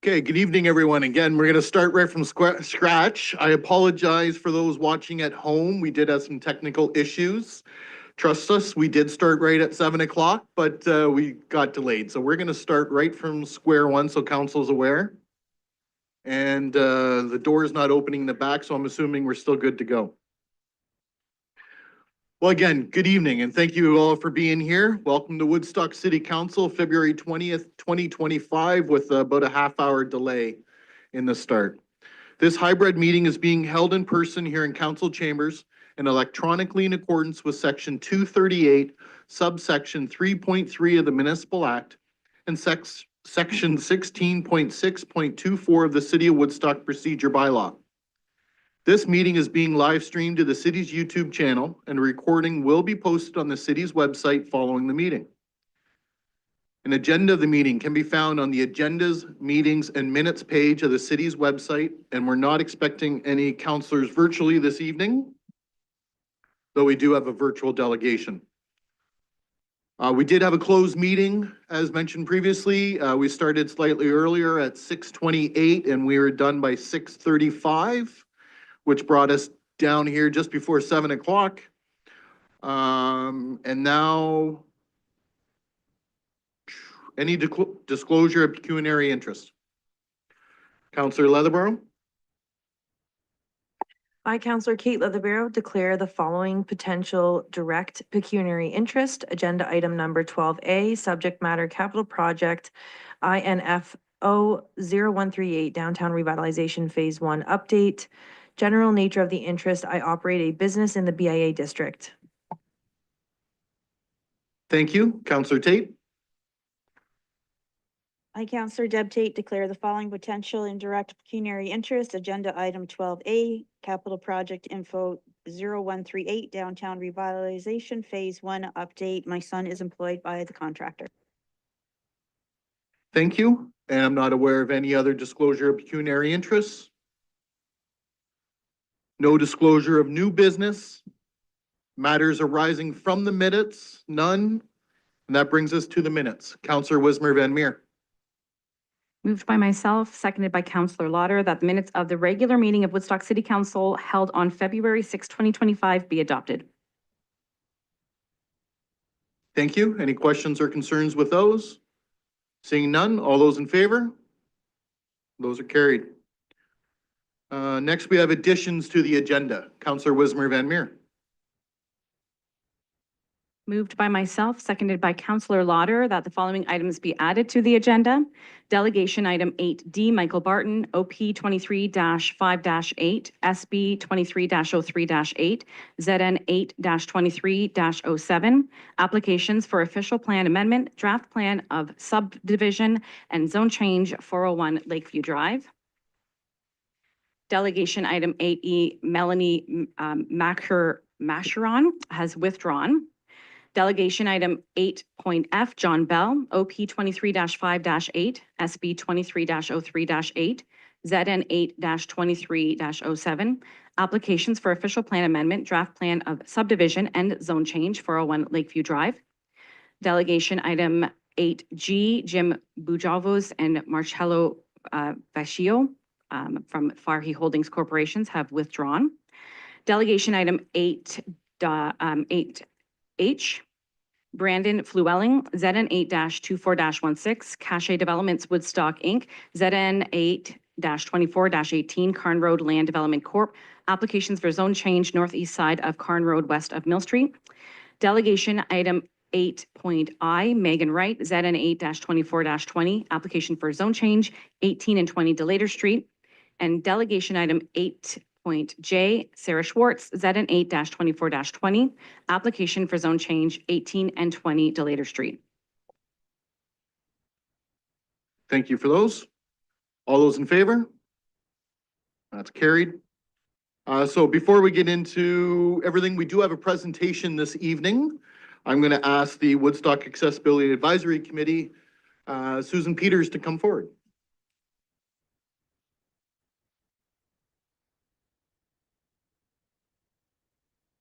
Okay, good evening, everyone. Again, we're going to start right from scratch. I apologize for those watching at home. We did have some technical issues. Trust us, we did start right at 7 o'clock, but we got delayed. So we're going to start right from square one so council's aware. And the door is not opening in the back, so I'm assuming we're still good to go. Well, again, good evening, and thank you all for being here. Welcome to Woodstock City Council, February 20th, 2025, with about a half-hour delay in the start. This hybrid meeting is being held in person here in council chambers and electronically in accordance with Section 238, subsection 3.3 of the Municipal Act and Section 16.6.24 of the City of Woodstock Procedure Bylaw. This meeting is being live streamed to the city's YouTube channel, and a recording will be posted on the city's website following the meeting. An agenda of the meeting can be found on the agendas, meetings, and minutes page of the city's website, and we're not expecting any councillors virtually this evening, though we do have a virtual delegation. We did have a closed meeting, as mentioned previously. We started slightly earlier at 6:28, and we were done by 6:35. Which brought us down here just before 7 o'clock. And now, any disclosure of pecuniary interest? Councillor Leatherborough. I, Councillor Kate Leatherborough, declare the following potential direct pecuniary interest. Agenda item number 12A, subject matter capital project INF 0138 Downtown Revitalization Phase 1 update. General nature of the interest, I operate a business in the BIA district. Thank you. Councillor Tate. I, Councillor Deb Tate, declare the following potential indirect pecuniary interest. Agenda item 12A, capital project info 0138 Downtown Revitalization Phase 1 update. My son is employed by the contractor. Thank you. And I'm not aware of any other disclosure of pecuniary interests. No disclosure of new business. Matters arising from the minutes, none. And that brings us to the minutes. Councillor Wismer Van Meer. Moved by myself, seconded by Councillor Lauder, that the minutes of the regular meeting of Woodstock City Council held on February 6, 2025 be adopted. Thank you. Any questions or concerns with those? Seeing none, all those in favor? Those are carried. Next, we have additions to the agenda. Councillor Wismer Van Meer. Moved by myself, seconded by Councillor Lauder, that the following items be added to the agenda. Delegation item 8D, Michael Barton, OP 23-5-8, SB 23-03-8, ZN 8-23-07, applications for official plan amendment, draft plan of subdivision and zone change 401 Lakeview Drive. Delegation item 8E, Melanie Macheron has withdrawn. Delegation item 8.F, John Bell, OP 23-5-8, SB 23-03-8, ZN 8-23-07, applications for official plan amendment, draft plan of subdivision and zone change 401 Lakeview Drive. Delegation item 8G, Jim Bujavos and Marcello Vecchio from Farhi Holdings Corporations have withdrawn. Delegation item 8H, Brandon Flewelling, ZN 8-24-16, Cache Developments Woodstock Inc., ZN 8-24-18, Carn Road Land Development Corp., applications for zone change northeast side of Carn Road west of Mill Street. Delegation item 8.I, Megan Wright, ZN 8-24-20, application for zone change 18 and 20 Delater Street. And delegation item 8.J, Sarah Schwartz, ZN 8-24-20, application for zone change 18 and 20 Delater Street. Thank you for those. All those in favor? That's carried. So before we get into everything, we do have a presentation this evening. I'm going to ask the Woodstock Accessibility Advisory Committee, Susan Peters, to come forward.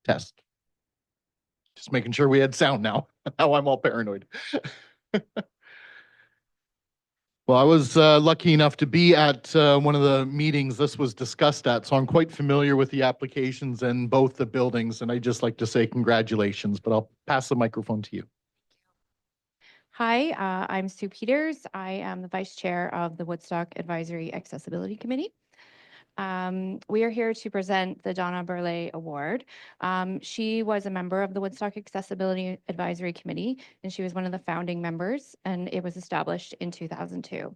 Test. Just making sure we had sound now. Now I'm all paranoid. Well, I was lucky enough to be at one of the meetings this was discussed at, so I'm quite familiar with the applications and both the buildings, and I'd just like to say congratulations, but I'll pass the microphone to you. Hi, I'm Sue Peters. I am the Vice Chair of the Woodstock Advisory Accessibility Committee. We are here to present the Donna Burley Award. She was a member of the Woodstock Accessibility Advisory Committee, and she was one of the founding members, and it was established in 2002.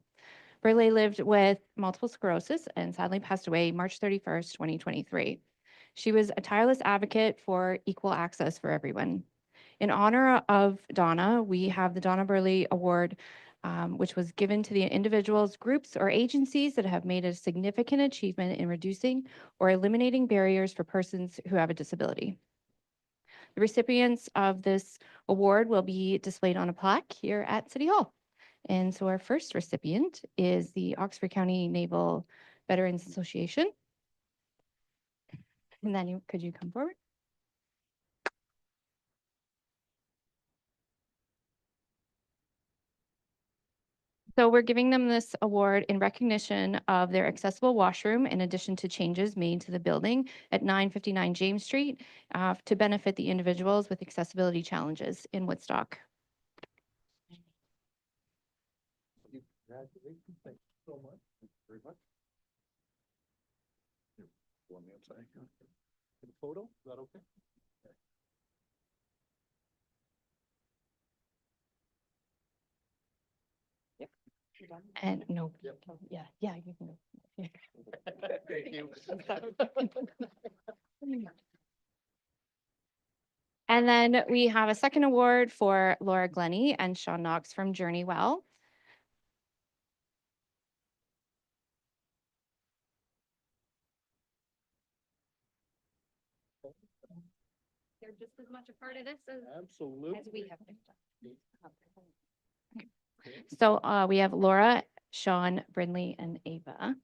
Burley lived with multiple sclerosis and sadly passed away March 31st, 2023. She was a tireless advocate for equal access for everyone. In honor of Donna, we have the Donna Burley Award, which was given to the individuals, groups, or agencies that have made a significant achievement in reducing or eliminating barriers for persons who have a disability. The recipients of this award will be displayed on a plaque here at City Hall. And so our first recipient is the Oxford County Naval Veterans Association. And then could you come forward? So we're giving them this award in recognition of their accessible washroom in addition to changes made to the building at 959 James Street to benefit the individuals with accessibility challenges in Woodstock. Congratulations. Thank you so much. Thank you very much. One minute, sorry. Get a photo, is that okay? And no, Yep. yeah, you can go. Yeah. Thank you. And then we have a second award for Laura Glennie and Sean Knox from Journey Well. They're just as much a part of this Absolutely. as we have been. So we have Laura, Sean, Brindley, and Ava.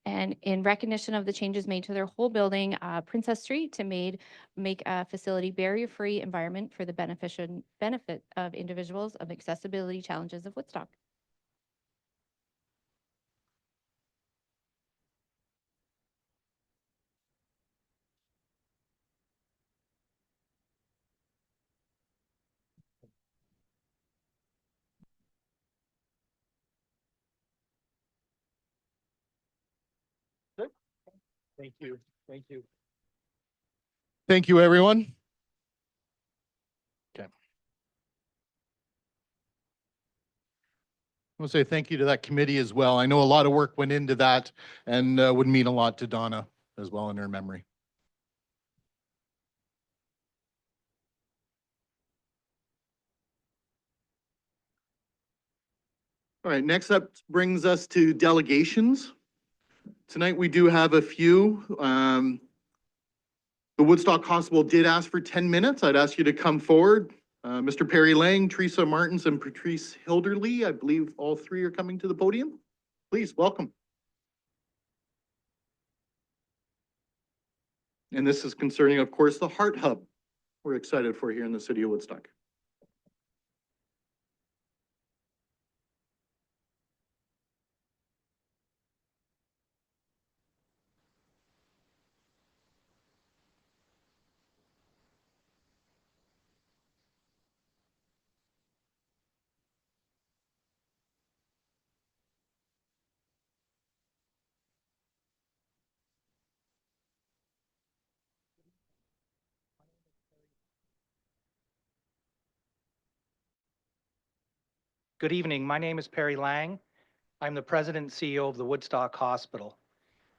And in recognition of the changes made to their whole building, Princess Street to make a facility barrier-free environment for the benefit of individuals of accessibility challenges of Woodstock. Thank you. Thank you. Thank you, everyone. Okay. I want to say thank you to that committee as well. I know a lot of work went into that and would mean a lot to Donna as well in her memory. All right, next up brings us to delegations. Tonight we do have a few. The Woodstock Constable did ask for 10 minutes. I'd ask you to come forward. Mr. Perry Lang, Teresa Martins, and Patrice Hilderly. I believe all three are coming to the podium. Please, welcome. And this is concerning, of course, the HART Hub we're excited for here in the city of Woodstock. Good evening. My name is Perry Lang. I'm the President and CEO of the Woodstock Hospital.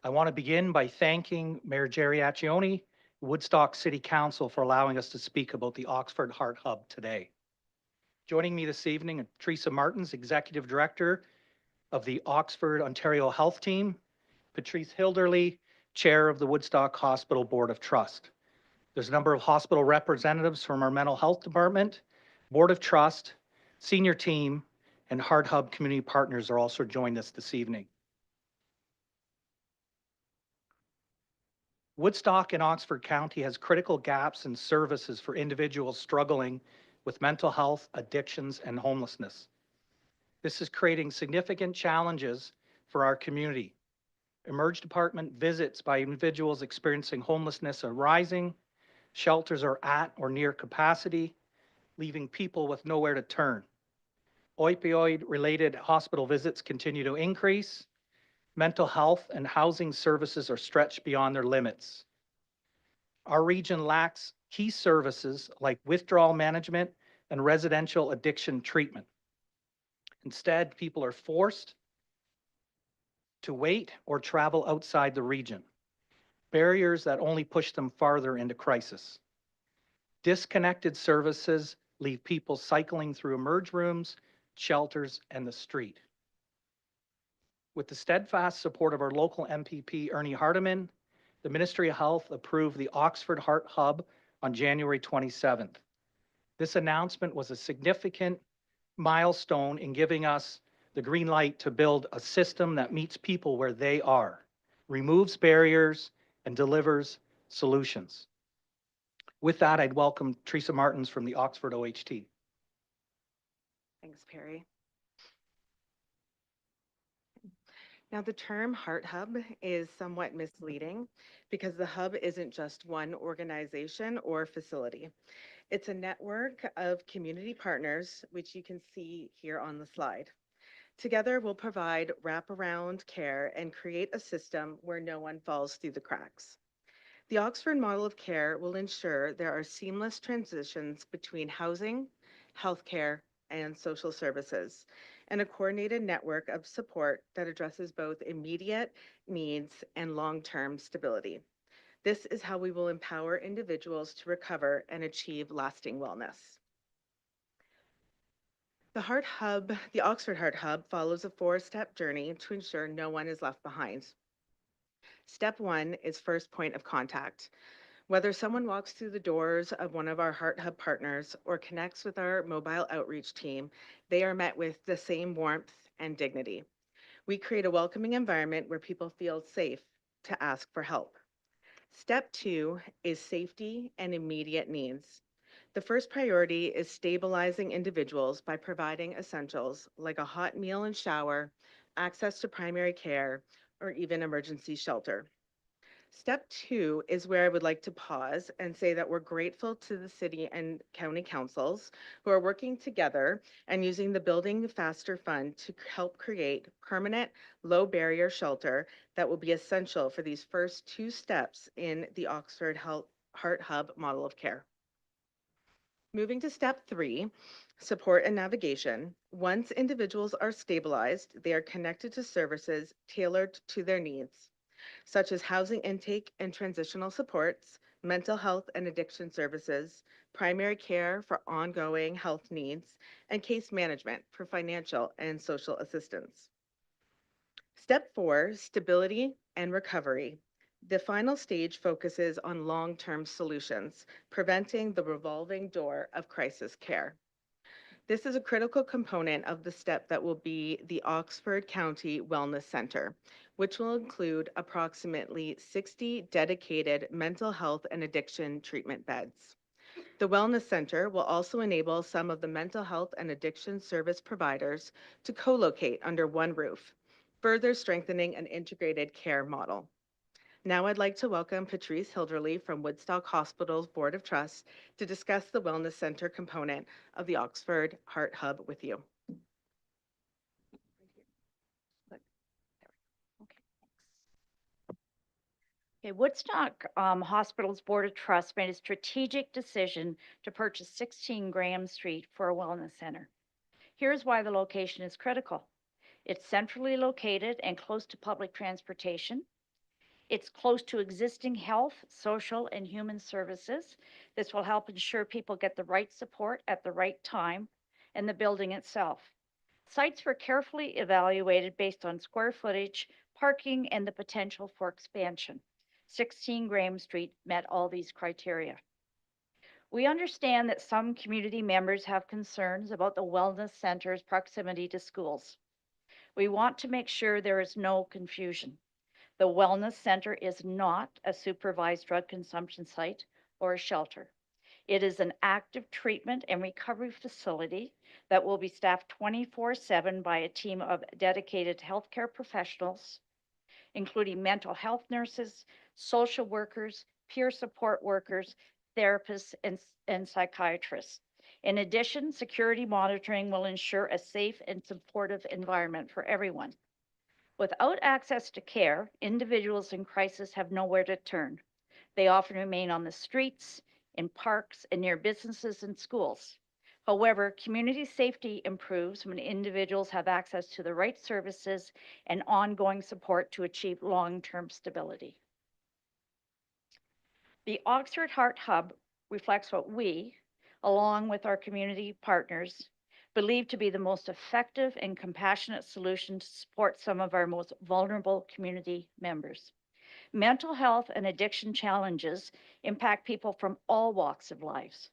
I want to begin by thanking Mayor Jerry Accioni, Woodstock City Council for allowing us to speak about the Oxford HART Hub today. Joining me this evening are Teresa Martins, Executive Director of the Oxford Ontario Health Team, Patrice Hilderly, Chair of the Woodstock Hospital Board of Trust. There's a number of hospital representatives from our mental health department, Board of Trust, senior team, and HART Hub community partners are also joined us this evening. Woodstock in Oxford County has critical gaps in services for individuals struggling with mental health, addictions, and homelessness. This is creating significant challenges for our community. Emerge department visits by individuals experiencing homelessness are rising. Shelters are at or near capacity, leaving people with nowhere to turn. Opioid-related hospital visits continue to increase. Mental health and housing services are stretched beyond their limits. Our region lacks key services like withdrawal management and residential addiction treatment. Instead, people are forced to wait or travel outside the region, barriers that only push them farther into crisis. Disconnected services leave people cycling through emerge rooms, shelters, and the street. With the steadfast support of our local MPP, Ernie Hardeman, the Ministry of Health approved the Oxford HART Hub on January 27th. This announcement was a significant milestone in giving us the green light to build a system that meets people where they are, removes barriers, and delivers solutions. With that, I'd welcome Teresa Martins from the Oxford OHT. Thanks, Perry. Now, the term HART Hub is somewhat misleading because the hub isn't just one organization or facility. It's a network of community partners, which you can see here on the slide. Together, we'll provide wraparound care and create a system where no one falls through the cracks. The Oxford model of care will ensure there are seamless transitions between housing, healthcare, and social services, and a coordinated network of support that addresses both immediate needs and long-term stability. This is how we will empower individuals to recover and achieve lasting wellness. The Oxford HART Hub follows a 4-step journey to ensure no one is left behind. Step 1 is first point of contact. Whether someone walks through the doors of one of our HART Hub partners or connects with our mobile outreach team, they are met with the same warmth and dignity. We create a welcoming environment where people feel safe to ask for help. Step 2 is safety and immediate needs. The first priority is stabilizing individuals by providing essentials like a hot meal and shower, access to primary care, or even emergency shelter. Step 2 is where I would like to pause and say that we're grateful to the city and county councils who are working together and using the Building Faster Fund to help create permanent, low barrier shelter that will be essential for these first 2 steps in the Oxford HART Hub model of care. Moving to step 3, support and navigation. Once individuals are stabilized, they are connected to services tailored to their needs, such as housing intake and transitional supports, mental health and addiction services, primary care for ongoing health needs, and case management for financial and social assistance. Step 4, stability and recovery. The final stage focuses on long-term solutions, preventing the revolving door of crisis care. This is a critical component of the step that will be the Oxford County Wellness Center, which will include approximately 60 dedicated mental health and addiction treatment beds. The Wellness Center will also enable some of the mental health and addiction service providers to co-locate under one roof, further strengthening an integrated care model. Now I'd like to welcome Patrice Hilderly from Woodstock Hospital's Board of Trust to discuss the Wellness Center component of the Oxford HART Hub with you. Okay, Woodstock Hospital's Board of Trust made a strategic decision to purchase 16 Graham Street for a wellness center. Here's why the location is critical. It's centrally located and close to public transportation. It's close to existing health, social, and human services. This will help ensure people get the right support at the right time, and the building itself. Sites were carefully evaluated based on square footage, parking, and the potential for expansion. 16 Graham Street met all these criteria. We understand that some community members have concerns about the wellness center's proximity to schools. We want to make sure there is no confusion. The wellness center is not a supervised drug consumption site or a shelter. It is an active treatment and recovery facility that will be staffed 24/7 by a team of dedicated healthcare professionals, including mental health nurses, social workers, peer support workers, therapists, and psychiatrists. In addition, security monitoring will ensure a safe and supportive environment for everyone. Without access to care, individuals in crisis have nowhere to turn. They often remain on the streets, in parks, and near businesses and schools. However, community safety improves when individuals have access to the right services and ongoing support to achieve long-term stability. The Oxford HART Hub reflects what we, along with our community partners, believe to be the most effective and compassionate solution to support some of our most vulnerable community members. Mental health and addiction challenges impact people from all walks of life,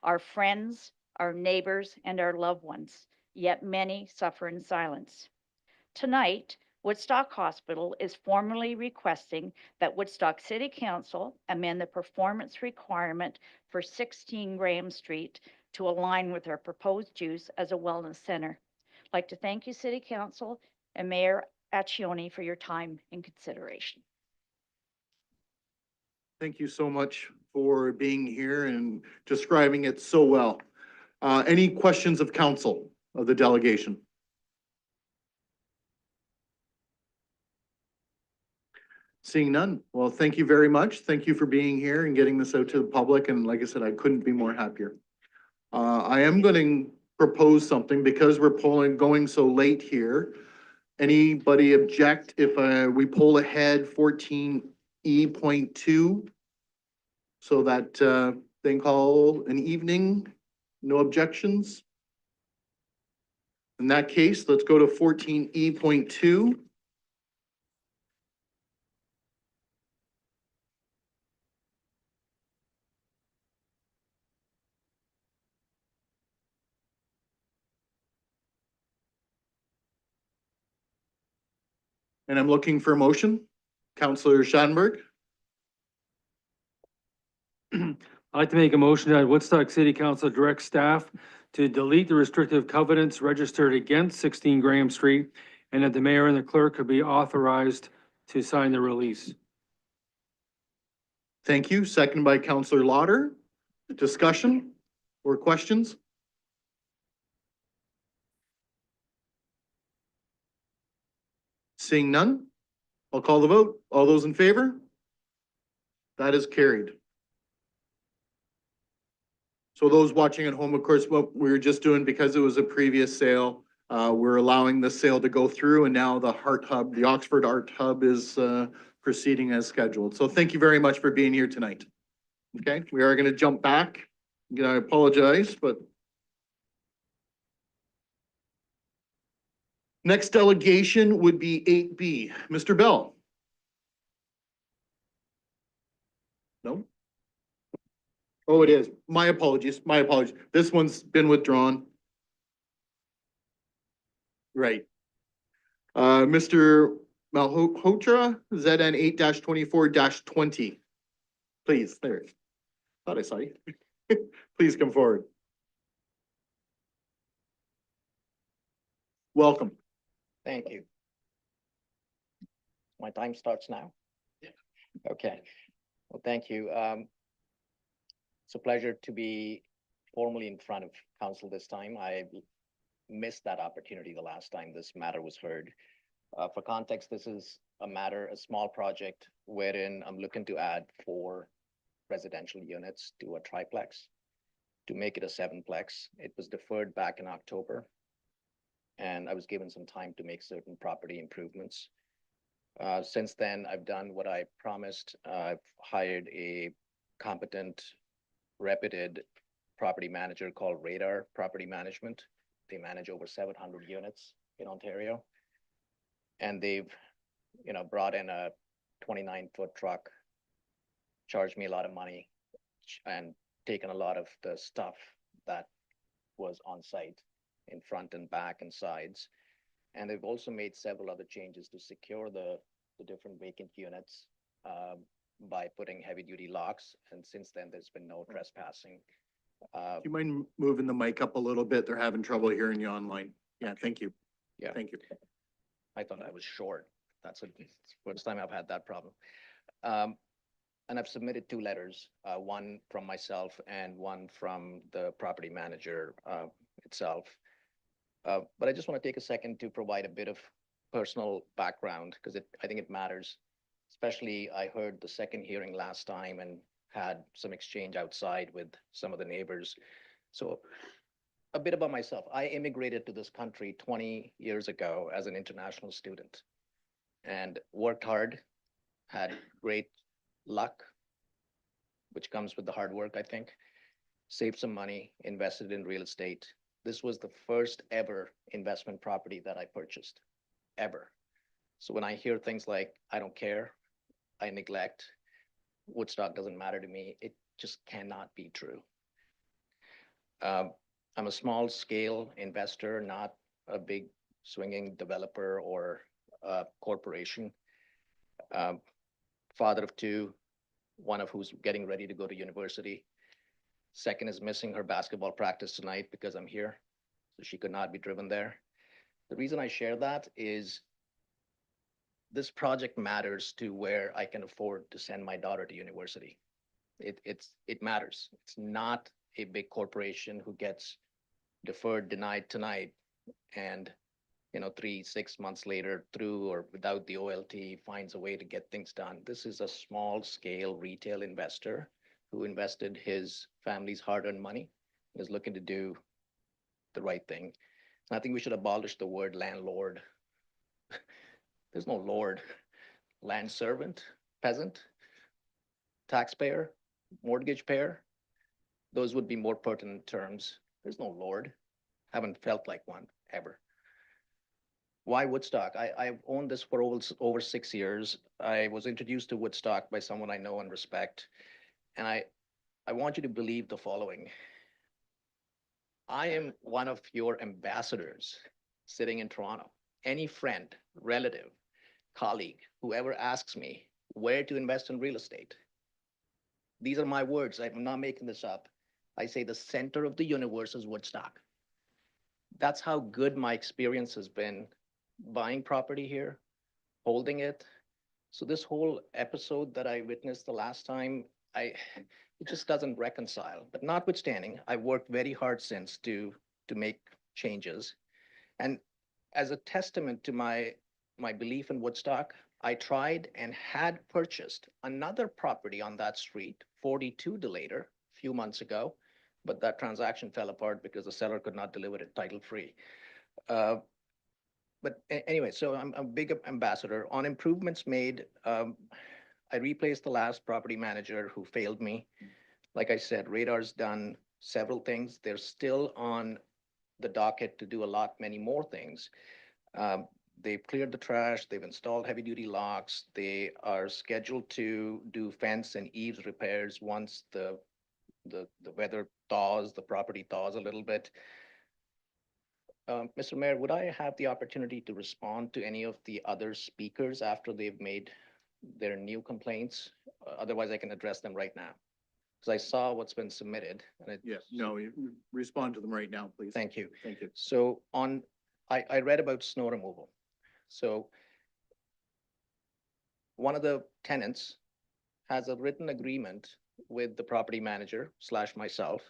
our friends, our neighbors, and our loved ones, yet many suffer in silence. Tonight, Woodstock Hospital is formally requesting that Woodstock City Council amend the performance requirement for 16 Graham Street to align with our proposed use as a wellness center. I'd like to thank you, City Council and Mayor Accioni, for your time and consideration. Thank you so much for being here and describing it so well. Any questions of council, of the delegation? Seeing none. Well, thank you very much. Thank you for being here and getting this out to the public. And like I said, I couldn't be more happier. I am going to propose something because we're going so late here. Anybody object if we pull ahead 14E.2? So that thing call an evening? No objections? In that case, let's go to 14E.2. And I'm looking for a motion. Councillor Schadenberg. I'd like to make a motion that Woodstock City Council direct staff to delete the restrictive covenants registered against 16 Graham Street, and that the mayor and the clerk could be authorized to sign the release. Thank you. Second by Councillor Lauder. Discussion or questions? Seeing none, I'll call the vote. All those in favor? That is carried. So those watching at home, of course, what we were just doing, because it was a previous sale, we're allowing the sale to go through, and now the HART Hub, the Oxford HART Hub is proceeding as scheduled. So thank you very much for being here tonight. Okay, we are going to jump back. I apologize, but next delegation would be 8B. Mr. Bell. No? Oh, it is. My apologies. My apologies. This one's been withdrawn. Right. Mr. Malhotra, ZN 8-24-20. Please, there. Thought I saw you. Please come forward. Welcome. Thank you. My time starts now? Yeah. Okay. Well, thank you. It's a pleasure to be formally in front of council this time. I missed that opportunity the last time this matter was heard. For context, this is a small project wherein I'm looking to add 4 residential units to a triplex to make it a 7-plex. It was deferred back in October, and I was given some time to make certain property improvements. Since then, I've done what I promised. I've hired a competent, reputed property manager called Radar Property Management. They manage over 700 units in Ontario. And they've, brought in a 29-foot truck, charged me a lot of money, and taken a lot of the stuff that was on site in front and back and sides. And they've also made several other changes to secure the different vacant units. by putting heavy-duty locks, and since then, there's been no trespassing. Do you mind moving the mic up a little bit? They're having trouble hearing you online. Yeah, thank you. Yeah. Thank you. I thought I was short. That's the first time I've had that problem. And I've submitted 2 letters, one from myself and one from the property manager itself. But I just want to take a second to provide a bit of personal background because I think it matters. Especially, I heard the second hearing last time and had some exchange outside with some of the neighbors. So a bit about myself. I immigrated to this country 20 years ago as an international student and worked hard, had great luck, which comes with the hard work, I think, saved some money, invested in real estate. This was the first ever investment property that I purchased, ever. So when I hear things like, I don't care, I neglect, Woodstock doesn't matter to me, it just cannot be true. I'm a small scale investor, not a big swinging developer or corporation. Father of 2, one of who's getting ready to go to university. Second is missing her basketball practice tonight because I'm here, so she could not be driven there. The reason I share that is this project matters to where I can afford to send my daughter to university. It matters. It's not a big corporation who gets deferred, denied tonight, and 3-6 months later, through or without the OLT, finds a way to get things done. This is a small scale retail investor who invested his family's hard-earned money and is looking to do the right thing. And I think we should abolish the word landlord. There's no lord. Land servant, peasant, taxpayer, mortgage payer. Those would be more pertinent terms. There's no lord. Haven't felt like one ever. Why Woodstock? I've owned this for over 6 years. I was introduced to Woodstock by someone I know and respect. And I want you to believe the following. I am one of your ambassadors sitting in Toronto. Any friend, relative, colleague, whoever asks me where to invest in real estate, these are my words. I'm not making this up. I say the center of the universe is Woodstock. That's how good my experience has been buying property here, holding it. So this whole episode that I witnessed the last time, it just doesn't reconcile. But notwithstanding, I've worked very hard since to make changes. And as a testament to my belief in Woodstock, I tried and had purchased another property on that street, 42 Delater, a few months ago, but that transaction fell apart because the seller could not deliver it title-free. But anyway, so I'm a big ambassador. On improvements made, I replaced the last property manager who failed me. Like I said, Radar's done several things. They're still on the docket to do many more things. They've cleared the trash, they've installed heavy-duty locks, they are scheduled to do fence and eaves repairs once the weather thaws, the property thaws a little bit. Mr. Mayor, would I have the opportunity to respond to any of the other speakers after they've made their new complaints? Otherwise, I can address them right now. Because I saw what's been submitted. And Yeah, no, you respond to them right now, please. Thank you. Thank you. So I read about snow removal. So one of the tenants has a written agreement with the property manager / myself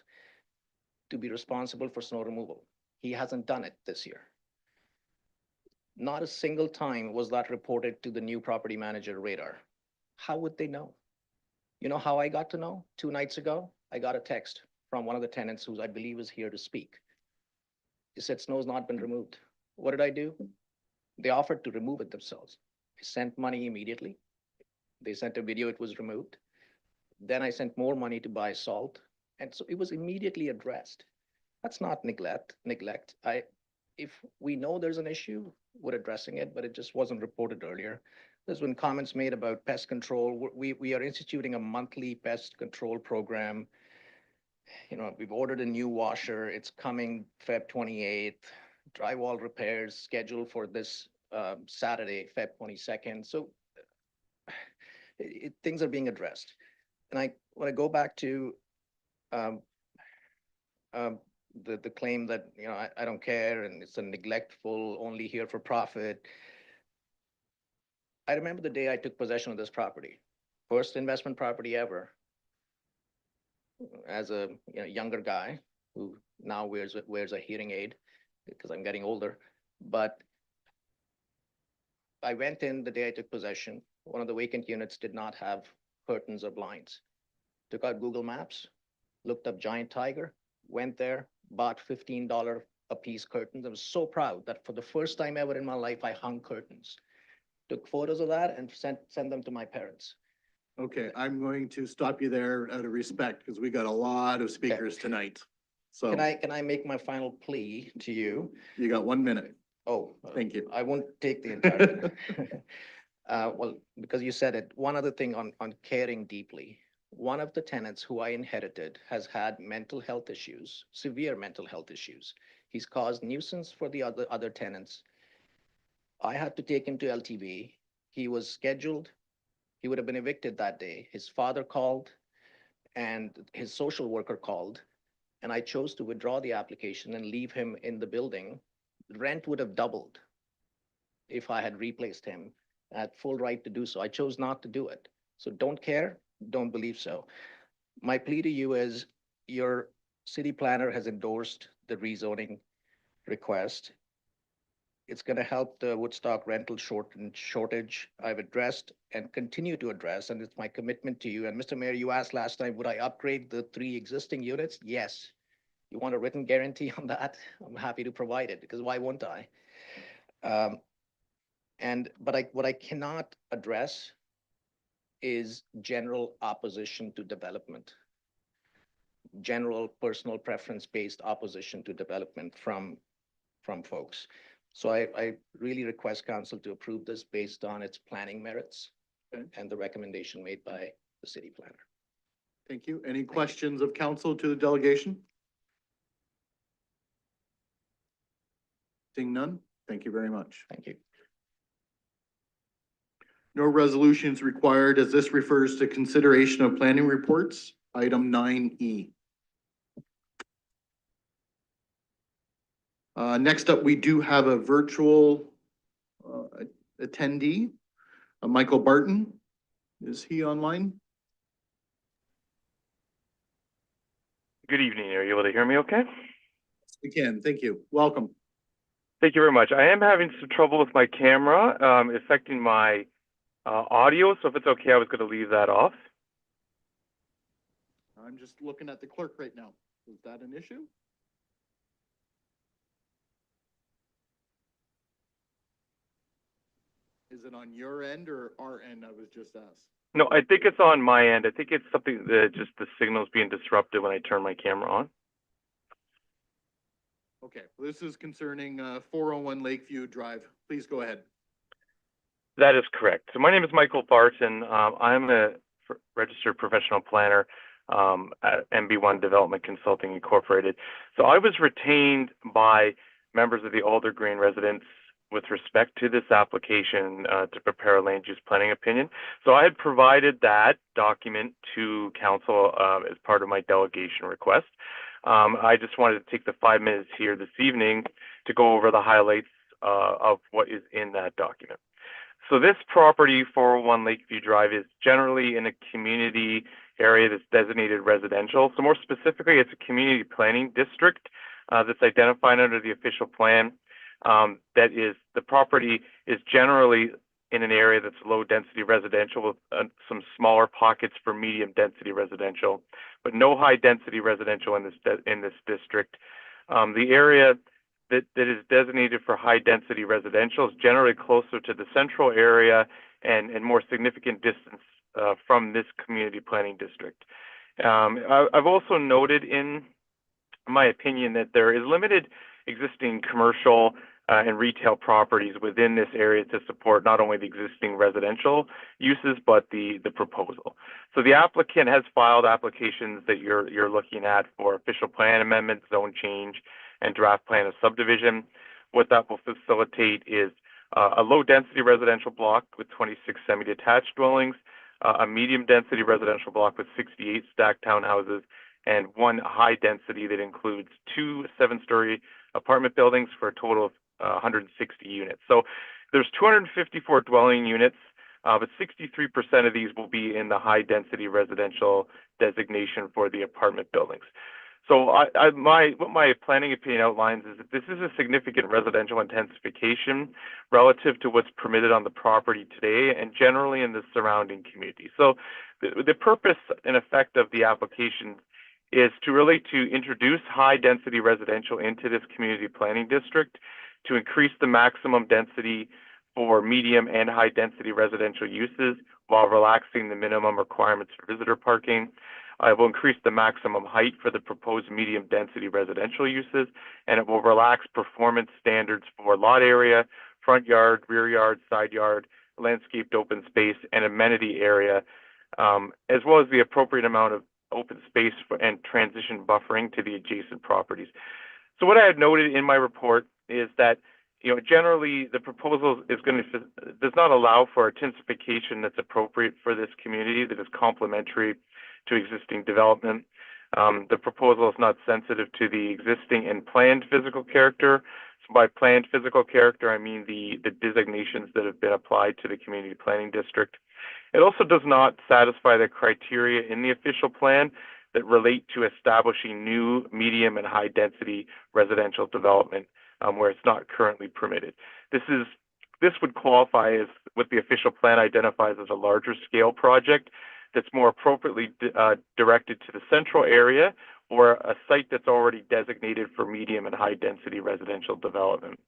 to be responsible for snow removal. He hasn't done it this year. Not a single time was that reported to the new property manager Radar. How would they know? You know how I got to know? 2 nights ago, I got a text from one of the tenants who I believe is here to speak. He said, snow's not been removed. What did I do? They offered to remove it themselves. I sent money immediately. They sent a video, it was removed. Then I sent more money to buy salt. And so it was immediately addressed. That's not neglect. If we know there's an issue, we're addressing it, but it just wasn't reported earlier. There's been comments made about pest control. We are instituting a monthly pest control program. We've ordered a new washer. It's coming Feb 28th. Drywall repairs scheduled for this Saturday, Feb 22nd. So things are being addressed. And when I go back to the claim that, I don't care and it's a neglectful, only here for profit. I remember the day I took possession of this property, first investment property ever, as a younger guy who now wears a hearing aid because I'm getting older. But I went in the day I took possession. One of the vacant units did not have curtains or blinds. Took out Google Maps, looked up Giant Tiger, went there, bought $15 a piece curtains. I was so proud that for the first time ever in my life, I hung curtains. Took photos of that and sent them to my parents. Okay, I'm going to stop you there out of respect because we got a lot of speakers tonight. So Can I make my final plea to you? you got 1 minute. Oh, Thank you. I won't take the entire minute. Well, because you said it, one other thing on caring deeply. One of the tenants who I inherited has had mental health issues, severe mental health issues. He's caused nuisance for the other tenants. I had to take him to LTV. He was scheduled. He would have been evicted that day. His father called and his social worker called, and I chose to withdraw the application and leave him in the building. Rent would have doubled if I had replaced him. I had full right to do so. I chose not to do it. So don't care, don't believe so. My plea to you is your city planner has endorsed the rezoning request. It's going to help the Woodstock rental shortage I've addressed and continue to address, and it's my commitment to you. And Mr. Mayor, you asked last time, would I upgrade the 3 existing units? Yes. You want a written guarantee on that? I'm happy to provide it, because why won't I? But what I cannot address is general opposition to development, general personal preference-based opposition to development from folks. So I really request council to approve this based on its planning merits and the recommendation made by the city planner. Thank you. Any questions of council to the delegation? Seeing none, thank you very much. Thank you. No resolutions required as this refers to consideration of planning reports, item 9E. Next up, we do have a virtual attendee, Michael Barton. Is he online? Good evening. Are you able to hear me okay? We can. Thank you. Welcome. Thank you very much. I am having some trouble with my camera, affecting my audio. So if it's okay, I was going to leave that off. I'm just looking at the clerk right now. Is that an issue? Is it on your end or our end? I was just asked. No, I think it's on my end. I think it's something that just the signal's being disrupted when I turn my camera on. Okay, well, this is concerning 401 Lakeview Drive. Please go ahead. That is correct. So my name is Michael Barton. I'm a registered professional planner at MB1 Development Consulting Incorporated. So I was retained by members of the Alder Green residents with respect to this application to prepare a land use planning opinion. So I had provided that document to council as part of my delegation request. I just wanted to take the 5 minutes here this evening to go over the highlights of what is in that document. So this property, 401 Lakeview Drive, is generally in a community area that's designated residential. So more specifically, it's a community planning district that's identified under the official plan. That is, the property is generally in an area that's low density residential with some smaller pockets for medium density residential, but no high density residential in this district. The area that is designated for high density residential is generally closer to the central area and more significant distance from this community planning district. I've also noted in my opinion that there is limited existing commercial and retail properties within this area to support not only the existing residential uses, but the proposal. So the applicant has filed applications that you're looking at for official plan amendment, zone change, and draft plan of subdivision. What that will facilitate is a low density residential block with 26 semi-detached dwellings, a medium-density residential block with 68 stacked townhouses, and one high-density that includes 2 7-story apartment buildings for a total of 160 units. So there's 254 dwelling units, but 63% of these will be in the high-density residential designation for the apartment buildings. So what my planning opinion outlines is that this is a significant residential intensification relative to what's permitted on the property today and generally in the surrounding community. So the purpose and effect of the application is to really to introduce high density residential into this community planning district, to increase the maximum density for medium and high density residential uses while relaxing the minimum requirements for visitor parking. It will increase the maximum height for the proposed medium density residential uses, and it will relax performance standards for lot area, front yard, rear yard, side yard, landscaped open space, and amenity area, as well as the appropriate amount of open space and transition buffering to the adjacent properties. So what I had noted in my report is that, generally the proposal does not allow for intensification that's appropriate for this community, that is complementary to existing development. The proposal is not sensitive to the existing and planned physical character. So by planned physical character, I mean the designations that have been applied to the community planning district. It also does not satisfy the criteria in the official plan that relate to establishing new medium and high density residential development where it's not currently permitted. This would qualify as what the official plan identifies as a larger scale project that's more appropriately directed to the central area or a site that's already designated for medium and high density residential development.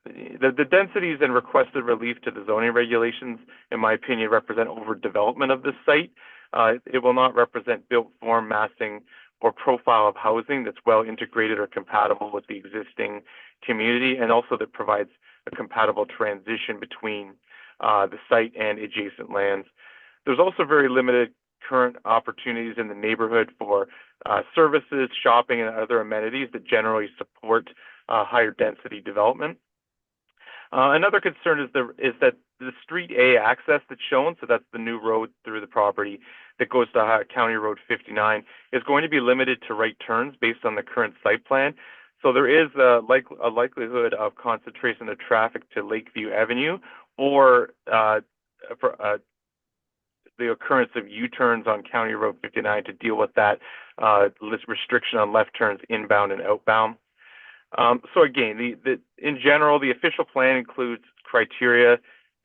The densities and requested relief to the zoning regulations, in my opinion, represent overdevelopment of this site. It will not represent built form, massing, or profile of housing that's well integrated or compatible with the existing community, and also that provides a compatible transition between the site and adjacent lands. There's also very limited current opportunities in the neighborhood for services, shopping, and other amenities that generally support higher density development. Another concern is that the Street A access that's shown, so that's the new road through the property that goes to County Road 59, is going to be limited to right turns based on the current site plan. So there is a likelihood of concentration of traffic to Lakeview Avenue or the occurrence of U-turns on County Road 59 to deal with that restriction on left turns inbound and outbound. So again, in general, the official plan includes criteria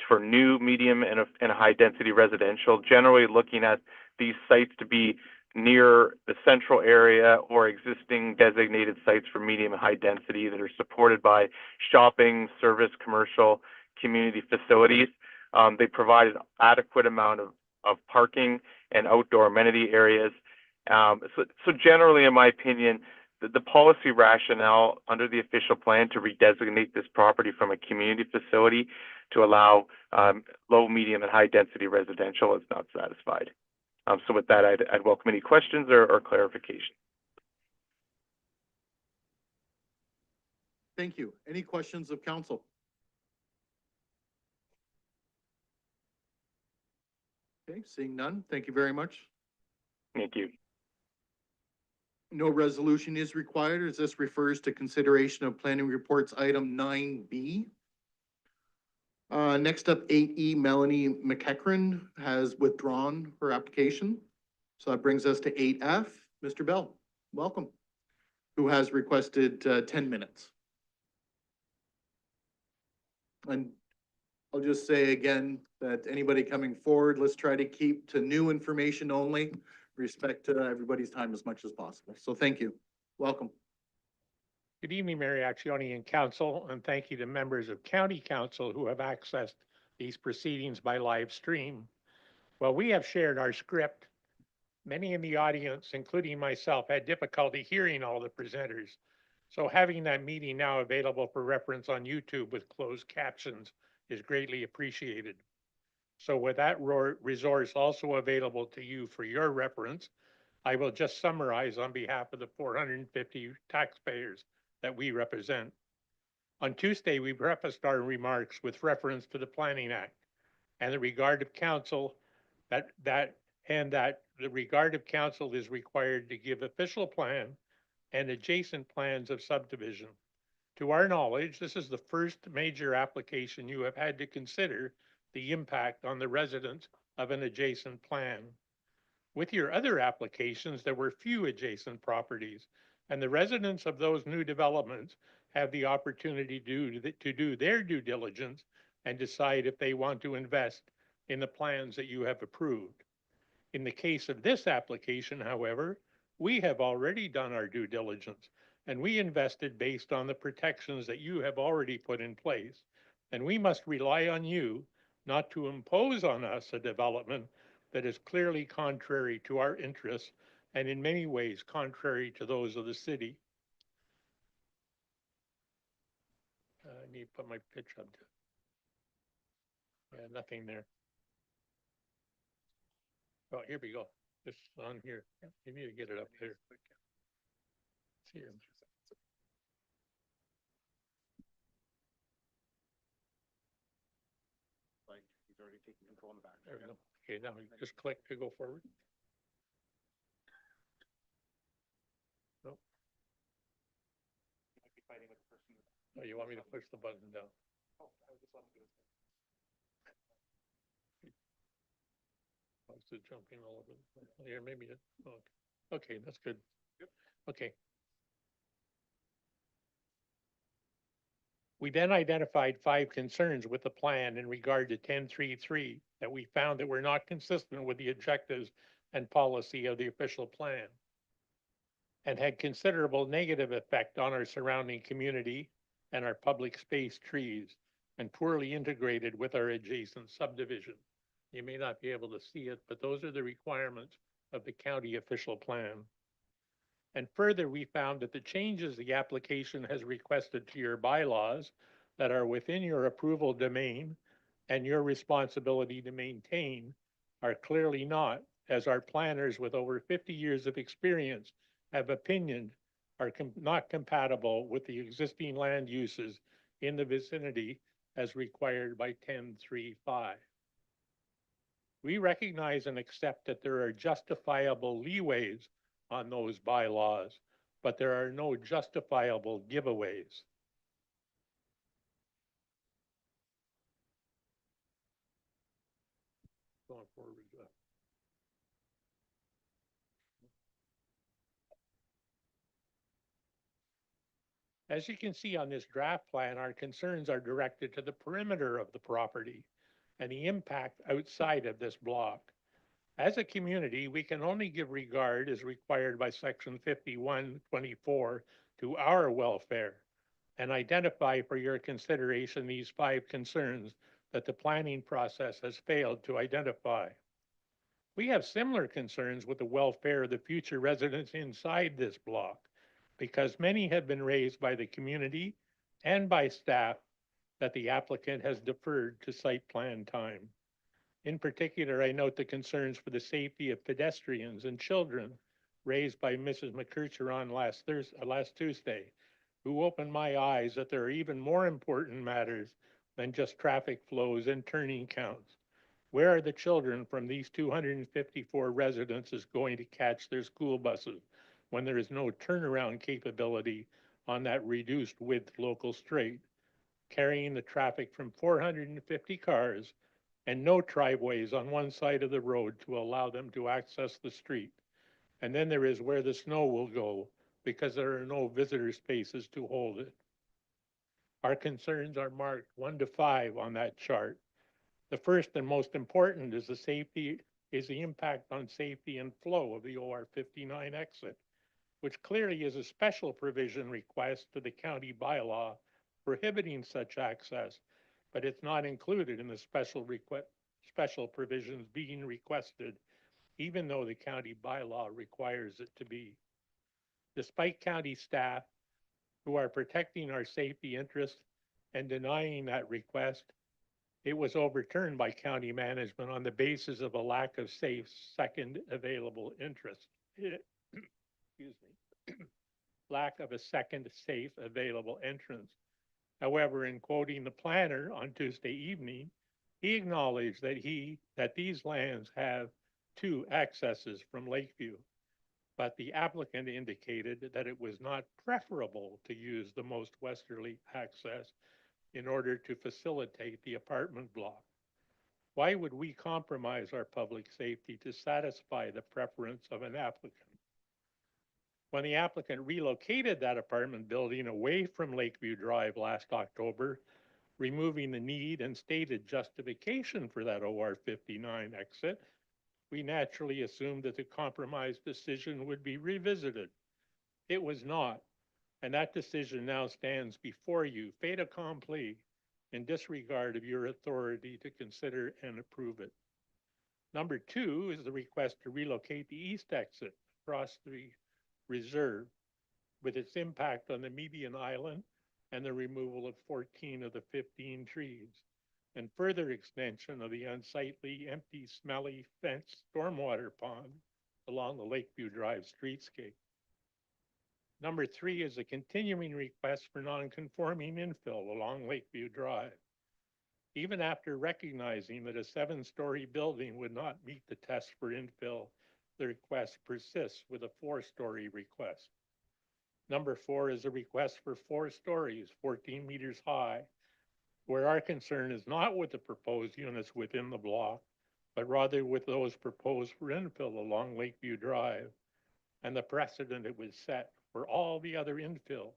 for new, medium, and high density residential, generally looking at these sites to be near the central area or existing designated sites for medium and high density that are supported by shopping, service, commercial, community facilities. They provide an adequate amount of parking and outdoor amenity areas. So generally, in my opinion, the policy rationale under the official plan to redesignate this property from a community facility to allow low, medium, and high density residential is not satisfied. So with that, I'd welcome any questions or clarification. Thank you. Any questions of council? Okay, seeing none. Thank you very much. Thank you. No resolution is required as this refers to consideration of planning reports item 9B. Next up, 8E, Melanie McEachran has withdrawn her application. So that brings us to 8F, Mr. Bell, welcome, who has requested 10 minutes. And I'll just say again that anybody coming forward, let's try to keep to new information only, respect to everybody's time as much as possible. So thank you. Welcome. Good evening, Mayor Accioni and Council, and thank you to members of County Council who have accessed these proceedings by live stream. While we have shared our script, many in the audience, including myself, had difficulty hearing all the presenters. So having that meeting now available for reference on YouTube with closed captions is greatly appreciated. So with that resource also available to you for your reference, I will just summarize on behalf of the 450 taxpayers that we represent. On Tuesday, we prefaced our remarks with reference to the Planning Act and the regard of council And that the regard of council is required to give official plan and adjacent plans of subdivision. To our knowledge, this is the first major application you have had to consider the impact on the residents of an adjacent plan. With your other applications, there were few adjacent properties, and the residents of those new developments have the opportunity to do their due diligence and decide if they want to invest in the plans that you have approved. In the case of this application, however, we have already done our due diligence, and we invested based on the protections that you have already put in place. And we must rely on you not to impose on us a development that is clearly contrary to our interests and in many ways contrary to those of the city. I need to put my pitch up. Yeah, nothing there. Oh, here we go. This on here. You need to get it up there. It's here. Like, he's already taking control in the back. There we go. Okay, now you just click to go forward. Nope. You might be fighting with the person. Oh, you want me to push the button down? Oh, I was just wanting to do this. I was just jumping all over. Here, maybe it. Oh, okay, that's good. Yep. Okay. We then identified 5 concerns with the plan in regard to 10.3.3 that we found that were not consistent with the objectives and policy of the official plan and had considerable negative effect on our surrounding community and our public space trees and poorly integrated with our adjacent subdivision. You may not be able to see it, but those are the requirements of the county official plan. And further, we found that the changes the application has requested to your bylaws that are within your approval domain and your responsibility to maintain are clearly not, as our planners with over 50 years of experience have opinioned, are not compatible with the existing land uses in the vicinity as required by 10.3.5. We recognize and accept that there are justifiable leeways on those bylaws, but there are no justifiable giveaways. Going forward. As you can see on this draft plan, our concerns are directed to the perimeter of the property and the impact outside of this block. As a community, we can only give regard as required by section 5124 to our welfare and identify for your consideration these 5 concerns that the planning process has failed to identify. We have similar concerns with the welfare of the future residents inside this block because many have been raised by the community and by staff that the applicant has deferred to site plan time. In particular, I note the concerns for the safety of pedestrians and children raised by Mrs. McCurcheron last Tuesday, who opened my eyes that there are even more important matters than just traffic flows and turning counts. Where are the children from these 254 residences going to catch their school buses when there is no turnaround capability on that reduced width local straight, carrying the traffic from 450 cars and no driveways on one side of the road to allow them to access the street? And then there is where the snow will go because there are no visitor spaces to hold it. Our concerns are marked 1 to 5 on that chart. The first and most important is the impact on safety and flow of the OR 59 exit, which clearly is a special provision request to the county bylaw prohibiting such access, but it's not included in the special provisions being requested, even though the county bylaw requires it to be. Despite county staff who are protecting our safety interests and denying that request, it was overturned by county management on the basis of a lack of safe second available interest. Excuse me. Lack of a second safe available entrance. However, in quoting the planner on Tuesday evening, He acknowledged that these lands have two accesses from Lakeview, but the applicant indicated that it was not preferable to use the most westerly access in order to facilitate the apartment block. Why would we compromise our public safety to satisfy the preference of an applicant? When the applicant relocated that apartment building away from Lakeview Drive last October, removing the need and stated justification for that OR 59 exit, we naturally assumed that the compromise decision would be revisited. It was not, and that decision now stands before you, fait accompli, in disregard of your authority to consider and approve it. Number 2 is the request to relocate the east exit across the reserve with its impact on the median island and the removal of 14 of the 15 trees, and further extension of the unsightly, empty, smelly fenced stormwater pond along the Lakeview Drive streetscape. Number 3 is a continuing request for non-conforming infill along Lakeview Drive. Even after recognizing that a 7-story building would not meet the test for infill, the request persists with a 4-story request. Number 4 is a request for 4 stories, 14 meters high, where our concern is not with the proposed units within the block, but rather with those proposed for infill along Lakeview Drive and the precedent it would set for all the other infill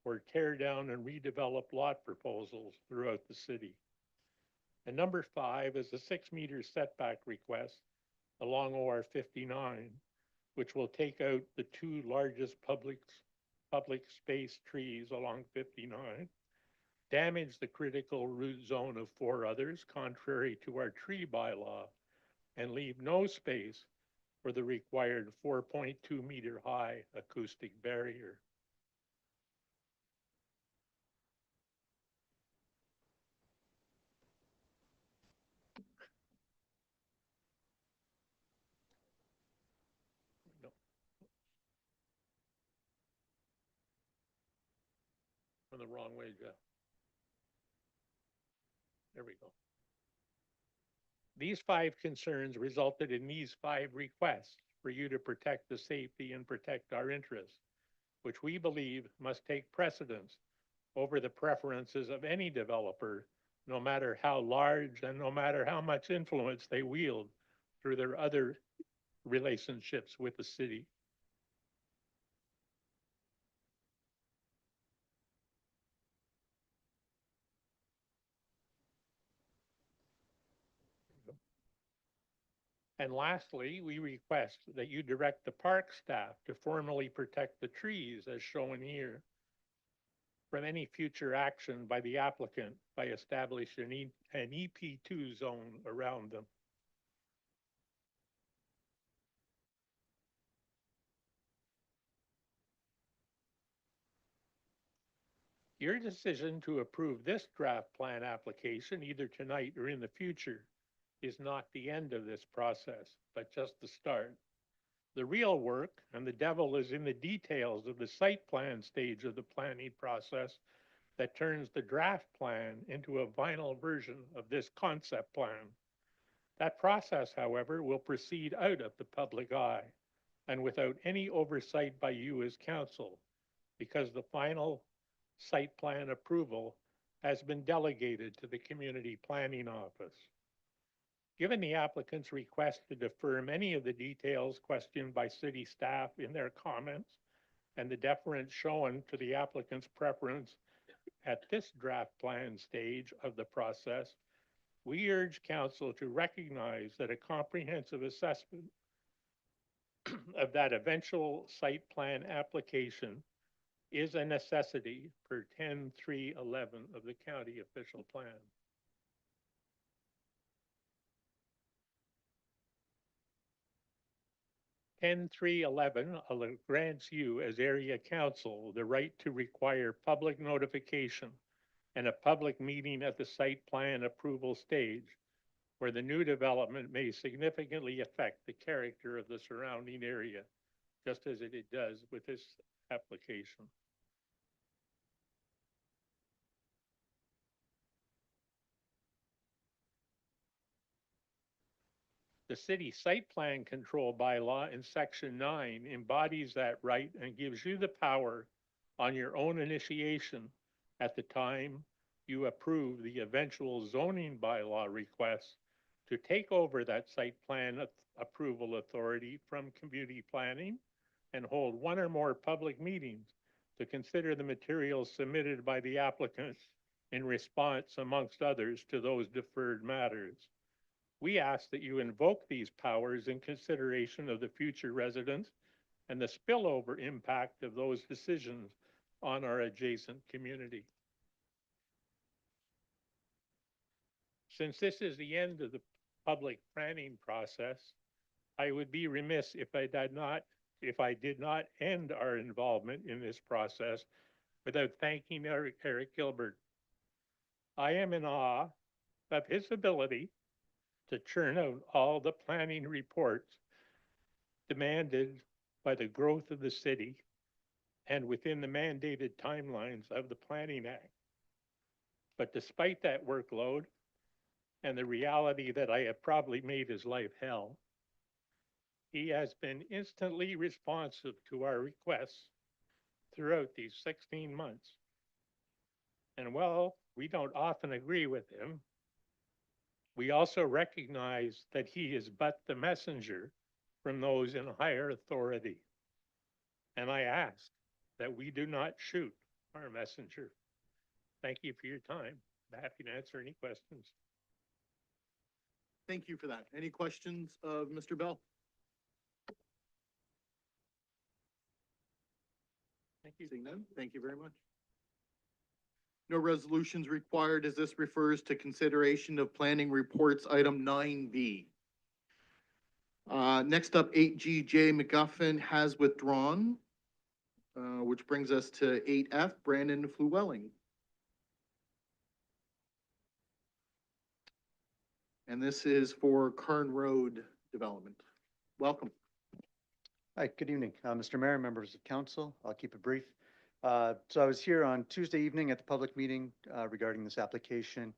or tear down and redevelop lot proposals throughout the city. And number 5 is a 6-meter setback request along OR 59, which will take out the 2 largest public space trees along 59, damage the critical root zone of 4 others, contrary to our tree bylaw, and leave no space for the required 4.2 meter high acoustic barrier. No. I'm the wrong way, Jeff. There we go. These 5 concerns resulted in these 5 requests for you to protect the safety and protect our interests, which we believe must take precedence over the preferences of any developer, no matter how large and no matter how much influence they wield through their other relationships with the city. And lastly, we request that you direct the park staff to formally protect the trees as shown here from any future action by the applicant by establishing an EP2 zone around them. Your decision to approve this draft plan application either tonight or in the future is not the end of this process, but just the start. The real work and the devil is in the details of the site plan stage of the planning process that turns the draft plan into a final version of this concept plan. That process, however, will proceed out of the public eye and without any oversight by you as council, because the final site plan approval has been delegated to the Community Planning Office. Given the applicant's request to defer many of the details questioned by city staff in their comments and the deference shown to the applicant's preference at this draft plan stage of the process, we urge council to recognize that a comprehensive assessment of that eventual site plan application is a necessity per 10.3.11 of the county official plan. 10.3.11 grants you as area council the right to require public notification and a public meeting at the site plan approval stage where the new development may significantly affect the character of the surrounding area, just as it does with this application. The city site plan control bylaw in section 9 embodies that right and gives you the power on your own initiation at the time you approve the eventual zoning bylaw request to take over that site plan approval authority from community planning and hold one or more public meetings to consider the materials submitted by the applicant in response, amongst others, to those deferred matters. We ask that you invoke these powers in consideration of the future residents and the spillover impact of those decisions on our adjacent community. Since this is the end of the public planning process, I would be remiss if I did not end our involvement in this process without thanking Eric Gilbert. I am in awe of his ability to churn out all the planning reports demanded by the growth of the city and within the mandated timelines of the Planning Act. But despite that workload and the reality that I have probably made his life hell, he has been instantly responsive to our requests throughout these 16 months. And while we don't often agree with him, we also recognize that he is but the messenger from those in higher authority. And I ask that we do not shoot our messenger. Thank you for your time. I'm happy to answer any questions. Thank you for that. Any questions of Mr. Bell? Thank you. Seeing none, thank you very much. No resolutions required as this refers to consideration of planning reports, item 9B. Next up, 8G, McGuffin has withdrawn, which brings us to 8F, Brandon Flewelling. And this is for Carn Road development. Welcome. Hi, good evening, Mr. Mayor, members of council. I'll keep it brief. So I was here on Tuesday evening at the public meeting regarding this application.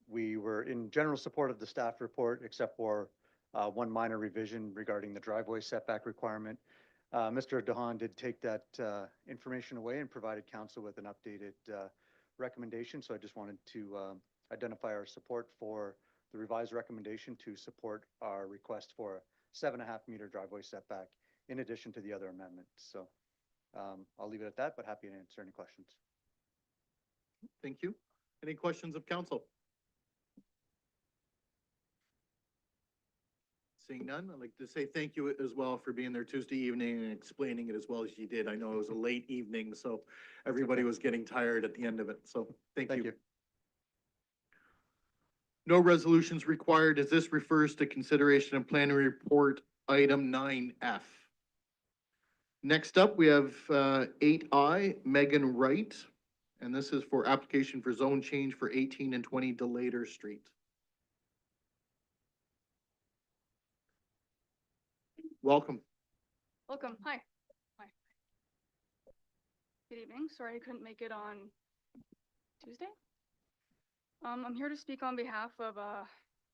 We were in general support of the staff report, except for one minor revision regarding the driveway setback requirement. Mr. DeHaan did take that information away and provided council with an updated recommendation. So I just wanted to identify our support for the revised recommendation to support our request for a 7.5 meter driveway setback in addition to the other amendments. So I'll leave it at that, but happy to answer any questions. Thank you. Any questions of council? Seeing none, I'd like to say thank you as well for being there Tuesday evening and explaining it as well as you did. I know it was a late evening, so everybody was getting tired at the end of it, so thank you. No resolutions required as this refers to consideration of planning report, item 9F. Next up, we have 8I, Megan Wright, and this is for application for zone change for 18 and 20 Delater Street. Welcome. Welcome. Hi. Hi. Good evening. Sorry I couldn't make it on Tuesday. I'm here to speak on behalf of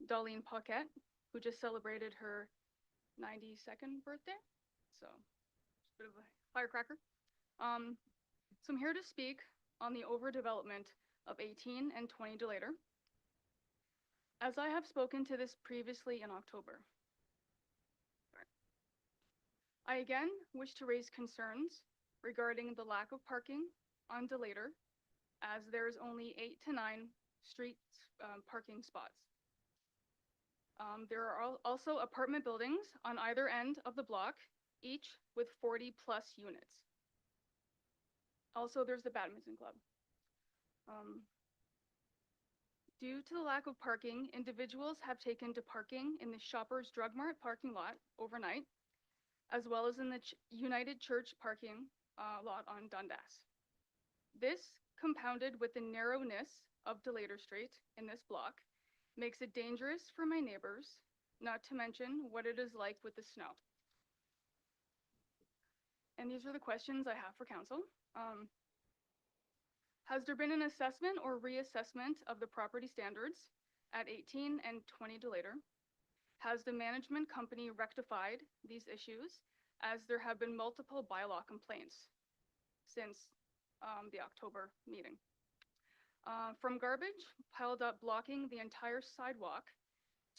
Darlene Paquette, who just celebrated her 92nd birthday. So just a bit of a firecracker. So I'm here to speak on the overdevelopment of 18 and 20 Delater. As I have spoken to this previously in October. I again wish to raise concerns regarding the lack of parking on Delater, as there is only 8 to 9 street parking spots. There are also apartment buildings on either end of the block, each with 40+ units. Also, there's the badminton club. Due to the lack of parking, individuals have taken to parking in the Shoppers Drug Mart parking lot overnight, as well as in the United Church parking lot on Dundas. This, compounded with the narrowness of Delater Street in this block, makes it dangerous for my neighbors, not to mention what it is like with the snow. And these are the questions I have for council. Has there been an assessment or reassessment of the property standards at 18 and 20 Delater? Has the management company rectified these issues, as there have been multiple bylaw complaints since the October meeting? From garbage piled up blocking the entire sidewalk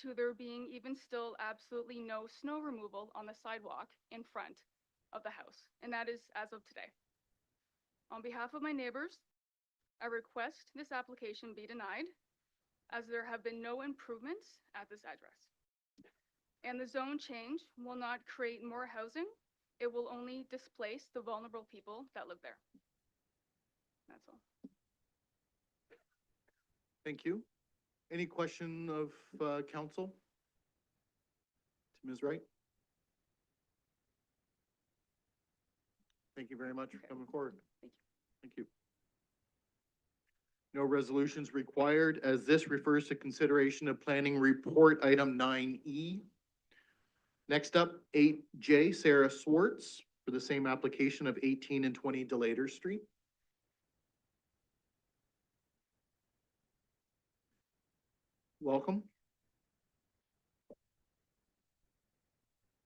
to there being even still absolutely no snow removal on the sidewalk in front of the house, and that is as of today. On behalf of my neighbors, I request this application be denied, as there have been no improvements at this address. And the zone change will not create more housing. It will only displace the vulnerable people that live there. That's all. Thank you. Any question of council? To Ms. Wright? Thank you very much for coming forward. Thank you. Thank you. No resolutions required, as this refers to consideration of planning report item 9E. Next up, 8J, Sarah Swartz, for the same application of 18 and 20 Delater Street. Welcome.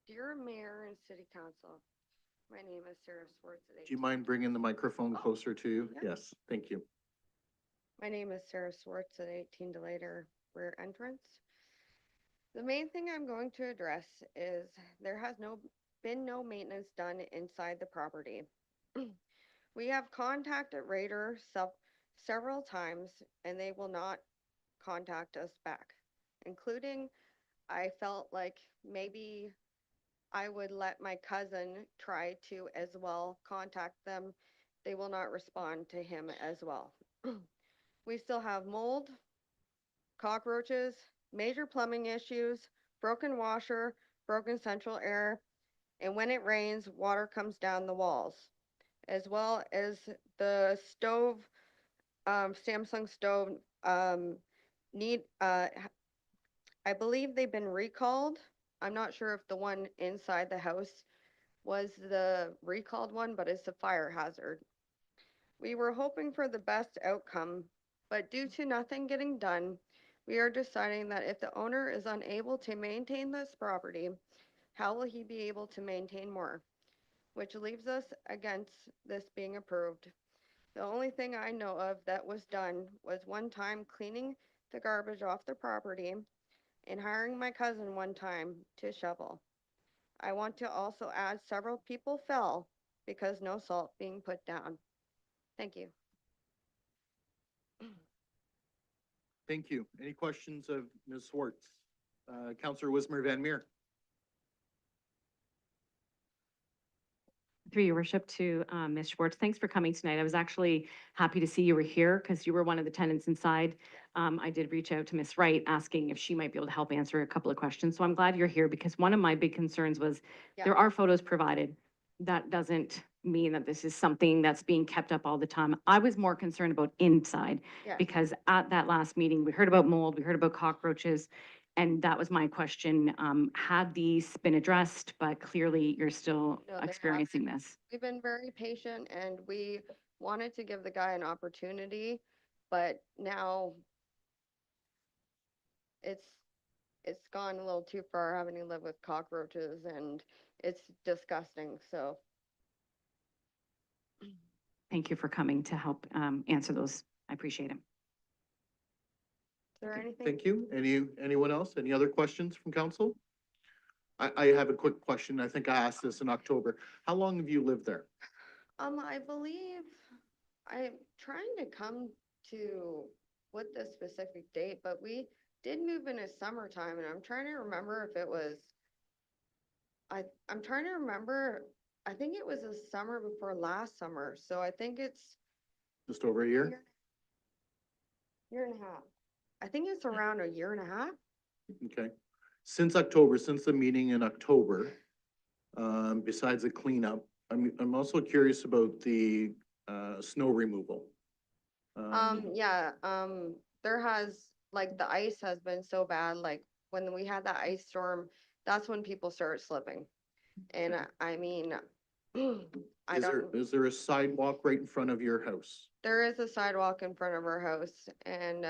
Dear Mayor and City Council, my name is Sarah Swartz. Do you mind bringing the microphone closer to you? Yeah. Yes, thank you. My name is Sarah Swartz at 18 Delater rear entrance. The main thing I'm going to address is there has been no maintenance done inside the property. We have contacted Raider several times and they will not contact us back, including I felt like maybe I would let my cousin try to as well contact them. They will not respond to him as well. We still have mold, cockroaches, major plumbing issues, broken washer, broken central air, and when it rains, water comes down the walls, as well as the stove, Samsung stove, I believe they've been recalled. I'm not sure if the one inside the house was the recalled one, but it's a fire hazard. We were hoping for the best outcome, but due to nothing getting done, we are deciding that if the owner is unable to maintain this property, how will he be able to maintain more? Which leaves us against this being approved. The only thing I know of that was done was one time cleaning the garbage off the property and hiring my cousin one time to shovel. I want to also add several people fell because no salt being put down. Thank you. Thank you. Any questions of Ms. Swartz? Councillor Wismer Van Meer. Through your worship to Ms. Schwartz, thanks for coming tonight. I was actually happy to see you were here because you were one of the tenants inside. I did reach out to Ms. Wright asking if she might be able to help answer a couple of questions. So I'm glad you're here because one of my big concerns was there are photos provided. That doesn't mean that this is something that's being kept up all the time. I was more concerned about inside because at that last meeting, we heard about mold, we heard about cockroaches. And that was my question. Had these been addressed, but clearly you're still No, they experiencing this. We've been very patient and we wanted to give the guy an opportunity, but now it's gone a little too far having to live with cockroaches and it's disgusting, so. Thank you for coming to help answer those. I appreciate it. Is there anything? Thank you. Anyone else? Any other questions from council? I have a quick question. I think I asked this in October. How long have you lived there? I believe I'm trying to come to what the specific date, but we did move in a summertime and I'm trying to remember if it was, I'm trying to remember, I think it was the summer before last summer. So I think it's Just over a year? year and a half. I think it's around a year and a half. Okay. Since October, since the meeting in October, besides the cleanup, I'm also curious about the snow removal. There has, like, the ice has been so bad, like, when we had that ice storm, that's when people started slipping. And I mean, Is there a sidewalk right in front of your house? there is a sidewalk in front of our house and,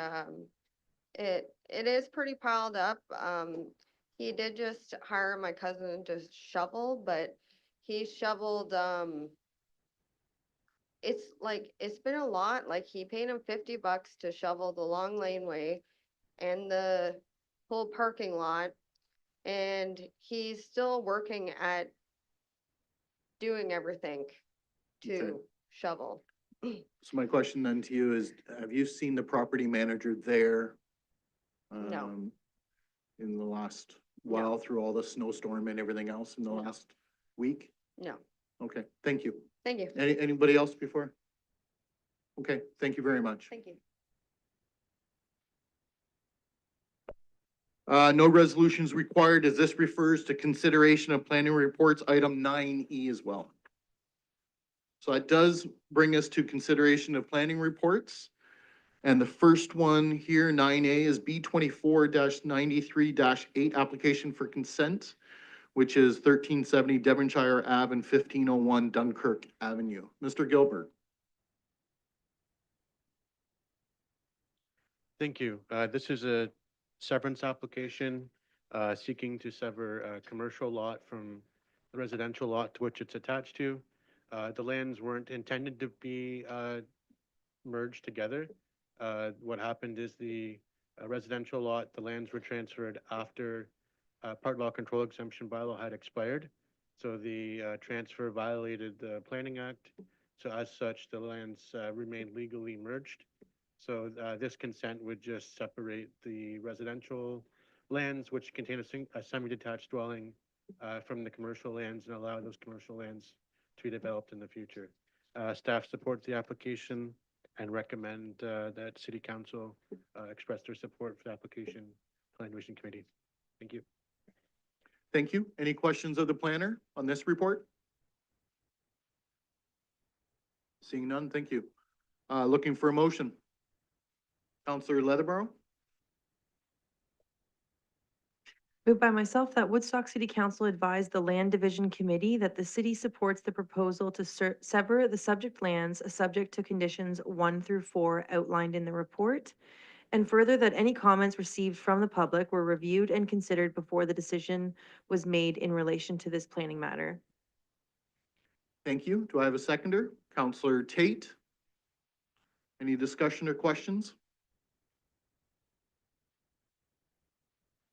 it is pretty piled up. He did just hire my cousin to shovel, but he shoveled, it's been a lot, like he paid him $50 to shovel the long laneway and the whole parking lot. And he's still working at doing everything Okay. to shovel. So my question then to you is, have you seen the property manager there? No. In the last while through all the snowstorm and everything else in the last week? No, Okay, thank you. thank you, Anybody else before? Okay, thank you very much. thank you. No resolutions required as this refers to consideration of planning reports, item 9E as well. So that does bring us to consideration of planning reports. And the first one here, 9A, is B24-93-8, application for consent, which is 1370 Devonshire Ave and 1501 Dunkirk Avenue. Mr. Gilbert. Thank you. This is a severance application seeking to sever a commercial lot from the residential lot to which it's attached to. The lands weren't intended to be merged together. What happened is the residential lot, the lands were transferred after part law control exemption bylaw had expired. So the transfer violated the Planning Act. So as such, the lands remained legally merged. So this consent would just separate the residential lands, which contain a semi-detached dwelling, from the commercial lands and allow those commercial lands to be developed in the future. Staff supports the application and recommend that City Council express their support for the application, Planning Division Committee. Thank you. Thank you. Any questions of the planner on this report? Seeing none, thank you. Looking for a motion. Councillor Leatherborough? Moved by myself that Woodstock City Council advise the Land Division Committee that the city supports the proposal to sever the subject lands subject to conditions 1 through 4 outlined in the report. And further, that any comments received from the public were reviewed and considered before the decision was made in relation to this planning matter. Thank you. Do I have a seconder? Councillor Tate? Any discussion or questions?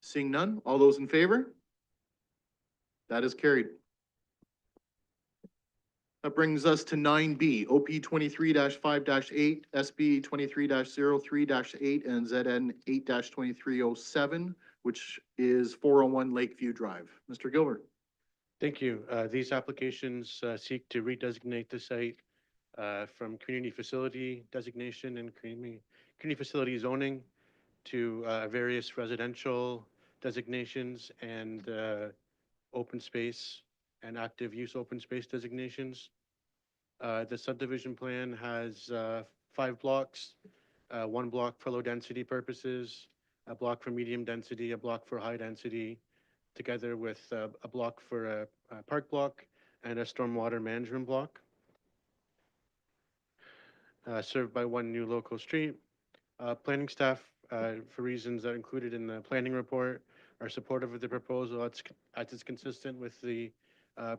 Seeing none, all those in favor? That is carried. That brings us to 9B, OP 23-5-8, SB 23-03-8, and ZN 8-2307, which is 401 Lakeview Drive. Mr. Gilbert. Thank you. These applications seek to redesignate the site from community facility designation and community facility zoning to various residential designations and open space and active use open space designations. The subdivision plan has 5 blocks, 1 block for low density purposes, a block for medium density, a block for high density, together with a block for a park block and a stormwater management block. Served by 1 new local street. Planning staff, for reasons that are included in the planning report, are supportive of the proposal as it's consistent with the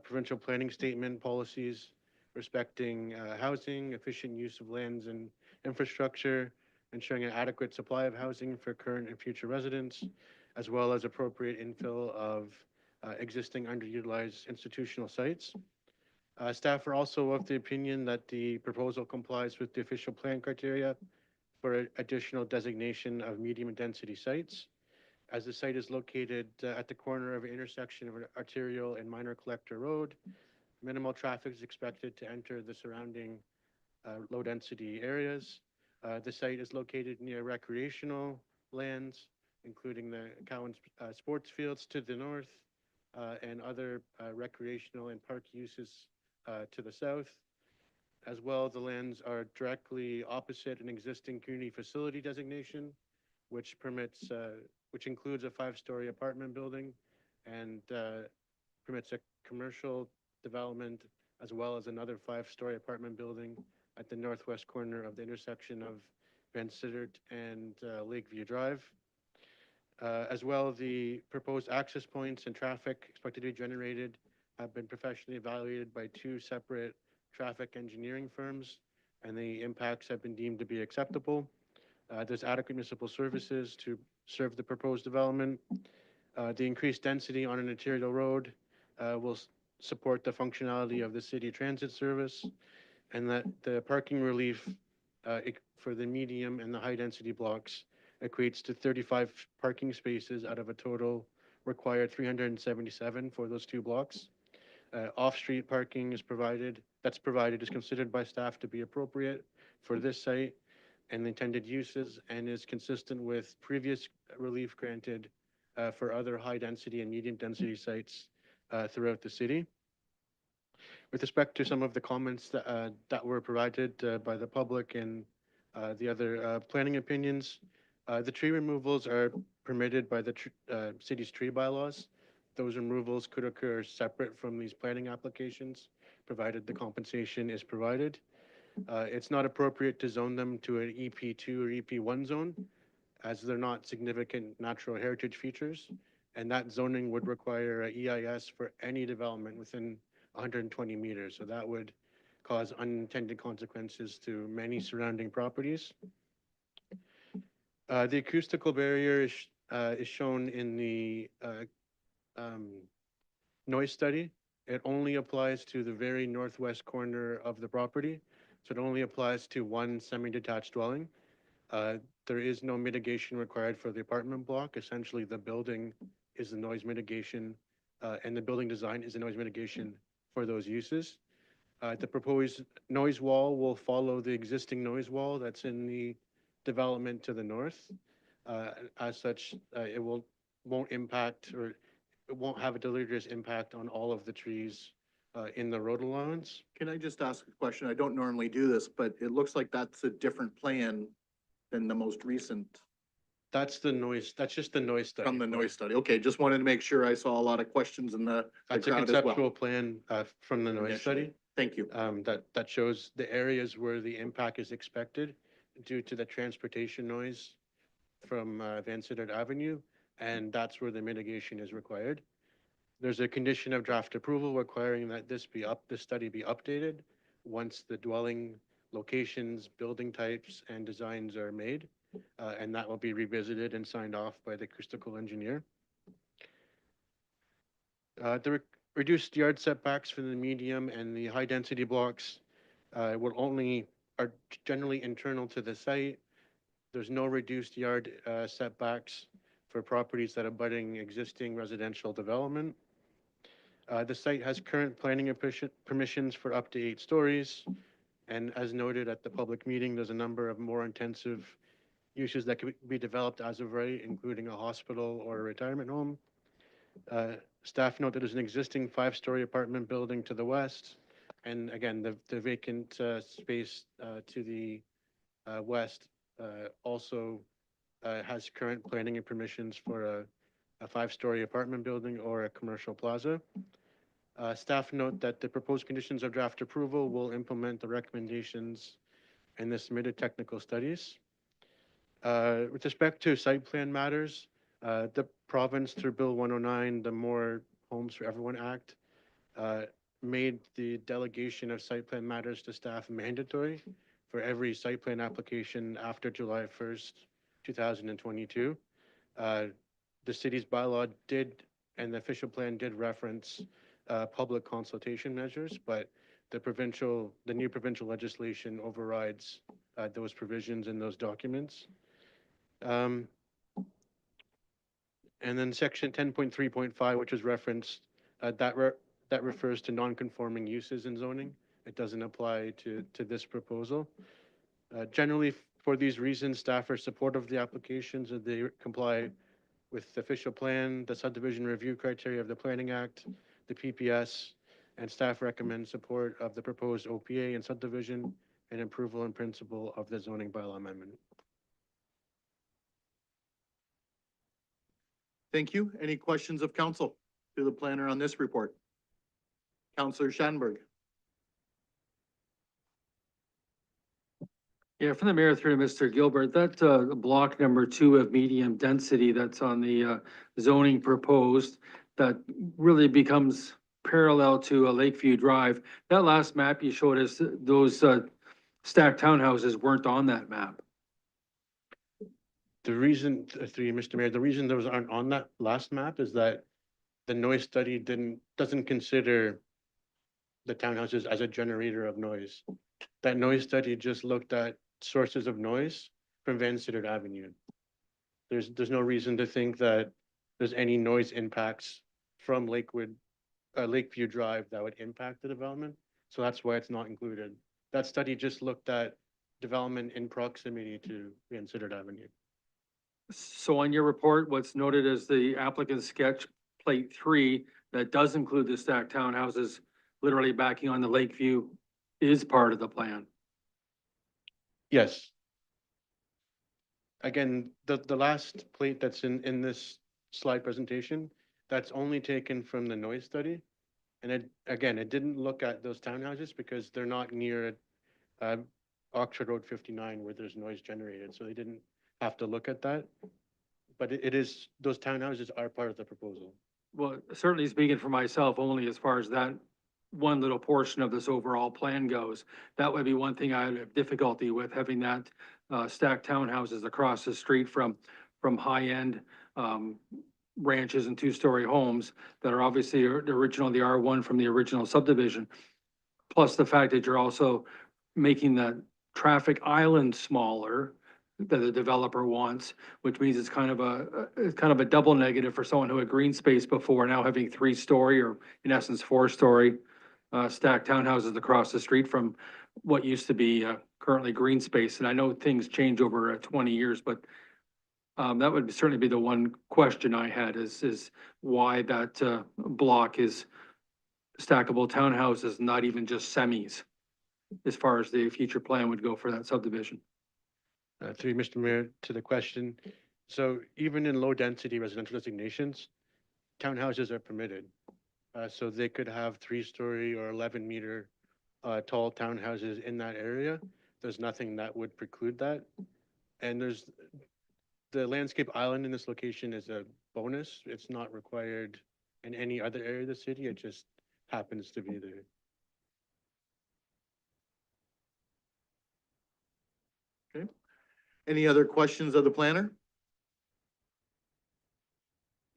provincial planning statement policies respecting housing, efficient use of lands and infrastructure, ensuring an adequate supply of housing for current and future residents, as well as appropriate infill of existing underutilized institutional sites. Staff are also of the opinion that the proposal complies with the official plan criteria for additional designation of medium density sites. As the site is located at the corner of an intersection of an arterial and minor collector road, minimal traffic is expected to enter the surrounding low density areas. The site is located near recreational lands, including the Cowan sports fields to the north and other recreational and park uses to the south. As well, the lands are directly opposite an existing community facility designation, which permits, which includes a 5-story apartment building and permits a commercial development, as well as another 5-story apartment building at the northwest corner of the intersection of Van Sittert and Lakeview Drive. As well, the proposed access points and traffic expected to be generated have been professionally evaluated by two separate traffic engineering firms, and the impacts have been deemed to be acceptable. There's adequate municipal services to serve the proposed development. The increased density on an arterial road will support the functionality of the city transit service, and that the parking relief for the medium and the high-density blocks equates to 35 parking spaces out of a total required 377 for those two blocks. Off-street parking is provided is considered by staff to be appropriate for this site and the intended uses, and is consistent with previous relief granted for other high-density and medium-density sites throughout the city. With respect to some of the comments that were provided by the public and the other planning opinions, the tree removals are permitted by the city's tree bylaws. Those removals could occur separate from these planning applications, provided the compensation is provided. It's not appropriate to zone them to an EP2 or EP1 zone, as they're not significant natural heritage features, and that zoning would require a EIS for any development within 120 meters. So that would cause unintended consequences to many surrounding properties. The acoustical barrier is shown in the noise study. It only applies to the very northwest corner of the property. So it only applies to one semi-detached dwelling. There is no mitigation required for the apartment block. Essentially, the building is the noise mitigation, and the building design is the noise mitigation for those uses. The proposed noise wall will follow the existing noise wall that's in the development to the north. As such, it won't impact, or it won't have a deleterious impact on all of the trees in the road allowance. Can I just ask a question? I don't normally do this, but it looks like that's a different plan than the most recent That's the noise, that's just the noise study. from the noise study. Okay, just wanted to make sure. I saw a lot of questions in the That's a crowd as well. conceptual plan from the noise Initially. study. Thank you. That shows the areas where the impact is expected due to the transportation noise from Van Sittert Avenue, and that's where the mitigation is required. There's a condition of draft approval requiring that this study be updated once the dwelling locations, building types, and designs are made, and that will be revisited and signed off by the acoustical engineer. The reduced yard setbacks for the medium and the high-density blocks are generally internal to the site. There's no reduced yard setbacks for properties that are abutting existing residential development. The site has current planning permissions for up to 8 stories. And as noted at the public meeting, there's a number of more intensive uses that could be developed as of right, including a hospital or a retirement home. Staff note that there's an existing 5-story apartment building to the west. And again, the vacant space to the west also has current planning and permissions for a 5-story apartment building or a commercial plaza. Staff note that the proposed conditions of draft approval will implement the recommendations in the submitted technical studies. With respect to site plan matters, the province through Bill 109, the More Homes for Everyone Act, made the delegation of site plan matters to staff mandatory for every site plan application after July 1st, 2022. The city's bylaw did, and the official plan did reference public consultation measures, but the new provincial legislation overrides those provisions in those documents. And then section 10.3.5, which is referenced, that refers to non-conforming uses in zoning. It doesn't apply to this proposal. Generally, for these reasons, staff are supportive of the applications, and they comply with the official plan, the subdivision review criteria of the Planning Act, the PPS, and staff recommend support of the proposed OPA and subdivision and approval in principle of the zoning bylaw amendment. Thank you. Any questions of council to the planner on this report? Councillor Schanberg. Yeah, from the mayor through to Mr. Gilbert, that block number 2 of medium density that's on the zoning proposed, that really becomes parallel to Lakeview Drive. That last map you showed us, those stacked townhouses weren't on that map. The reason, through you, Mr. Mayor, the reason those aren't on that last map is that the noise study doesn't consider the townhouses as a generator of noise. That noise study just looked at sources of noise from Van Sittert Avenue. There's no reason to think that there's any noise impacts from Lakeview Drive that would impact the development. So that's why it's not included. That study just looked at development in proximity to Van Sittert Avenue. So on your report, what's noted as the applicant sketch plate 3, that does include the stacked townhouses literally backing on the Lakeview is part of the plan. Yes. Again, the last plate that's in this slide presentation, that's only taken from the noise study. And it didn't look at those townhouses because they're not near Oxford Road 59 where there's noise generated. So they didn't have to look at that. But it is, those townhouses are part of the proposal. Well, certainly speaking for myself, only as far as that one little portion of this overall plan goes, that would be one thing I would have difficulty with, having that stacked townhouses across the street from high-end ranches and 2-story homes that are obviously the original, the R1 from the original subdivision. Plus the fact that you're also making the traffic island smaller that the developer wants, which means it's kind of a double negative for someone who had green space before, now having 3-story or in essence 4-story stacked townhouses across the street from what used to be currently green space. And I know things change over 20 years, but that would certainly be the one question I had is why that block is stackable townhouses, not even just semis, as far as the future plan would go for that subdivision. Through you, Mr. Mayor, to the question. So even in low density residential designations, townhouses are permitted. So they could have 3-story or 11-meter tall townhouses in that area. There's nothing that would preclude that. And there's the landscape island in this location is a bonus. It's not required in any other area of the city. It just happens to be there. Okay. Any other questions of the planner?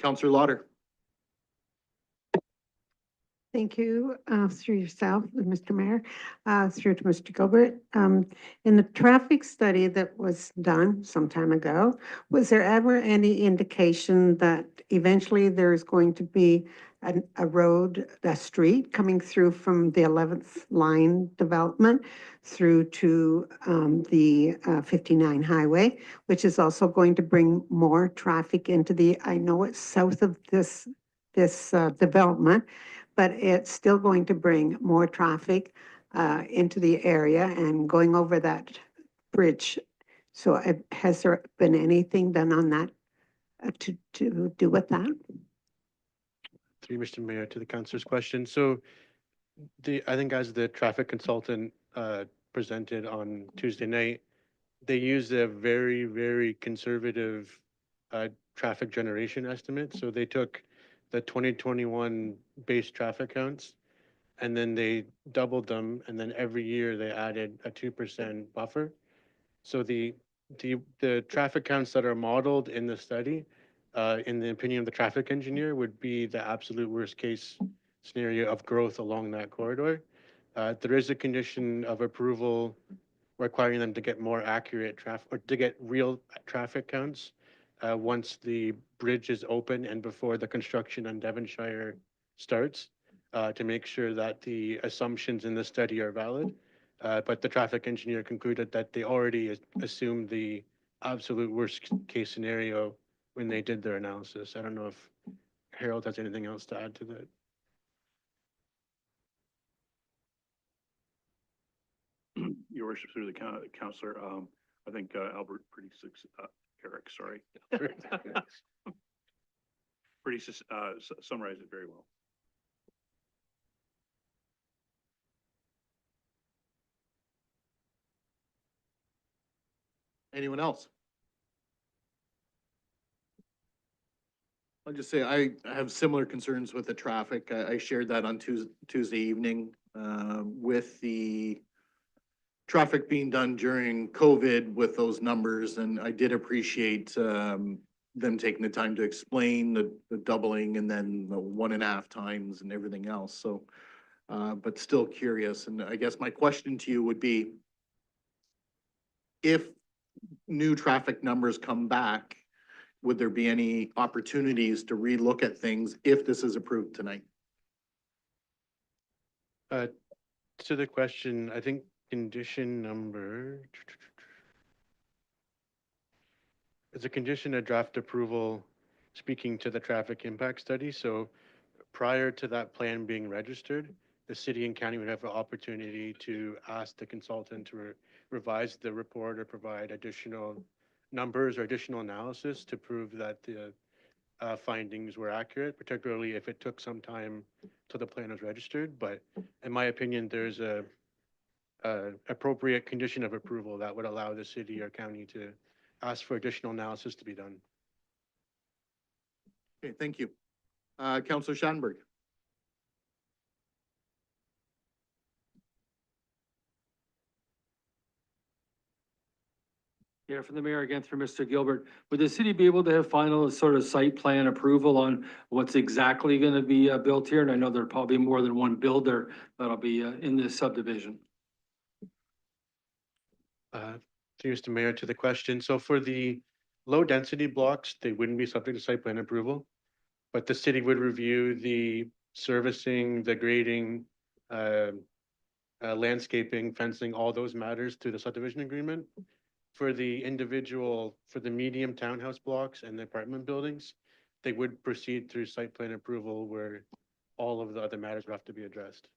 Councillor Lauder. Thank you, through yourself, Mr. Mayor, through to Mr. Gilbert. In the traffic study that was done some time ago, was there ever any indication that eventually there's going to be a road, a street coming through from the 11th line development through to the 59 highway, which is also going to bring more traffic into the, I know it's south of this development, but it's still going to bring more traffic into the area and going over that bridge. So has there been anything done on that to do with that? Through you, Mr. Mayor, to the councillor's question. So I think as the traffic consultant presented on Tuesday night, they used a very, very conservative traffic generation estimate. So they took the 2021 base traffic counts, and then they doubled them, and then every year they added a 2% buffer. So the traffic counts that are modeled in the study, in the opinion of the traffic engineer, would be the absolute worst case scenario of growth along that corridor. There is a condition of approval requiring them to get more accurate traffic, or to get real traffic counts once the bridge is open and before the construction on Devonshire starts, to make sure that the assumptions in the study are valid. But the traffic engineer concluded that they already assumed the absolute worst case scenario when they did their analysis. I don't know if Harold has anything else to add to that. Your worship, through the councillor, I think Albert Eric, sorry. Summarized it very well. Anyone else? I'll just say I have similar concerns with the traffic. I shared that on Tuesday evening, with the traffic being done during COVID with those numbers, and I did appreciate, them taking the time to explain the doubling and then the 1.5 times and everything else, so, but still curious, and I guess my question to you would be, if new traffic numbers come back, would there be any opportunities to relook at things if this is approved tonight? To the question, I think condition number, it's a condition of draft approval speaking to the traffic impact study. So prior to that plan being registered, the city and county would have an opportunity to ask the consultant to revise the report or provide additional numbers or additional analysis to prove that the findings were accurate, particularly if it took some time till the plan was registered. But in my opinion, there's a appropriate condition of approval that would allow the city or county to ask for additional analysis to be done. Okay, thank you. Councillor Schattenberg. Yeah, from the mayor again through Mr. Gilbert. Would the city be able to have final sort of site plan approval on what's exactly going to be built here? And I know there'll probably more than one builder that'll be in this subdivision. To Mr. Mayor, to the question. So for the low density blocks, they wouldn't be subject to site plan approval, but the city would review the servicing, the grading, landscaping, fencing, all those matters through the subdivision agreement. For the individual, for the medium townhouse blocks and the apartment buildings, they would proceed through site plan approval where all of the other matters would have to be addressed.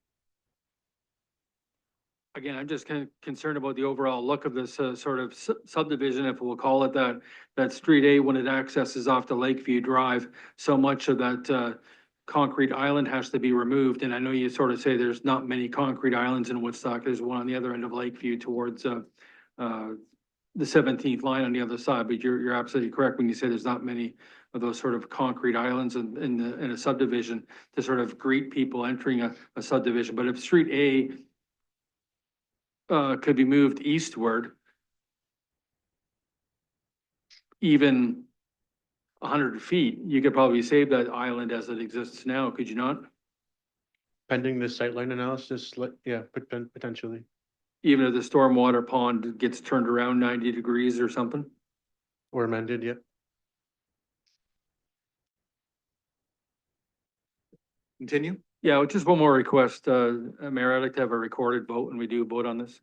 Again, I'm just kind of concerned about the overall look of this sort of subdivision, if we'll call it that. That Street A, when it accesses off the Lakeview Drive, so much of that concrete island has to be removed. And I know you sort of say there's not many concrete islands in Woodstock. There's one on the other end of Lakeview towards the 17th line on the other side, but you're absolutely correct when you say there's not many of those sort of concrete islands in a subdivision to sort of greet people entering a subdivision. But if Street A could be moved eastward, even 100 feet, you could probably save that island as it exists now, could you not? Pending the sightline analysis, yeah, potentially. Even if the stormwater pond gets turned around 90 degrees or something? Or amended, yeah. Continue. Yeah, just one more request, Mayor, I'd like to have a recorded vote when we do vote on this.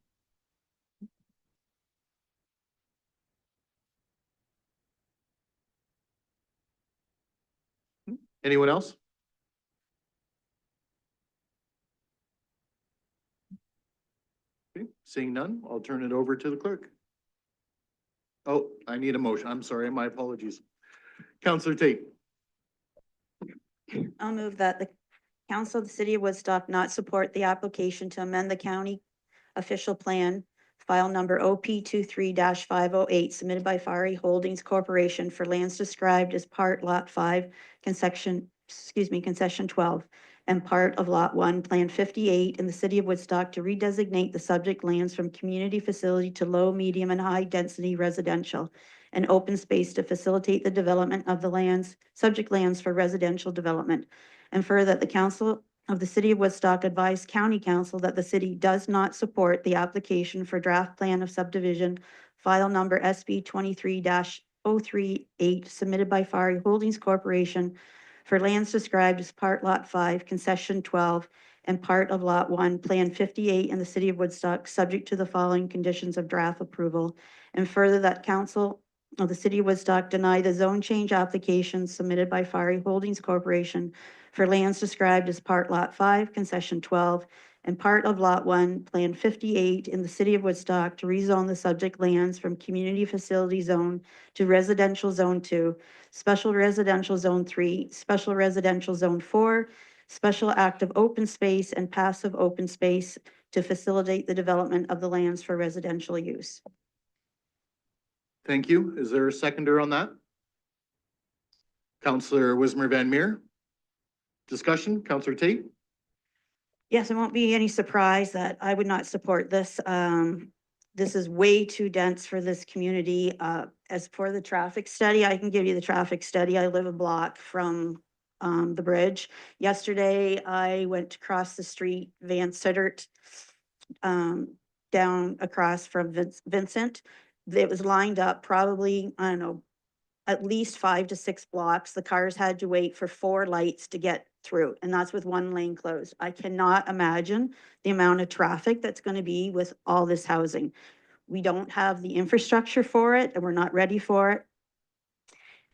Anyone else? Okay, seeing none, I'll turn it over to the clerk. Oh, I need a motion. I'm sorry, my apologies. Councillor Tate. I'll move that the council of the city of Woodstock not support the application to amend the county official plan, file number OP 23-508, submitted by Fari Holdings Corporation for lands described as part lot 5, concession 12, and part of lot 1, plan 58 in the city of Woodstock to redesignate the subject lands from community facility to low, medium, and high density residential and open space to facilitate the development of the subject lands for residential development. And further, that the council of the city of Woodstock advise county council that the city does not support the application for draft plan of subdivision, file number SB 23-038, submitted by Fari Holdings Corporation for lands described as part lot 5, concession 12, and part of lot 1, plan 58 in the city of Woodstock, subject to the following conditions of draft approval. And further, that council of the city of Woodstock deny the zone change application submitted by Fari Holdings Corporation for lands described as part lot 5, concession 12, and part of lot 1, plan 58 in the city of Woodstock to rezone the subject lands from community facility zone to residential zone 2, special residential zone 3, special residential zone 4, special active open space, and passive open space to facilitate the development of the lands for residential use. Thank you. Is there a seconder on that? Counselor Wismer Van Meer. Discussion, Counselor Tate? Yes, it won't be any surprise that I would not support this. This is way too dense for this community. As for the traffic study, I can give you the traffic study. I live a block from the bridge. Yesterday, I went across the street, Van Sittert, down across from Vincent. It was lined up probably, I don't know, at least 5 to 6 blocks. The cars had to wait for 4 lights to get through, and that's with 1 lane closed. I cannot imagine the amount of traffic that's going to be with all this housing. We don't have the infrastructure for it, and we're not ready for it.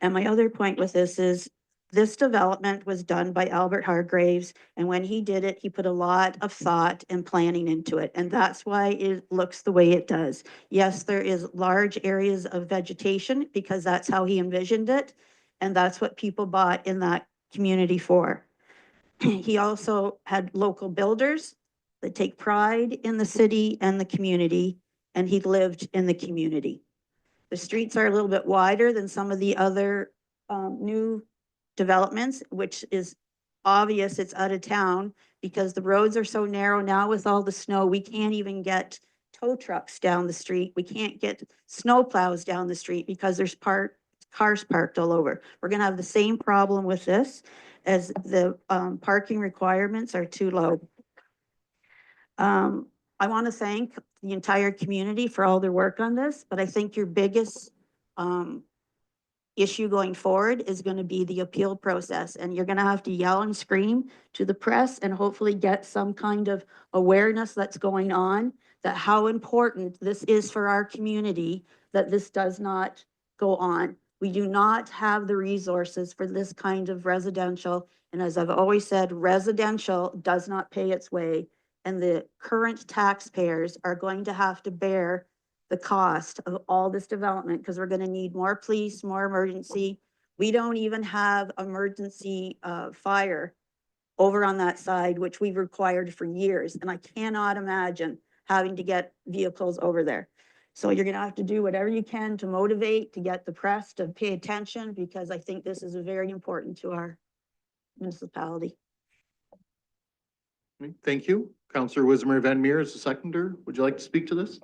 And my other point with this is, this development was done by Albert Hargraves, and when he did it, he put a lot of thought and planning into it, and that's why it looks the way it does. Yes, there is large areas of vegetation because that's how he envisioned it, and that's what people bought in that community for. He also had local builders that take pride in the city and the community, and he lived in the community. The streets are a little bit wider than some of the other new developments, which is obvious it's out of town because the roads are so narrow now with all the snow. We can't even get tow trucks down the street. We can't get snow plows down the street because there's cars parked all over. We're gonna have the same problem with this, as the parking requirements are too low. I want to thank the entire community for all their work on this, but I think your biggest issue going forward is going to be the appeal process, and you're going to have to yell and scream to the press and hopefully get some kind of awareness that's going on, that how important this is for our community, that this does not go on. We do not have the resources for this kind of residential, and as I've always said, residential does not pay its way, and the current taxpayers are going to have to bear the cost of all this development, because we're going to need more police, more emergency. We don't even have emergency fire over on that side, which we've required for years. And I cannot imagine having to get vehicles over there. So you're going to have to do whatever you can to motivate, to get the press to pay attention, because I think this is very important to our municipality. Thank you. Counselor Wismer Van Meer is the seconder. Would you like to speak to this?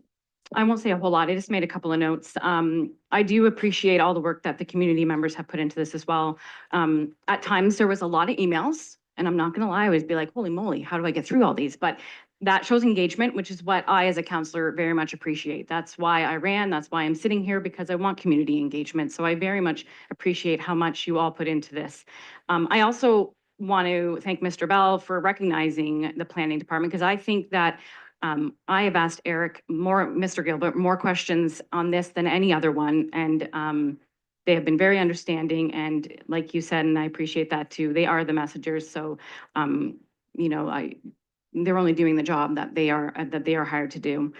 I won't say a whole lot. I just made a couple of notes. I do appreciate all the work that the community members have put into this as well. At times there was a lot of emails, and I'm not gonna lie, I would be like, holy moly, how do I get through all these? But that shows engagement, which is what I, as a counselor, very much appreciate. That's why I ran, that's why I'm sitting here, because I want community engagement. So I very much appreciate how much you all put into this. I also want to thank Mr. Bell for recognizing the planning department, because I think that I have asked Mr. Gilbert, more questions on this than any other one, and they have been very understanding, and like you said, and I appreciate that too, they are the messengers, so you know, they're only doing the job that they are hired to do.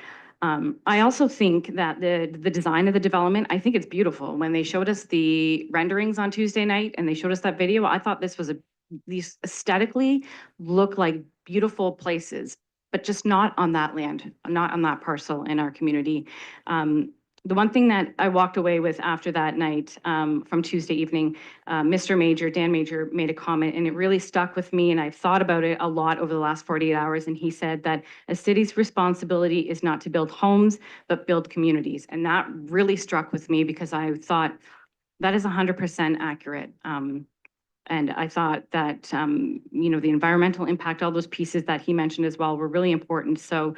I also think that the design of the development, I think it's beautiful. When they showed us the renderings on Tuesday night and they showed us that video, I thought these aesthetically look like beautiful places, but just not on that land, not on that parcel in our community. The one thing that I walked away with after that night from Tuesday evening, Dan Major made a comment, and it really stuck with me, and I've thought about it a lot over the last 48 hours, and he said that a city's responsibility is not to build homes, but build communities. And that really struck with me, because I thought that is 100% accurate. And I thought that, you know, the environmental impact, all those pieces that he mentioned as well were really important. So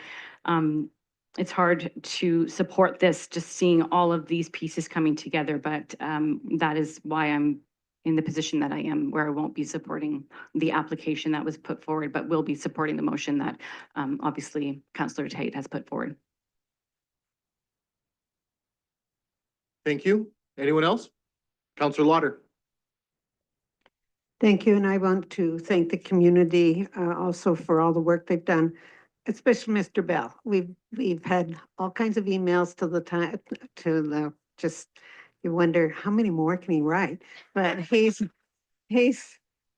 it's hard to support this, just seeing all of these pieces coming together. But that is why I'm in the position that I am, where I won't be supporting the application that was put forward, but will be supporting the motion that obviously Councillor Tate has put forward. Thank you. Anyone else? Counselor Lauder. Thank you, and I want to thank the community also for all the work they've done, especially Mr. Bell. We've had all kinds of emails just you wonder how many more can he write, but he's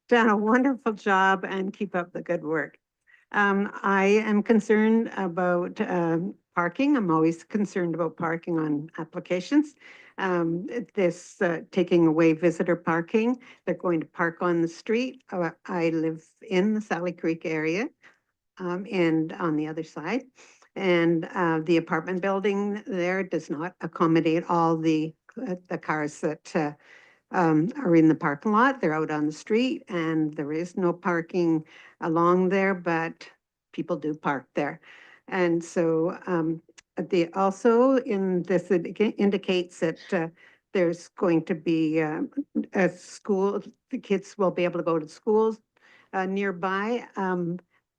done a wonderful job, and keep up the good work. I am concerned about parking. I'm always concerned about parking on applications. This taking away visitor parking, they're going to park on the street. I live in the Sally Creek area and on the other side. And the apartment building there does not accommodate all the cars that are in the parking lot. They're out on the street and there is no parking along there, but people do park there. And so also in this, it indicates that there's going to be a school, the kids will be able to go to schools nearby.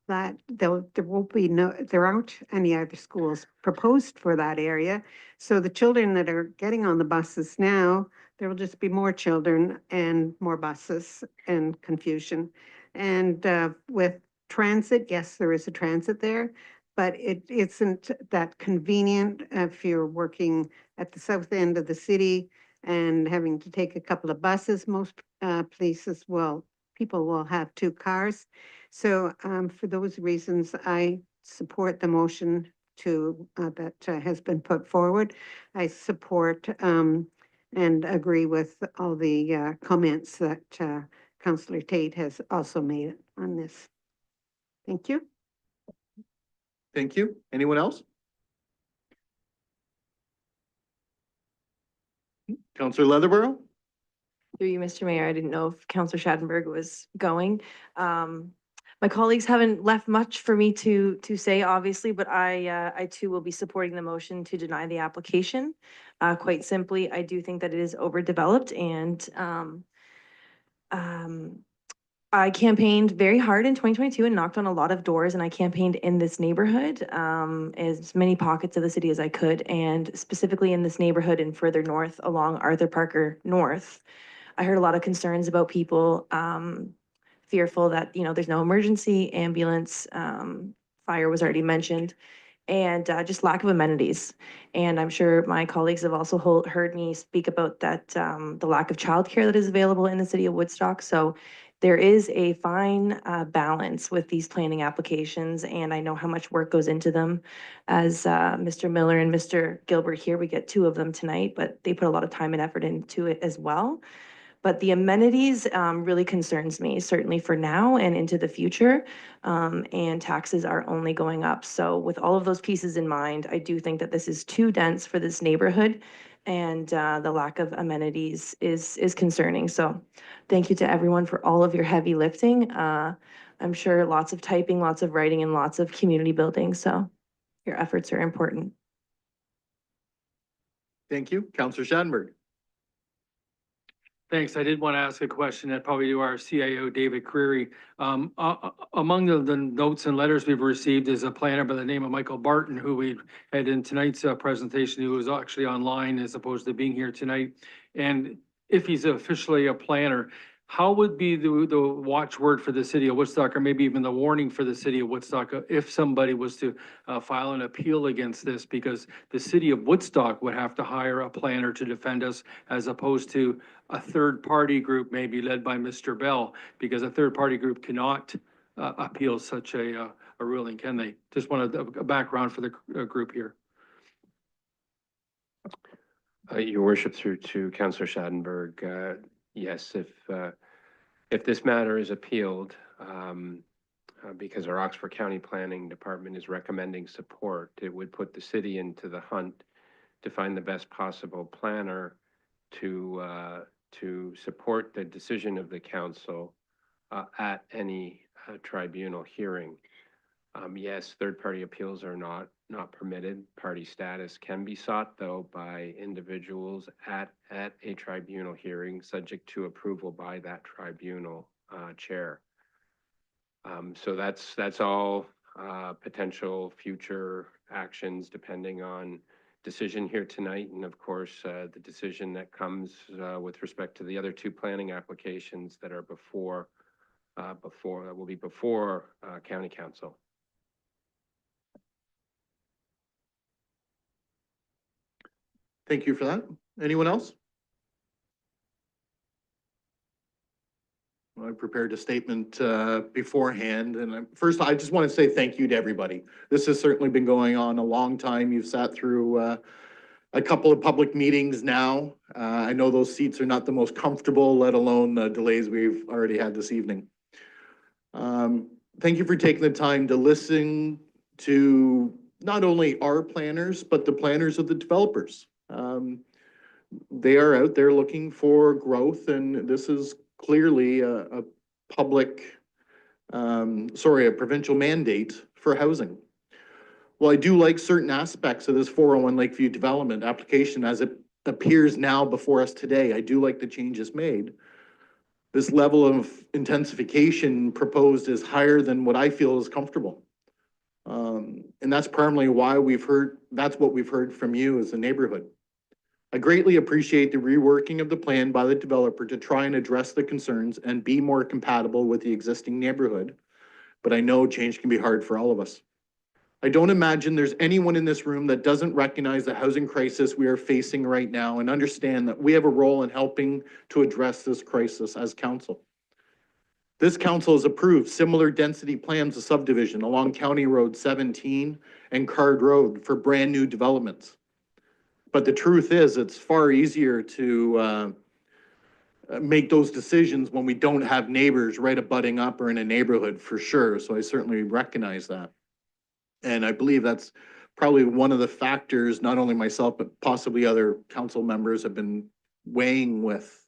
That there won't be there aren't any other schools proposed for that area. So the children that are getting on the buses now, there will just be more children and more buses and confusion. And with transit, yes, there is a transit there, but it isn't that convenient if you're working at the south end of the city and having to take a couple of buses. Most places people will have two cars. So for those reasons, I support the motion that has been put forward. I support and agree with all the comments that Councillor Tate has also made on this. Thank you. Thank you. Anyone else? Councillor Leatherborough? Through you, Mr. Mayor, I didn't know if Councillor Schadenberg was going. My colleagues haven't left much for me to say, obviously, but I too will be supporting the motion to deny the application. Quite simply, I do think that it is overdeveloped and I campaigned very hard in 2022 and knocked on a lot of doors, and I campaigned in this neighborhood, as many pockets of the city as I could, and specifically in this neighborhood and further north along Arthur Parker North. I heard a lot of concerns about people fearful that, there's no emergency, ambulance, fire was already mentioned, and just lack of amenities. And I'm sure my colleagues have also heard me speak about that, the lack of childcare that is available in the city of Woodstock. So there is a fine balance with these planning applications, and I know how much work goes into them. As Mr. Miller and Mr. Gilbert here, we get two of them tonight, but they put a lot of time and effort into it as well. But the amenities really concerns me, certainly for now and into the future. And taxes are only going up. So with all of those pieces in mind, I do think that this is too dense for this neighborhood. And the lack of amenities is concerning. So thank you to everyone for all of your heavy lifting. I'm sure lots of typing, lots of writing, and lots of community building. So your efforts are important. Thank you. Councillor Schadenberg? Thanks. I did want to ask a question that probably to our CIO, David Creary. Among the notes and letters we've received is a planner by the name of Michael Barton, who we had in tonight's presentation, who was actually online as opposed to being here tonight. And if he's officially a planner, how would be the watchword for the city of Woodstock, or maybe even the warning for the city of Woodstock, if somebody was to file an appeal against this? Because the city of Woodstock would have to hire a planner to defend us, as opposed to a third-party group, maybe led by Mr. Bell, because a third-party group cannot appeal such a ruling, can they? Just wanted a background for the group here. Your worship, through to Councillor Schadenberg, yes, if this matter is appealed, because our Oxford County Planning Department is recommending support, it would put the city into the hunt to find the best possible planner to support the decision of the council at any tribunal hearing. Yes, third-party appeals are not permitted. Party status can be sought, though, by individuals at a tribunal hearing, subject to approval by that tribunal chair. So that's all potential future actions depending on decision here tonight, and of course the decision that comes with respect to the other two planning applications that are will be before County Council. Thank you for that. Anyone else? I prepared a statement beforehand, and first, I just want to say thank you to everybody. This has certainly been going on a long time. You've sat through a couple of public meetings now. I know those seats are not the most comfortable, let alone the delays we've already had this evening. Thank you for taking the time to listen to not only our planners, but the planners of the developers. They are out there looking for growth, and this is clearly a public, a provincial mandate for housing. Well, I do like certain aspects of this 401 Lakeview development application as it appears now before us today. I do like the changes made. This level of intensification proposed is higher than what I feel is comfortable. And that's primarily why that's what we've heard from you as a neighborhood. I greatly appreciate the reworking of the plan by the developer to try and address the concerns and be more compatible with the existing neighborhood. But I know change can be hard for all of us. I don't imagine there's anyone in this room that doesn't recognize the housing crisis we are facing right now and understand that we have a role in helping to address this crisis as council. This council has approved similar density plans of subdivision along County Road 17 and Card Road for brand new developments. But the truth is, it's far easier to make those decisions when we don't have neighbors right abutting up or in a neighborhood for sure. So I certainly recognize that. And I believe that's probably one of the factors, not only myself, but possibly other council members have been weighing with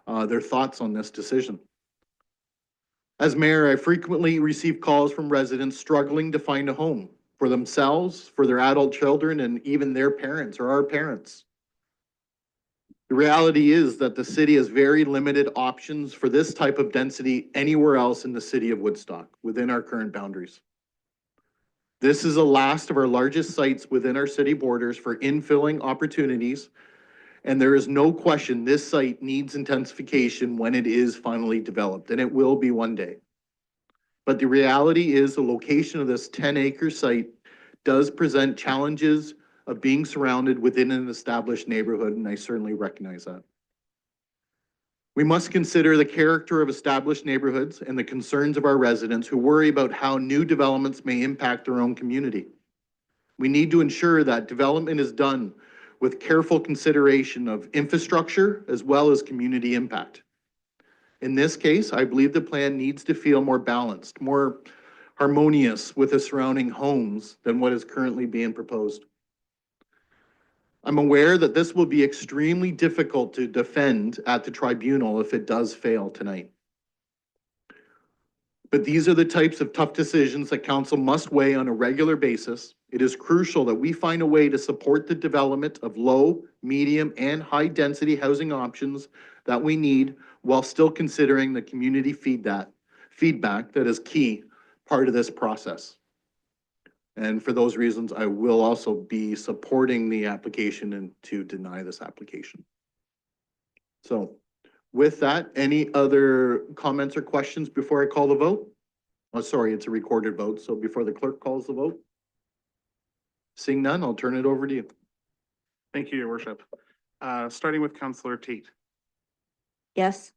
their thoughts on this decision. As mayor, I frequently receive calls from residents struggling to find a home for themselves, for their adult children, and even their parents or our parents. The reality is that the city has very limited options for this type of density anywhere else in the city of Woodstock within our current boundaries. This is the last of our largest sites within our city borders for infilling opportunities, and there is no question this site needs intensification when it is finally developed, and it will be one day. But the reality is the location of this 10-acre site does present challenges of being surrounded within an established neighborhood, and I certainly recognize that. We must consider the character of established neighborhoods and the concerns of our residents who worry about how new developments may impact their own community. We need to ensure that development is done with careful consideration of infrastructure as well as community impact. In this case, I believe the plan needs to feel more balanced, more harmonious with the surrounding homes than what is currently being proposed. I'm aware that this will be extremely difficult to defend at the tribunal if it does fail tonight. But these are the types of tough decisions that council must weigh on a regular basis. It is crucial that we find a way to support the development of low, medium, and high density housing options that we need while still considering the community feedback that is key part of this process. And for those reasons, I will also be supporting the application and to deny this application. So with that, any other comments or questions before I call the vote? Oh, sorry, it's a recorded vote. So before the clerk calls the vote. Seeing none, I'll turn it over to you. Thank you, Your Worship. Starting with Councillor Tate. Yes.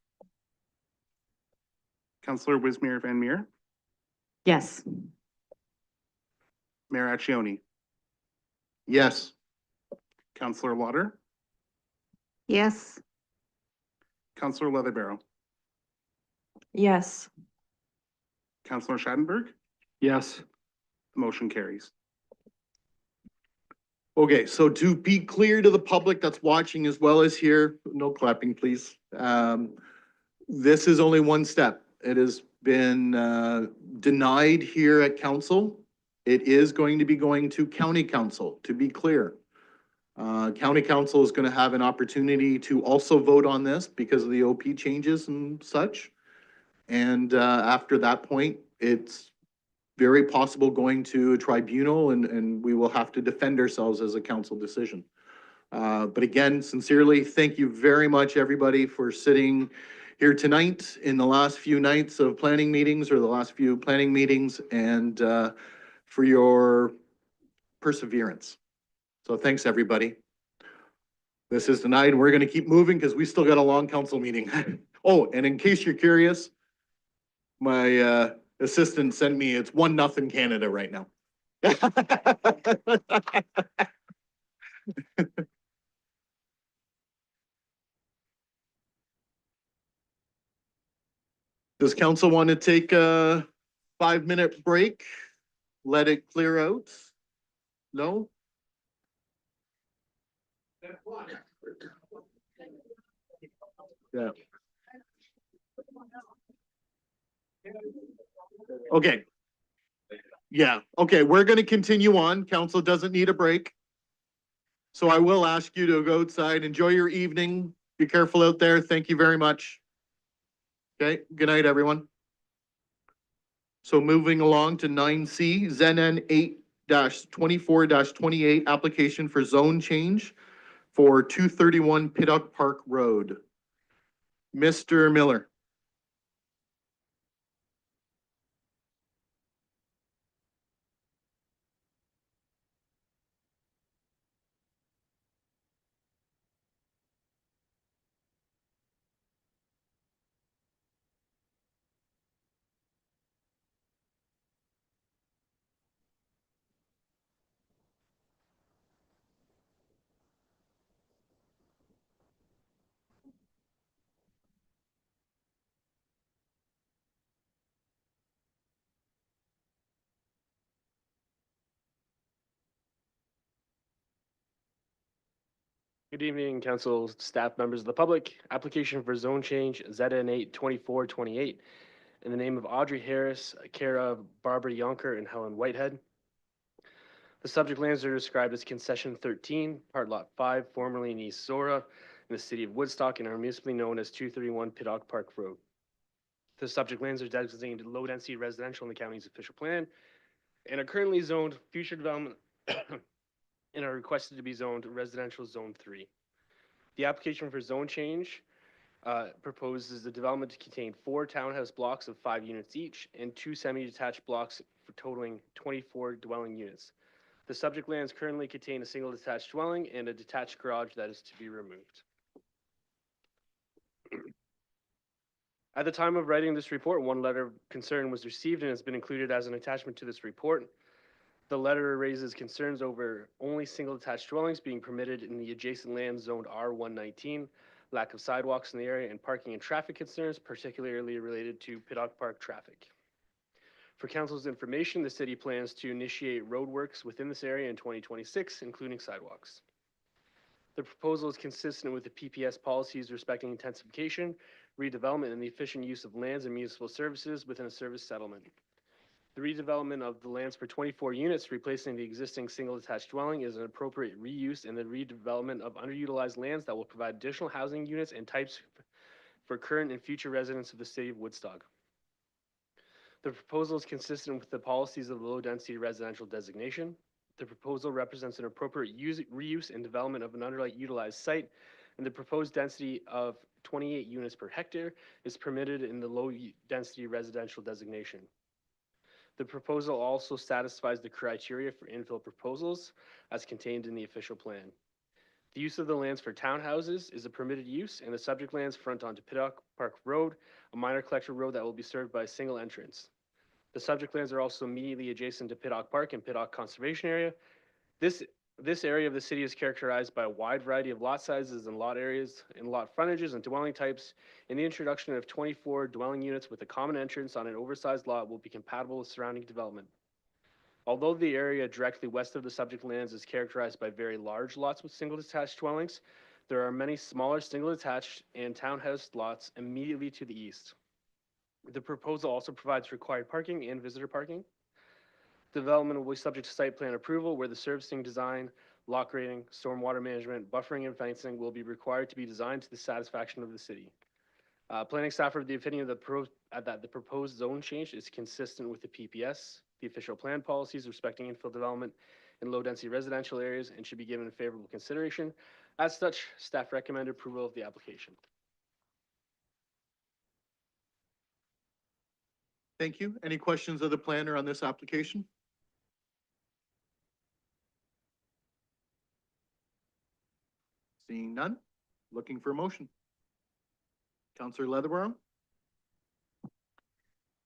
Councillor Wismere Van Meer. Yes. Mayor Accioni. Yes. Councillor Lauder. Yes. Councillor Leatherbarrow. Yes. Councillor Schattenberg. Yes. The motion carries. Okay, so to be clear to the public that's watching as well as here, no clapping, please. This is only one step. It has been denied here at council. It is going to be going to county council, to be clear. County council is going to have an opportunity to also vote on this because of the OP changes and such. And after that point, it's very possible going to a tribunal and we will have to defend ourselves as a council decision. But again, sincerely, thank you very much, everybody, for sitting here tonight in the last few nights of planning meetings or the last few planning meetings and for your perseverance. So thanks, everybody. This is denied and we're going to keep moving because we still got a long council meeting. Oh, and in case you're curious, My assistant sent me, it's 1-0 Canada right now. Does council want to take a 5-minute break? Let it clear out? No? Yeah. Okay. Yeah, okay, we're gonna continue on. Council doesn't need a break. So I will ask you to go outside, enjoy your evening. Be careful out there. Thank you very much. Okay, good night, everyone. So moving along to 9C, ZN 8-24-28, application for zone change for 231 Pitock Park Road. Mr. Miller. Good evening, council, staff, members of the public. Application for zone change ZN 8-24-28 in the name of Audrey Harris, care of Barbara Yonker and Helen Whitehead. The subject lands are described as concession 13, part lot 5, formerly in East Zora, in the city of Woodstock, and are municipally known as 231 Pitock Park Road. The subject lands are designated low-density residential in the county's official plan and are currently zoned future development and are requested to be zoned residential zone 3. The application for zone change proposes the development to contain 4 townhouse blocks of 5 units each and 2 semi-detached blocks for totaling 24 dwelling units. The subject lands currently contain a single detached dwelling and a detached garage that is to be removed. At the time of writing this report, 1 letter of concern was received and has been included as an attachment to this report. The letter raises concerns over only single detached dwellings being permitted in the adjacent land zoned R119, lack of sidewalks in the area, and parking and traffic concerns, particularly related to Pitock Park traffic. For council's information, the city plans to initiate roadworks within this area in 2026, including sidewalks. The proposal is consistent with the PPS policies respecting intensification, redevelopment, and the efficient use of lands and municipal services within a service settlement. The redevelopment of the lands for 24 units, replacing the existing single detached dwelling, is an appropriate reuse and the redevelopment of underutilized lands that will provide additional housing units and types for current and future residents of the city of Woodstock. The proposal is consistent with the policies of the low-density residential designation. The proposal represents an appropriate reuse and development of an underutilized site, and the proposed density of 28 units per hectare is permitted in the low-density residential designation. The proposal also satisfies the criteria for infill proposals as contained in the official plan. The use of the lands for townhouses is a permitted use, and the subject lands front onto Pitock Park Road, a minor collector road that will be served by a single entrance. The subject lands are also immediately adjacent to Pitock Park and Pitock Conservation Area. This area of the city is characterized by a wide variety of lot sizes and lot areas and lot frontages and dwelling types, and the introduction of 24 dwelling units with a common entrance on an oversized lot will be compatible with surrounding development. Although the area directly west of the subject lands is characterized by very large lots with single detached dwellings, there are many smaller single detached and townhouse lots immediately to the east. The proposal also provides required parking and visitor parking. Development will be subject to site plan approval where the servicing design, lot grading, stormwater management, buffering, and fencing will be required to be designed to the satisfaction of the city. Planning staff are of the opinion that the proposed zone change is consistent with the PPS, the official plan policies respecting infill development in low-density residential areas, and should be given favorable consideration. As such, staff recommend approval of the application. Thank you. Any questions of the planner on this application? Seeing none, looking for a motion. Councillor Leatherborough?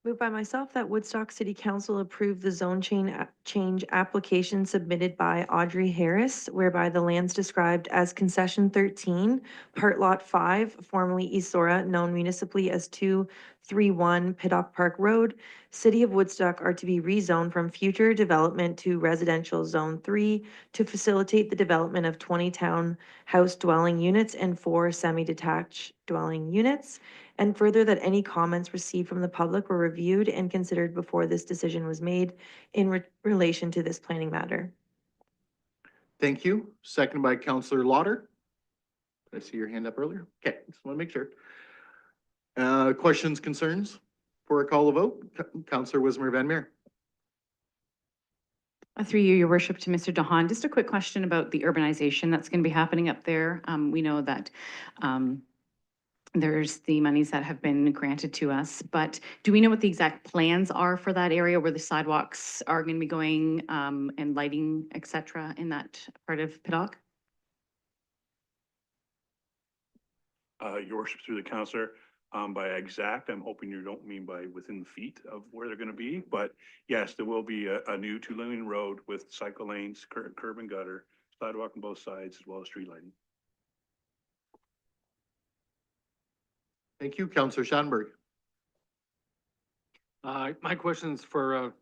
Moved by myself that Woodstock City Council approve the zone change application submitted by Audrey Harris, whereby the lands described as concession 13, part lot 5, formerly East Sora, known municipally as 231 Pitock Park Road, City of Woodstock, are to be rezoned from future development to residential zone 3 to facilitate the development of 20 townhouse dwelling units and 4 semi-detached dwelling units. And further, that any comments received from the public were reviewed and considered before this decision was made in relation to this planning matter. Thank you. Seconded by Counselor Lauder. Did I see your hand up earlier? Okay, just want to make sure. Questions, concerns? For a call a vote, Counselor Wismer Van Meer. Through you, your worship, to Mr. Dahan, just a quick question about the urbanization that's going to be happening up there. We know that there's the monies that have been granted to us, but do we know what the exact plans are for that area where the sidewalks are going to be going and lighting, et cetera, in that part of Pitock? Your worship, through the counselor, by exact, I'm hoping you don't mean by within feet of where they're gonna be, but yes, there will be a new 2-lane road with cycle lanes, curb and gutter, sidewalk on both sides, as well as street lighting. Thank you, Counselor Schanberg. My question's for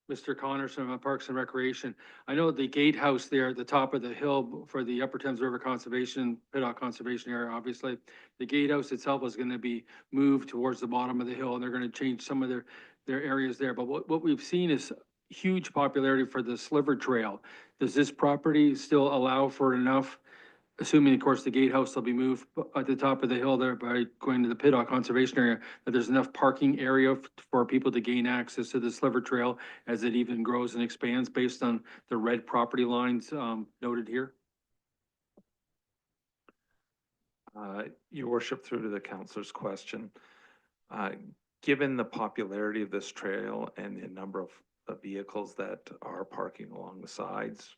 Mr. Connors from Parks and Recreation. I know the gatehouse there at the top of the hill for the Upper Thames River Conservation, Pitock Conservation Area, obviously. The gatehouse itself is gonna be moved towards the bottom of the hill, and they're gonna change some of their areas there. But what we've seen is huge popularity for the Sliver Trail. Does this property still allow for enough, assuming, of course, the gatehouse will be moved at the top of the hill there by going to the Pitock Conservation Area, that there's enough parking area for people to gain access to the Sliver Trail as it even grows and expands based on the red property lines noted here? Your worship, through to the councillor's question, given the popularity of this trail and the number of vehicles that are parking along the sides,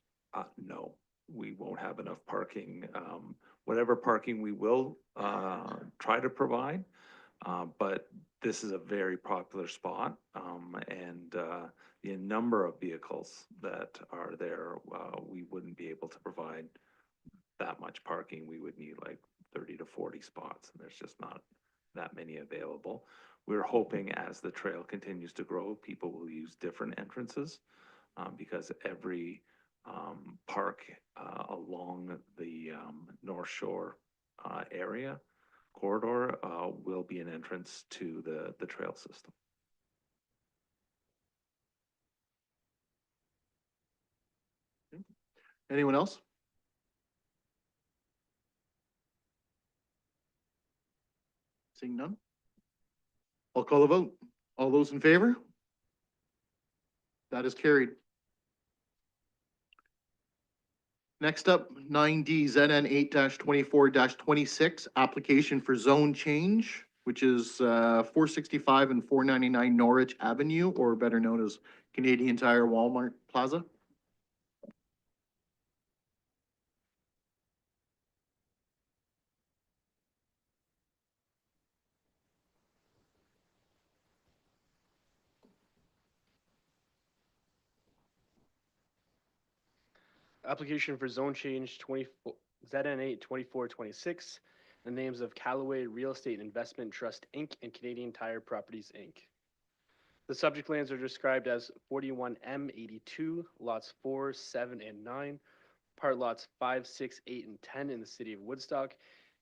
no. We won't have enough parking. Whatever parking we will try to provide, but this is a very popular spot, and the number of vehicles that are there, we wouldn't be able to provide that much parking. We would need like 30 to 40 spots, and there's just not that many available. We're hoping as the trail continues to grow, people will use different entrances, because every park along the North Shore area corridor will be an entrance to the trail system. Anyone else? Seeing none? I'll call a vote. All those in favor? That is carried. Next up, 9D ZN 8-24-26, application for zone change, which is 465 and 499 Norwich Avenue, or better known as Canadian Tire Walmart Plaza. Application for zone change ZN 8-24-26, the names of Callaway Real Estate Investment Trust, Inc. and Canadian Tire Properties, Inc. The subject lands are described as 41M82, lots 4, 7, and 9, part lots 5, 6, 8, and 10 in the city of Woodstock,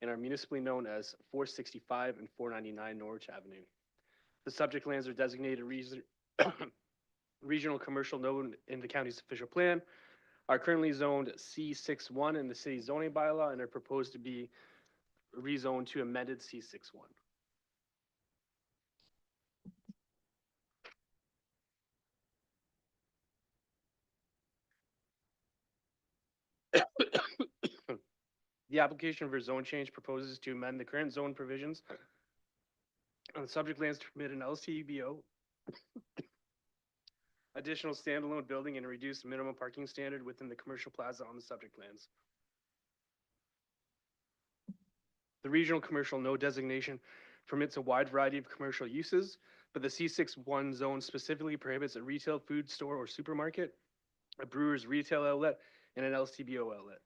and are municipally known as 465 and 499 Norwich Avenue. The subject lands are designated regional commercial node in the county's official plan, are currently zoned C61 in the city zoning bylaw, and are proposed to be rezoned to amended C61. The application for zone change proposes to amend the current zone provisions on the subject lands to permit an LCBO, additional standalone building, and reduce minimum parking standard within the commercial plaza on the subject lands. The regional commercial node designation permits a wide variety of commercial uses, but the C61 zone specifically prohibits a retail food store or supermarket, a brewer's retail outlet, and an LCBO outlet.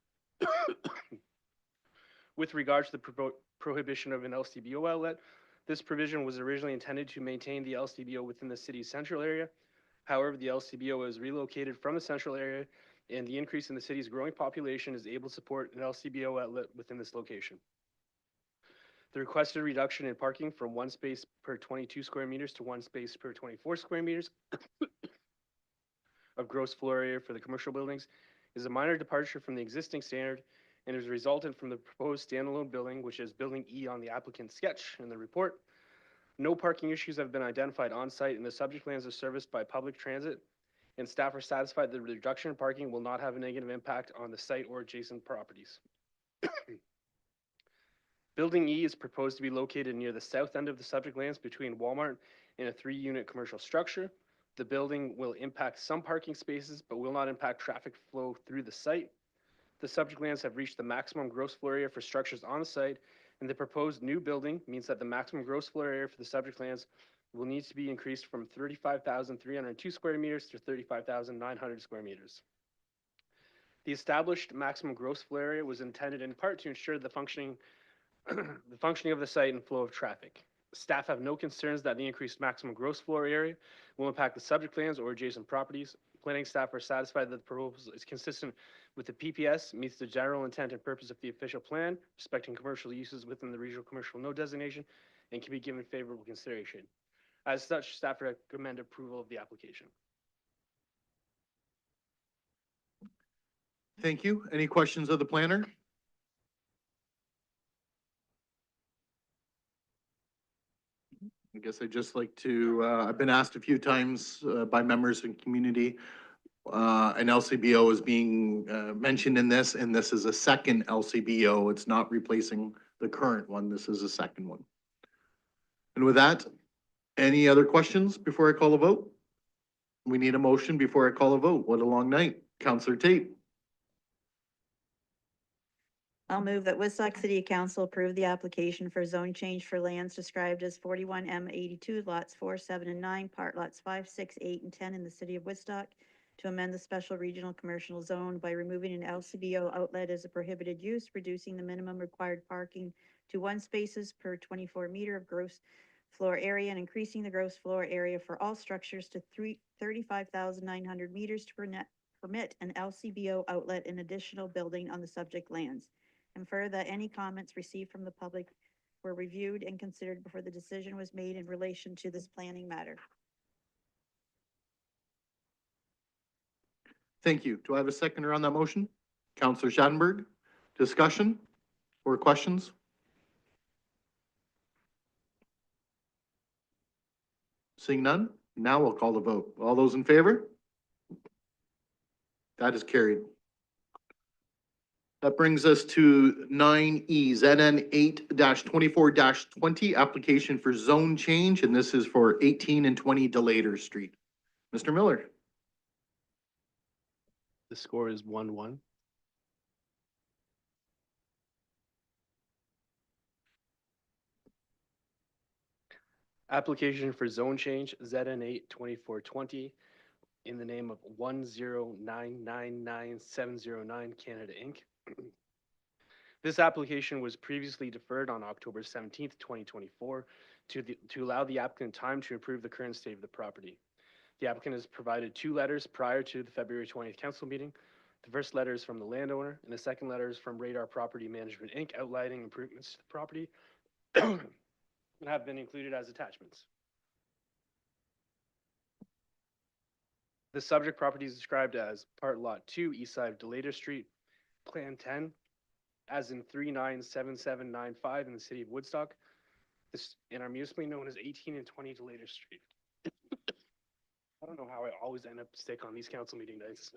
With regards to the prohibition of an LCBO outlet, this provision was originally intended to maintain the LCBO within the city's central area. However, the LCBO was relocated from the central area, and the increase in the city's growing population is able to support an LCBO outlet within this location. The requested reduction in parking from 1 space per 22 square meters to 1 space per 24 square meters of gross floor area for the commercial buildings is a minor departure from the existing standard and is resultant from the proposed standalone building, which is Building E on the applicant's sketch in the report. No parking issues have been identified on site, and the subject lands are serviced by public transit, and staff are satisfied that the reduction in parking will not have a negative impact on the site or adjacent properties. Building E is proposed to be located near the south end of the subject lands between Walmart and a 3-unit commercial structure. The building will impact some parking spaces, but will not impact traffic flow through the site. The subject lands have reached the maximum gross floor area for structures on the site, and the proposed new building means that the maximum gross floor area for the subject lands will need to be increased from 35,302 square meters to 35,900 square meters. The established maximum gross floor area was intended in part to ensure the functioning of the site and flow of traffic. Staff have no concerns that the increased maximum gross floor area will impact the subject lands or adjacent properties. Planning staff are satisfied that the proposal is consistent with the PPS, meets the general intent and purpose of the official plan, respecting commercial uses within the regional commercial node designation, and can be given favorable consideration. As such, staff recommend approval of the application. Thank you. Any questions of the planner? I guess I'd just like to, I've been asked a few times by members in community, an LCBO is being mentioned in this, and this is a second LCBO. It's not replacing the current one. This is a second one. And with that, any other questions before I call a vote? We need a motion before I call a vote. What a long night. Councillor Tate. I'll move that Woodstock City Council approve the application for zone change for lands described as 41M82 lots 4, 7, and 9, part lots 5, 6, 8, and 10 in the city of Woodstock to amend the special regional commercial zone by removing an LCBO outlet as a prohibited use, reducing the minimum required parking to 1 spaces per 24 meter of gross floor area, and increasing the gross floor area for all structures to 35,900 meters to permit an LCBO outlet in additional building on the subject lands. And further, that any comments received from the public were reviewed and considered before the decision was made in relation to this planning matter. Thank you. Do I have a seconder on that motion? Councillor Schattenberg. Discussion or questions? Seeing none, now we'll call the vote. All those in favor? That is carried. That brings us to 9E, ZN 8-24-20, application for zone change, and this is for 18 and 20 Delater Street. Mr. Miller. The score is 1-1. Application for zone change, ZN 8-24-20, in the name of 10999-709 Canada Inc. This application was previously deferred on October 17th, 2024, to allow the applicant time to improve the current state of the property. The applicant has provided 2 letters prior to the February 20th council meeting. The first letter is from the landowner, and the second letter is from Radar Property Management Inc., outlining improvements to the property and have been included as attachments. The subject property is described as part lot 2, east side of Delater Street, plan 10, as in 397795 in the city of Woodstock. This and are municipally known as 18 and 20 Delater Street. I don't know how I always end up sick on these council meeting nights.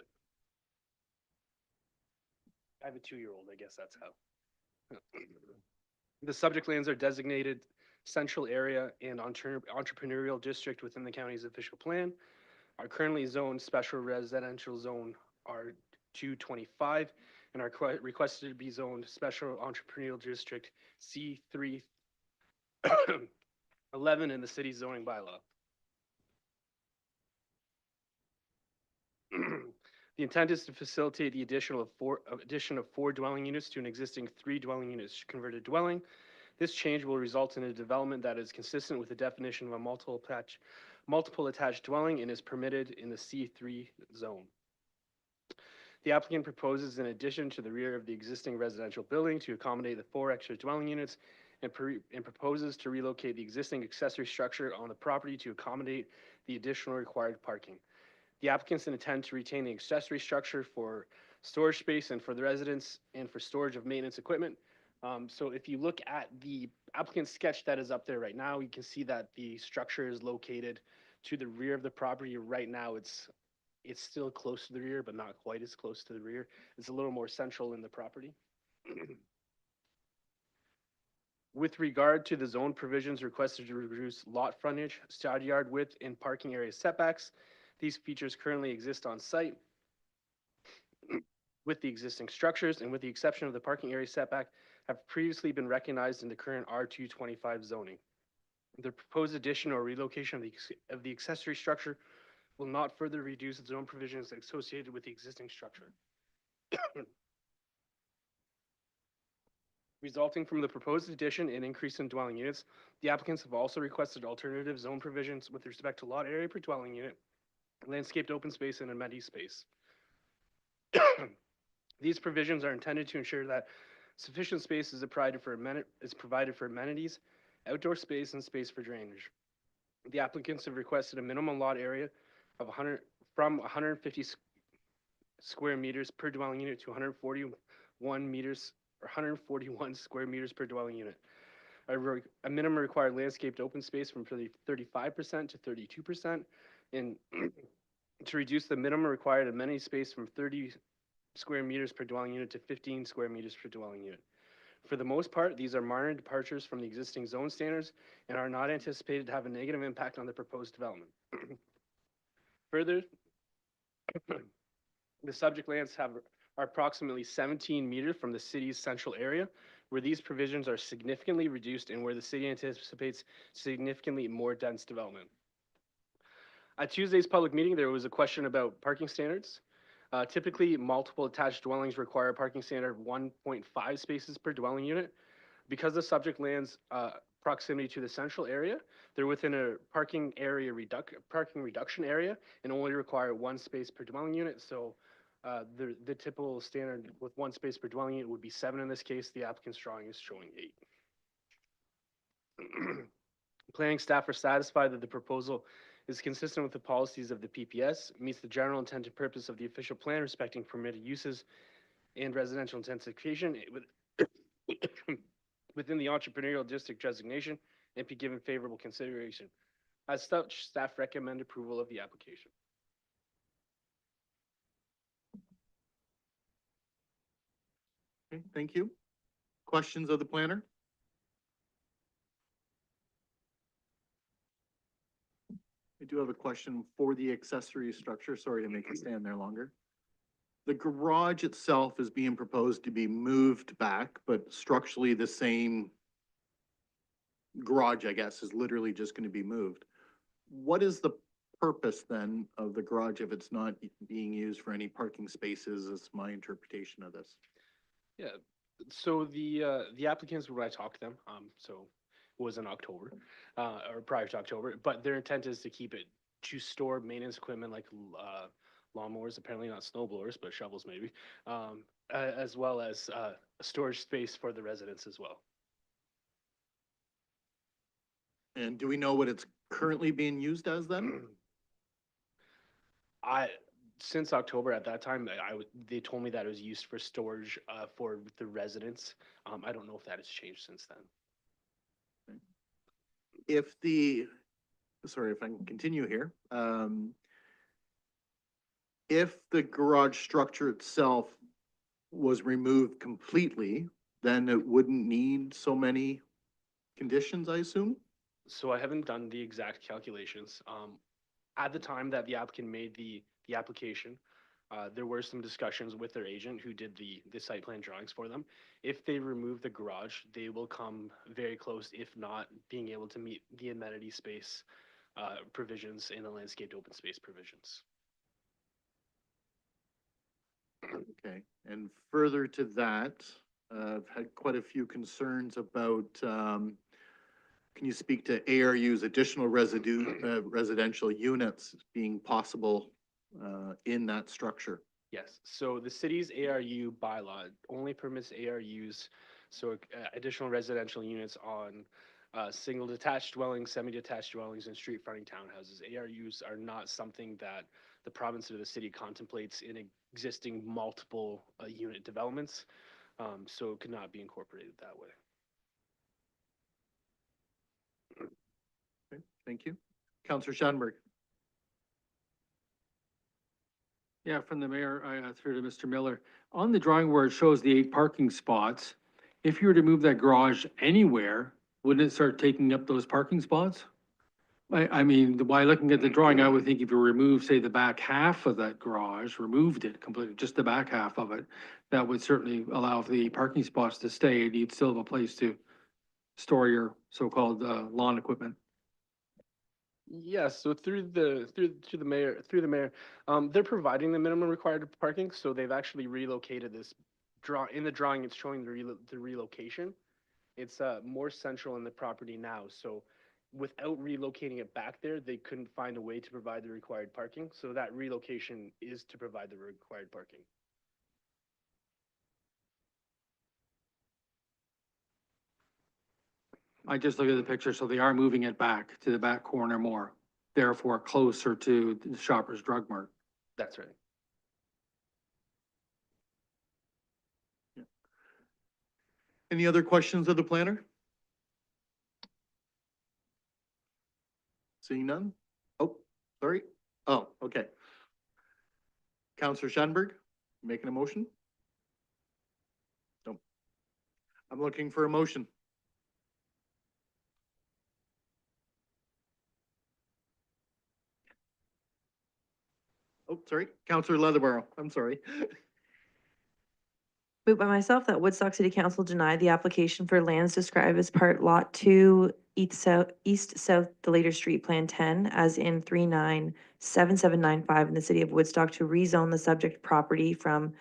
I have a 2-year-old, I guess that's how. The subject lands are designated central area and entrepreneurial district within the county's official plan, are currently zoned special residential zone R225, and are requested to be zoned special entrepreneurial district C3 11 in the city's zoning bylaw. The intent is to facilitate the addition of four dwelling units to an existing 3 dwelling units converted dwelling. This change will result in a development that is consistent with the definition of a multiple attached dwelling and is permitted in the C3 zone. The applicant proposes an addition to the rear of the existing residential building to accommodate the 4 extra dwelling units and proposes to relocate the existing accessory structure on the property to accommodate the additional required parking. The applicants intend to retain the accessory structure for storage space and for the residents and for storage of maintenance equipment. So if you look at the applicant's sketch that is up there right now, you can see that the structure is located to the rear of the property. Right now, it's still close to the rear, but not quite as close to the rear. It's a little more central in the property. With regard to the zone provisions requested to reduce lot frontage, side yard width, and parking area setbacks, these features currently exist on site with the existing structures and with the exception of the parking area setback have previously been recognized in the current R225 zoning. The proposed addition or relocation of the accessory structure will not further reduce the zone provisions associated with the existing structure. Resulting from the proposed addition and increase in dwelling units, the applicants have also requested alternative zone provisions with respect to lot area per dwelling unit, landscaped open space, and amenity space. These provisions are intended to ensure that sufficient space is provided for amenities, outdoor space, and space for drainage. The applicants have requested a minimum lot area of 150 square meters per dwelling unit to 141 square meters per dwelling unit. A minimum required landscaped open space from 35% to 32%, and to reduce the minimum required amenity space from 30 square meters per dwelling unit to 15 square meters per dwelling unit. For the most part, these are minor departures from the existing zone standards and are not anticipated to have a negative impact on the proposed development. Further, the subject lands are approximately 17 meters from the city's central area, where these provisions are significantly reduced and where the city anticipates significantly more dense development. At Tuesday's public meeting, there was a question about parking standards. Typically, multiple attached dwellings require a parking standard of 1.5 spaces per dwelling unit. Because the subject lands proximity to the central area, they're within a parking reduction area and only require 1 space per dwelling unit. So the typical standard with 1 space per dwelling unit would be 7 in this case. The applicant's drawing is showing 8. Planning staff are satisfied that the proposal is consistent with the policies of the PPS, meets the general intent and purpose of the official plan respecting permitted uses and residential intensification within the entrepreneurial district designation and be given favorable consideration. As such, staff recommend approval of the application. Okay, thank you. Questions of the planner? I do have a question for the accessory structure. Sorry to make it stand there longer. The garage itself is being proposed to be moved back, but structurally the same garage, I guess, is literally just going to be moved. What is the purpose then of the garage if it's not being used for any parking spaces? Is my interpretation of this. Yeah, so the applicants, when I talked to them, so it was in October, or prior to October, but their intent is to keep it to store maintenance equipment like lawnmowers, apparently not snow blowers, but shovels maybe, as well as a storage space for the residents as well. And do we know what it's currently being used as then? Since October at that time, they told me that it was used for storage for the residents. I don't know if that has changed since then. Sorry, if I can continue here. If the garage structure itself was removed completely, then it wouldn't need so many conditions, I assume? So I haven't done the exact calculations. At the time that the applicant made the application, There were some discussions with their agent who did the site plan drawings for them. If they remove the garage, they will come very close, if not being able to meet the amenity space provisions in the landscaped open space provisions. Okay, and further to that, I've had quite a few concerns about, can you speak to ARU's additional residential units being possible, in that structure? Yes, so the city's ARU bylaw only permits ARUs, so additional residential units on single detached dwellings, semi-detached dwellings, and street fronting townhouses. ARUs are not something that the province or the city contemplates in existing multiple unit developments, so it could not be incorporated that way. Okay, thank you. Councillor Schanberg. Yeah, from the mayor, through to Mr. Miller. On the drawing where it shows the 8 parking spots, if you were to move that garage anywhere, wouldn't it start taking up those parking spots? I mean, by looking at the drawing, I would think if you remove, say, the back half of that garage, removed it completely, just the back half of it, that would certainly allow for the parking spots to stay, and you'd still have a place to store your so-called lawn equipment. Yes, so through the mayor, they're providing the minimum required parking, so they've actually relocated this in the drawing, it's showing the relocation. It's more central in the property now, so without relocating it back there, they couldn't find a way to provide the required parking, so that relocation is to provide the required parking. I just look at the picture, so they are moving it back to the back corner more, therefore closer to the Shoppers Drug Mart. That's right. Any other questions of the planner? Seeing none? Oh, sorry. Oh, okay. Councillor Schanberg, making a motion? No. I'm looking for a motion. Oh, sorry. Councillor Leatherborough, I'm sorry. Moved by myself that Woodstock City Council deny the application for lands described as part Lot 2, East South Delater Street, Plan 10, as in 397795 in the city of Woodstock to rezone the subject property from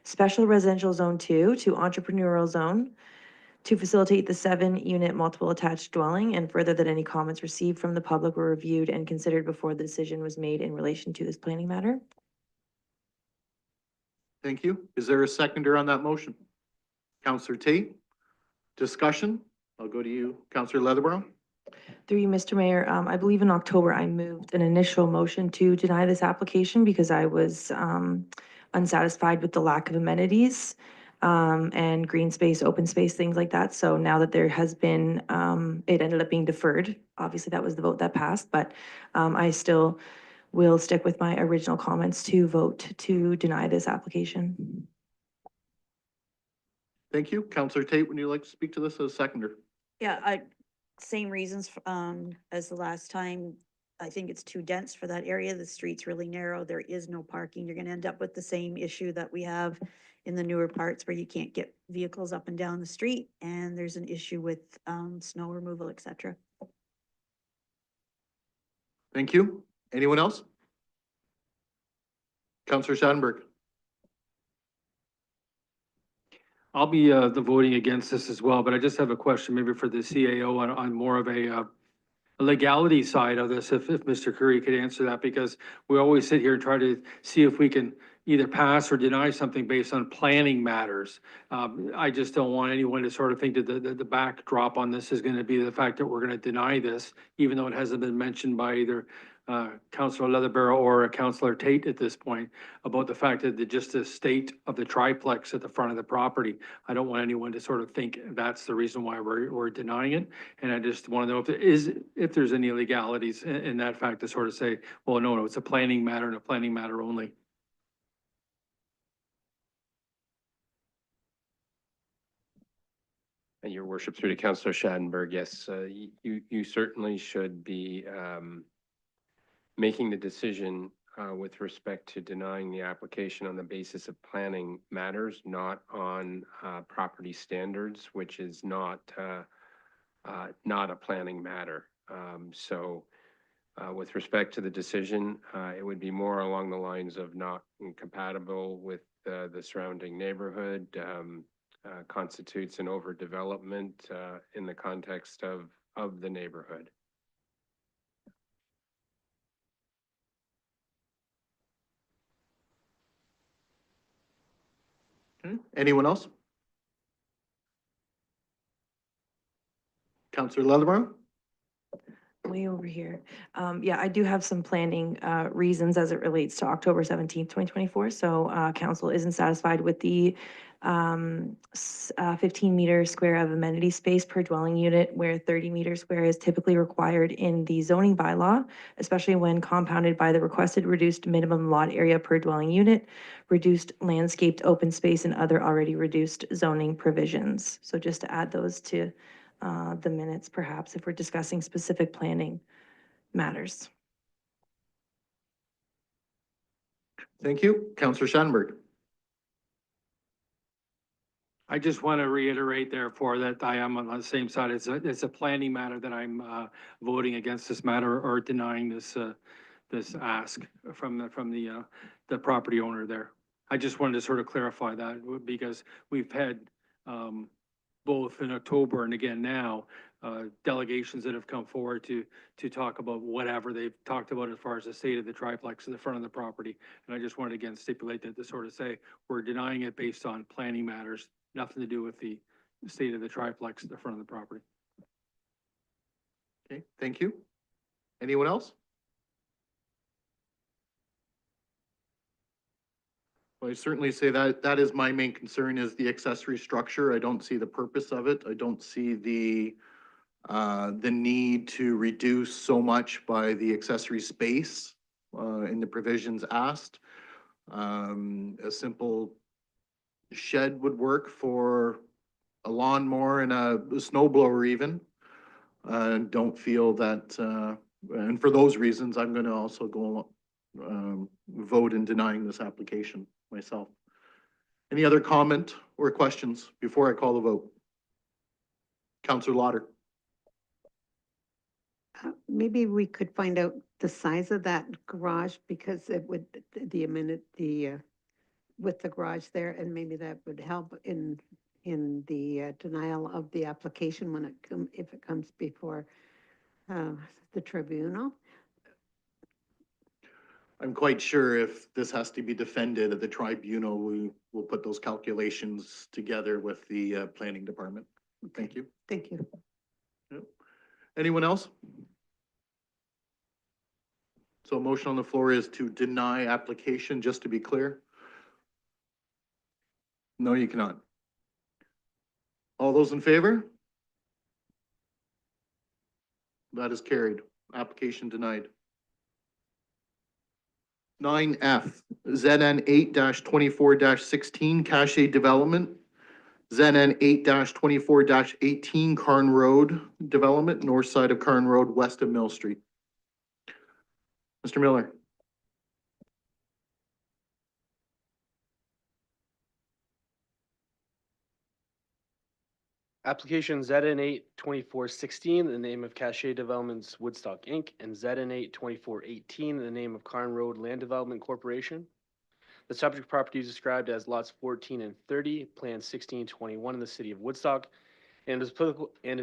Special Residential Zone 2 to Entrepreneurial Zone to facilitate the 7-unit multiple attached dwelling, and further that any comments received from the public were reviewed and considered before the decision was made in relation to this planning matter. Thank you. Is there a seconder on that motion? Councillor Tate, discussion? I'll go to you, Councillor Leatherborough. Through you, Mr. Mayor, I believe in October, I moved an initial motion to deny this application because I was unsatisfied with the lack of amenities and green space, open space, things like that. So now that there has been, it ended up being deferred. Obviously, that was the vote that passed, but I still will stick with my original comments to vote to deny this application. Thank you. Councillor Tate, would you like to speak to this as a seconder? Yeah, same reasons, as the last time. I think it's too dense for that area. The street's really narrow. There is no parking. You're gonna end up with the same issue that we have in the newer parts where you can't get vehicles up and down the street, and there's an issue with, snow removal, et cetera. Thank you. Anyone else? Councillor Schanberg. I'll be the voting against this as well, but I just have a question maybe for the CAO on more of a legality side of this, if Mr. Curry could answer that, because we always sit here and try to see if we can either pass or deny something based on planning matters. I just don't want anyone to sort of think that the backdrop on this is gonna be the fact that we're gonna deny this, even though it hasn't been mentioned by either Councillor Leatherborough or Councillor Tate at this point, about the fact that just the state of the triplex at the front of the property. I don't want anyone to sort of think that's the reason why we're denying it. And I just want to know if there's any legalities in that fact to sort of say, well, no, it's a planning matter and a planning matter only. And your worship, through to Councillor Schanberg, yes, you certainly should be making the decision with respect to denying the application on the basis of planning matters, not on property standards, which is not a planning matter. So with respect to the decision, it would be more along the lines of not incompatible with the surrounding neighborhood, constitutes an overdevelopment in the context of the neighborhood. Okay. Anyone else? Counselor Leatherman? Way over here. Yeah, I do have some planning reasons as it relates to October 17th, 2024. So council isn't satisfied with the 15-meter square of amenity space per dwelling unit, where 30-meter square is typically required in the zoning bylaw, especially when compounded by the requested reduced minimum lot area per dwelling unit, reduced landscaped open space, and other already reduced zoning provisions. So just to add those to the minutes, perhaps, if we're discussing specific planning matters. Thank you. Counselor Schanberg? I just want to reiterate therefore that I am on the same side. It's a planning matter that I'm voting against this matter or denying this this ask from the property owner there. I just wanted to sort of clarify that because we've had both in October and again now, delegations that have come forward to talk about whatever they've talked about as far as the state of the triplex in the front of the property. And I just wanted to again stipulate that to sort of say, we're denying it based on planning matters, nothing to do with the state of the triplex at the front of the property. Okay, thank you. Anyone else? Well, I certainly say that is my main concern is the accessory structure. I don't see the purpose of it. I don't see the need to reduce so much by the accessory space in the provisions asked. A simple shed would work for a lawnmower and a snow blower even. Don't feel that, and for those reasons, I'm gonna also go vote in denying this application myself. Any other comment or questions before I call the vote? Counselor Lauder. Maybe we could find out the size of that garage because it would, with the garage there, and maybe that would help in the denial of the application when if it comes before the tribunal. I'm quite sure if this has to be defended at the tribunal, we will put those calculations together with the planning department. Thank you. Thank you. Yep. Anyone else? So a motion on the floor is to deny application, just to be clear. No, you cannot. All those in favor? That is carried. Application denied. 9F, ZN 8-24-16 Cache Development, ZN 8-24-18 Carn Road Development, north side of Carn Road, west of Mill Street. Mr. Miller. Application ZN 8-24-16 in the name of Cache Developments Woodstock Inc. and ZN 8-24-18 in the name of Carn Road Land Development Corporation. The subject property is described as lots 14 and 30, Plan 1621 in the city of Woodstock, and is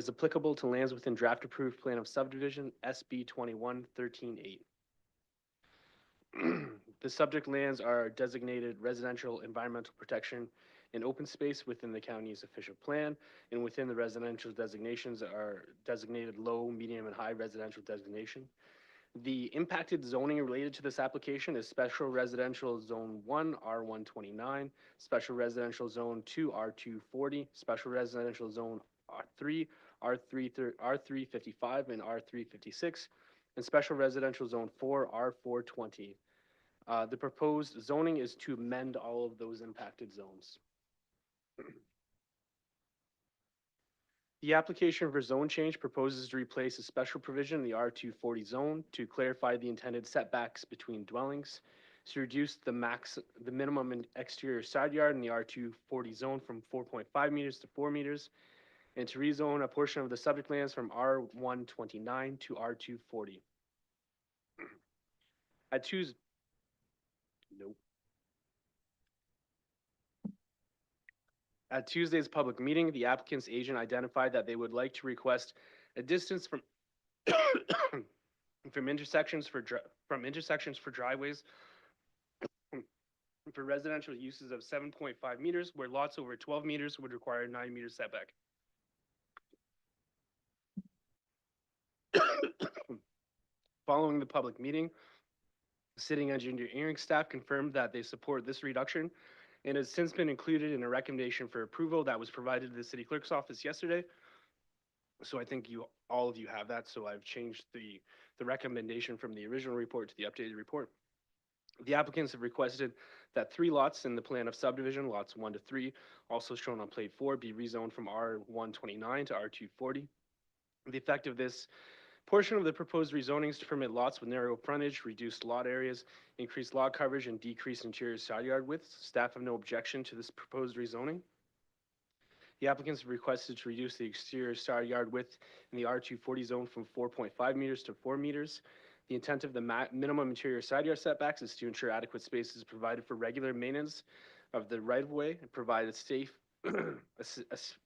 applicable to lands within draft approved plan of subdivision SB 21-13-8. The subject lands are designated residential environmental protection and open space within the county's official plan, and within the residential designations are designated low, medium, and high residential designation. The impacted zoning related to this application is Special Residential Zone 1, R129, Special Residential Zone 2, R240, Special Residential Zone 3, R355, and R356, and Special Residential Zone 4, R420. The proposed zoning is to amend all of those impacted zones. The application for zone change proposes to replace a special provision in the R240 zone to clarify the intended setbacks between dwellings, to reduce the minimum and exterior side yard in the R240 zone from 4.5 meters to 4 meters, and to rezone a portion of the subject lands from R129 to R240. At Tuesday, nope. At Tuesday's public meeting, the applicant's agent identified that they would like to request a distance from from intersections for driveways for residential uses of 7.5 meters, where lots over 12 meters would require a 9-meter setback. Following the public meeting, sitting engineering staff confirmed that they support this reduction and has since been included in a recommendation for approval that was provided to the city clerk's office yesterday. So I think all of you have that. So I've changed the recommendation from the original report to the updated report. The applicants have requested that 3 lots in the plan of subdivision, lots 1 to 3, also shown on plate 4, be rezoned from R129 to R240. The effect of this portion of the proposed rezonings to permit lots with narrow frontage, reduced lot areas, increased lot coverage, and decreased interior side yard widths. Staff have no objection to this proposed rezoning. The applicants have requested to reduce the exterior side yard width in the R240 zone from 4.5 meters to 4 meters. The intent of the minimum interior side yard setbacks is to ensure adequate space is provided for regular maintenance of the right-of-way and provide a safe,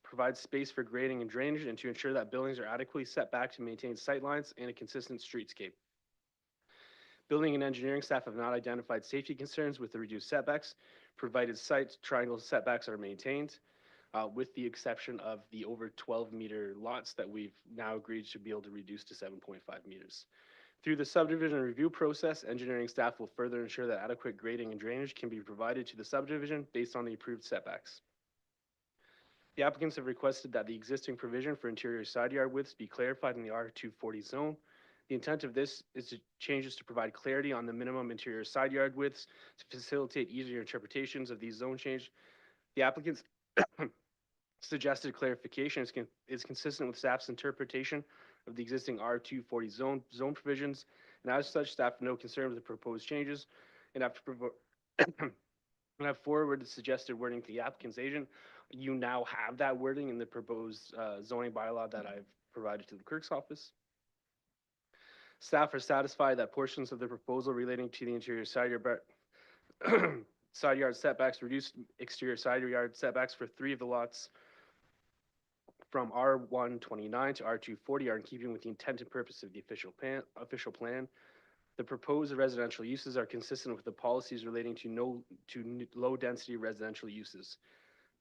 provide space for grading and drainage, and to ensure that buildings are adequately set back to maintain sightlines and a consistent streetscape. Building and engineering staff have not identified safety concerns with the reduced setbacks, provided site triangle setbacks are maintained, with the exception of the over 12-meter lots that we've now agreed to be able to reduce to 7.5 meters. Through the subdivision review process, engineering staff will further ensure that adequate grading and drainage can be provided to the subdivision based on the approved setbacks. The applicants have requested that the existing provision for interior side yard widths be clarified in the R240 zone. The intent of this is to changes to provide clarity on the minimum interior side yard widths to facilitate easier interpretations of these zone change. The applicants suggested clarification is consistent with staff's interpretation of the existing R240 zone provisions, and as such, staff have no concern with the proposed changes, and have forwarded the suggested wording to the applicant's agent. You now have that wording in the proposed zoning bylaw that I've provided to the clerk's office. Staff are satisfied that portions of the proposal relating to the interior side yard setbacks, reduced exterior side yard setbacks for 3 of the lots from R129 to R240 are in keeping with the intent and purpose of the official plan. The proposed residential uses are consistent with the policies relating to low-density residential uses.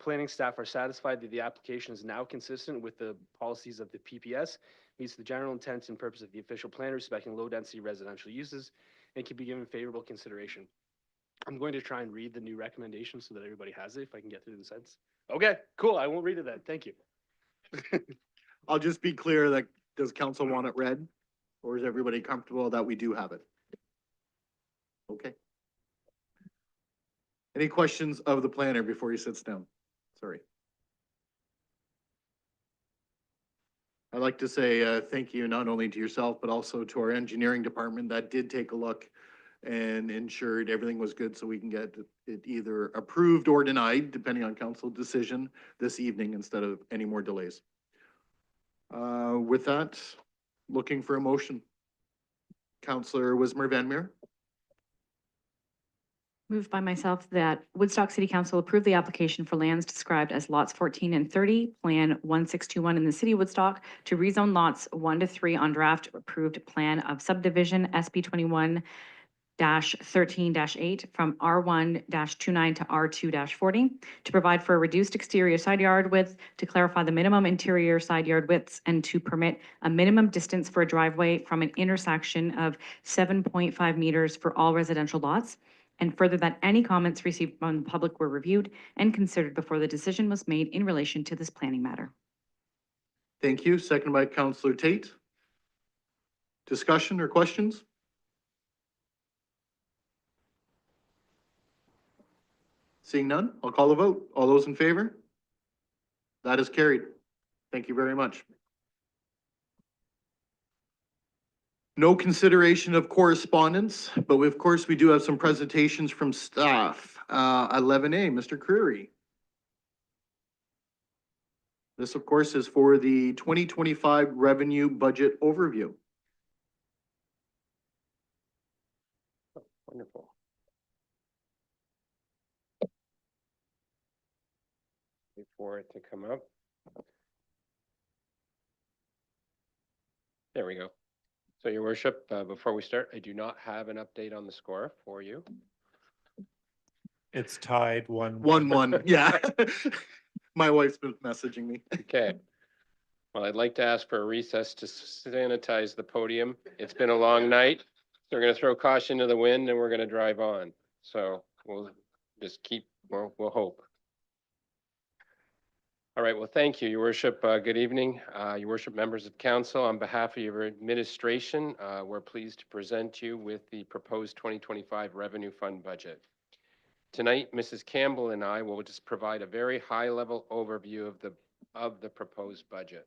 Planning staff are satisfied that the application is now consistent with the policies of the PPS, meets the general intent and purpose of the official plan respecting low-density residential uses, and can be given favorable consideration. I'm going to try and read the new recommendation so that everybody has it, if I can get through the sentence. Okay, cool. I won't read it then. Thank you. I'll just be clear that, does council want it read? Or is everybody comfortable that we do have it? Okay. Any questions of the planner before he sits down? Sorry. I'd like to say thank you not only to yourself, but also to our engineering department that did take a look and ensured everything was good so we can get it either approved or denied, depending on council decision this evening instead of any more delays. With that, looking for a motion. Councillor Wismer Van Meer. Moved by myself that Woodstock City Council approve the application for lands described as lots 14 and 30, Plan 1621 in the city of Woodstock, to rezone lots 1 to 3 on draft approved plan of subdivision SB 21-13-8 from R1-29 to R2-40, to provide for a reduced exterior side yard width, to clarify the minimum interior side yard widths, and to permit a minimum distance for a driveway from an intersection of 7.5 meters for all residential lots. And further, that any comments received from the public were reviewed and considered before the decision was made in relation to this planning matter. Thank you. Second by Councillor Tate. Discussion or questions? Seeing none, I'll call a vote. All those in favor? That is carried. Thank you very much. No consideration of correspondence, but of course, we do have some presentations from staff. 11A, Mr. Creary. This, of course, is for the 2025 revenue budget overview. Wonderful. Wait for it to come up. There we go. So, Your Worship, before we start, I do not have an update on the score for you. It's tied 1-1, yeah. My wife's been messaging me. Okay. Well, I'd like to ask for a recess to sanitize the podium. It's been a long night. So we're going to throw caution to the wind and we're going to drive on. So we'll just we'll hope. All right, well, thank you, Your Worship. Good evening, Your Worship, members of council. On behalf of your administration, we're pleased to present you with the proposed 2025 revenue fund budget. Tonight, Mrs. Campbell and I will just provide a very high-level overview of the proposed budget.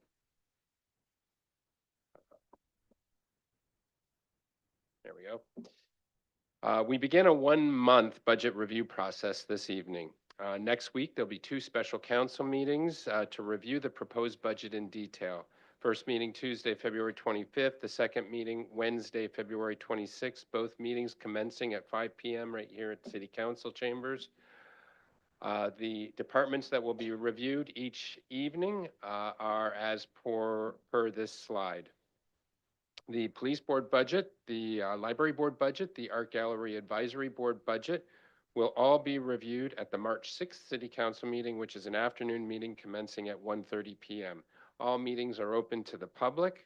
There we go. We begin a one-month budget review process this evening. Next week, there'll be 2 special council meetings to review the proposed budget in detail. First meeting Tuesday, February 25th. The second meeting Wednesday, February 26th. Both meetings commencing at 5 p.m. right here at City Council chambers. The departments that will be reviewed each evening are as per this slide. The police board budget, the library board budget, the art gallery advisory board budget will all be reviewed at the March 6th City Council meeting, which is an afternoon meeting commencing at 1:30 p.m. All meetings are open to the public.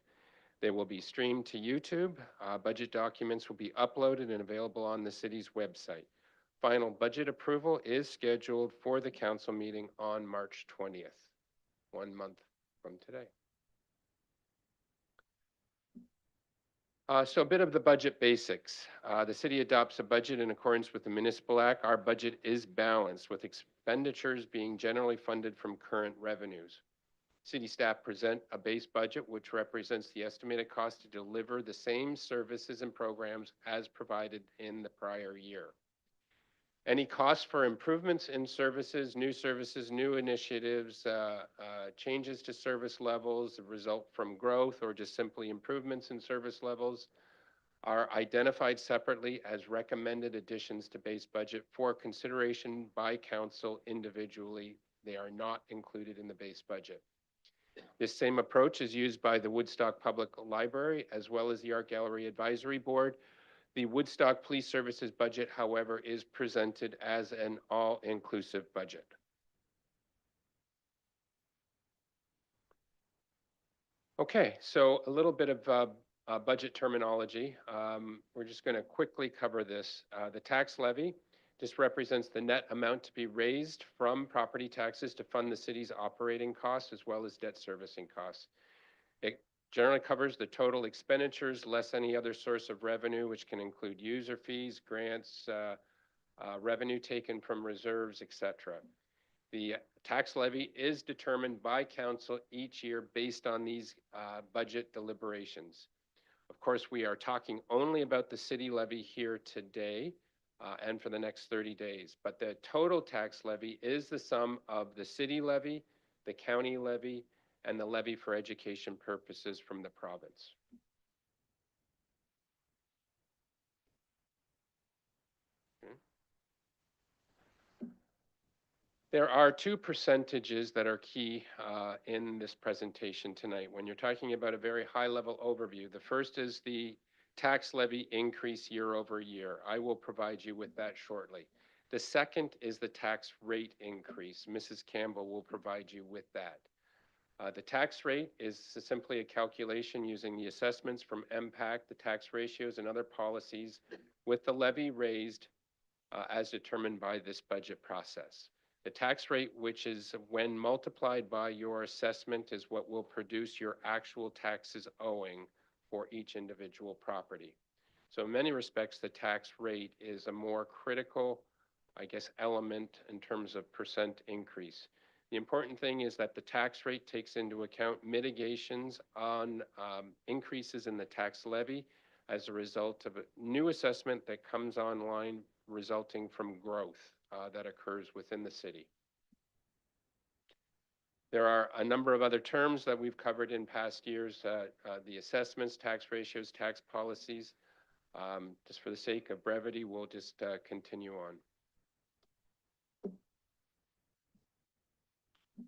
They will be streamed to YouTube. Budget documents will be uploaded and available on the city's website. Final budget approval is scheduled for the council meeting on March 20th, 1 month from today. So a bit of the budget basics. The city adopts a budget in accordance with the Municipal Act. Our budget is balanced, with expenditures being generally funded from current revenues. City staff present a base budget which represents the estimated cost to deliver the same services and programs as provided in the prior year. Any costs for improvements in services, new initiatives, changes to service levels that result from growth or just simply improvements in service levels are identified separately as recommended additions to base budget for consideration by council individually. They are not included in the base budget. This same approach is used by the Woodstock Public Library as well as the Art Gallery Advisory Board. The Woodstock Police Services budget, however, is presented as an all-inclusive budget. Okay, so a little bit of budget terminology. We're just going to quickly cover this. The tax levy just represents the net amount to be raised from property taxes to fund the city's operating costs as well as debt servicing costs. It generally covers the total expenditures less any other source of revenue, which can include user fees, grants, revenue taken from reserves, etc. The tax levy is determined by council each year based on these budget deliberations. Of course, we are talking only about the city levy here today and for the next 30 days. But the total tax levy is the sum of the city levy, the county levy, and the levy for education purposes from the province. There are 2 percentages that are key in this presentation tonight. When you're talking about a very high-level overview, the first is the tax levy increase year over year. I will provide you with that shortly. The second is the tax rate increase. Mrs. Campbell will provide you with that. The tax rate is simply a calculation using the assessments from MPAC, the tax ratios, and other policies with the levy raised as determined by this budget process. The tax rate, which is when multiplied by your assessment, is what will produce your actual taxes owing for each individual property. So in many respects, the tax rate is a more critical, I guess, element in terms of percent increase. The important thing is that the tax rate takes into account mitigations on increases in the tax levy as a result of a new assessment that comes online resulting from growth that occurs within the city. There are a number of other terms that we've covered in past years, the assessments, tax ratios, tax policies. Just for the sake of brevity, we'll just continue on.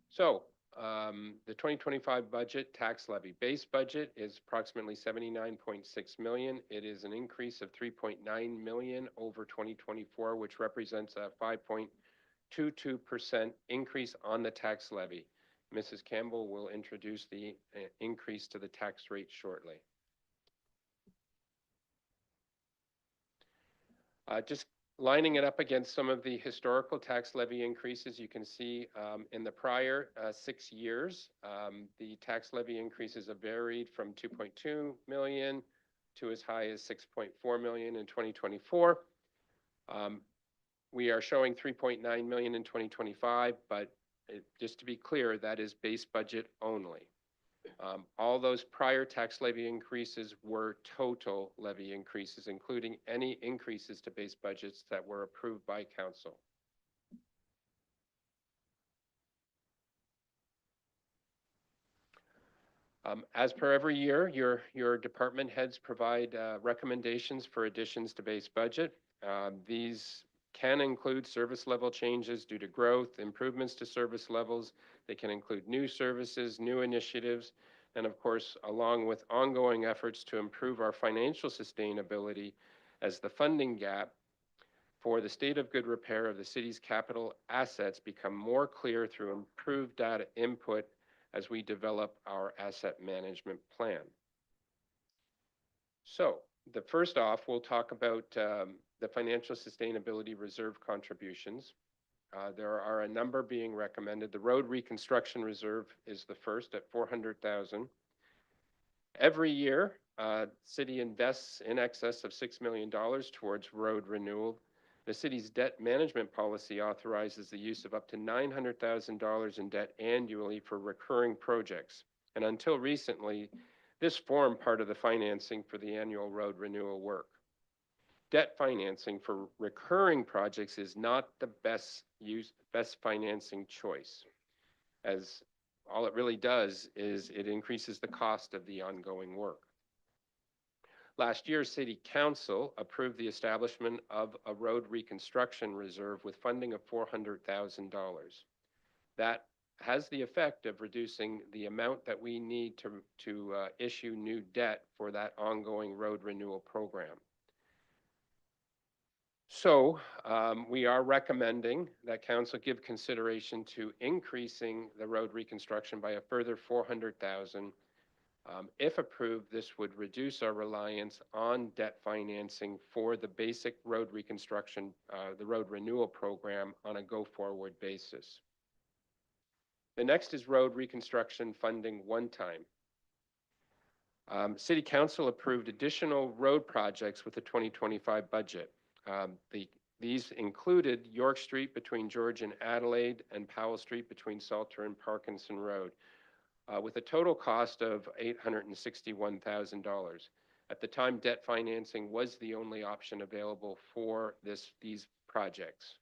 So the 2025 budget tax levy base budget is approximately 79.6 million. It is an increase of 3.9 million over 2024, which represents a 5.22% increase on the tax levy. Mrs. Campbell will introduce the increase to the tax rate shortly. Just lining it up against some of the historical tax levy increases, you can see in the prior 6 years, the tax levy increases have varied from 2.2 million to as high as 6.4 million in 2024. We are showing 3.9 million in 2025, but just to be clear, that is base budget only. All those prior tax levy increases were total levy increases, including any increases to base budgets that were approved by council. As per every year, your department heads provide recommendations for additions to base budget. These can include service level changes due to growth, improvements to service levels. They can include new services, new initiatives, and of course, along with ongoing efforts to improve our financial sustainability as the funding gap for the state of good repair of the city's capital assets become more clear through improved data input as we develop our asset management plan. So, first off, we'll talk about the financial sustainability reserve contributions. There are a number being recommended. The road reconstruction reserve is the first at 400,000. Every year, city invests in excess of $6 million towards road renewal. The city's debt management policy authorizes the use of up to $900,000 in debt annually for recurring projects. And until recently, this formed part of the financing for the annual road renewal work. Debt financing for recurring projects is not the best financing choice, as all it really does is it increases the cost of the ongoing work. Last year, City Council approved the establishment of a road reconstruction reserve with funding of $400,000. That has the effect of reducing the amount that we need to issue new debt for that ongoing road renewal program. So we are recommending that council give consideration to increasing the road reconstruction by a further $400,000. If approved, this would reduce our reliance on debt financing for the basic road reconstruction, the road renewal program on a go-forward basis. The next is road reconstruction funding one time. City Council approved additional road projects with the 2025 budget. These included York Street between George and Adelaide and Powell Street between Salter and Parkinson Road, with a total cost of $861,000. At the time, debt financing was the only option available for these projects.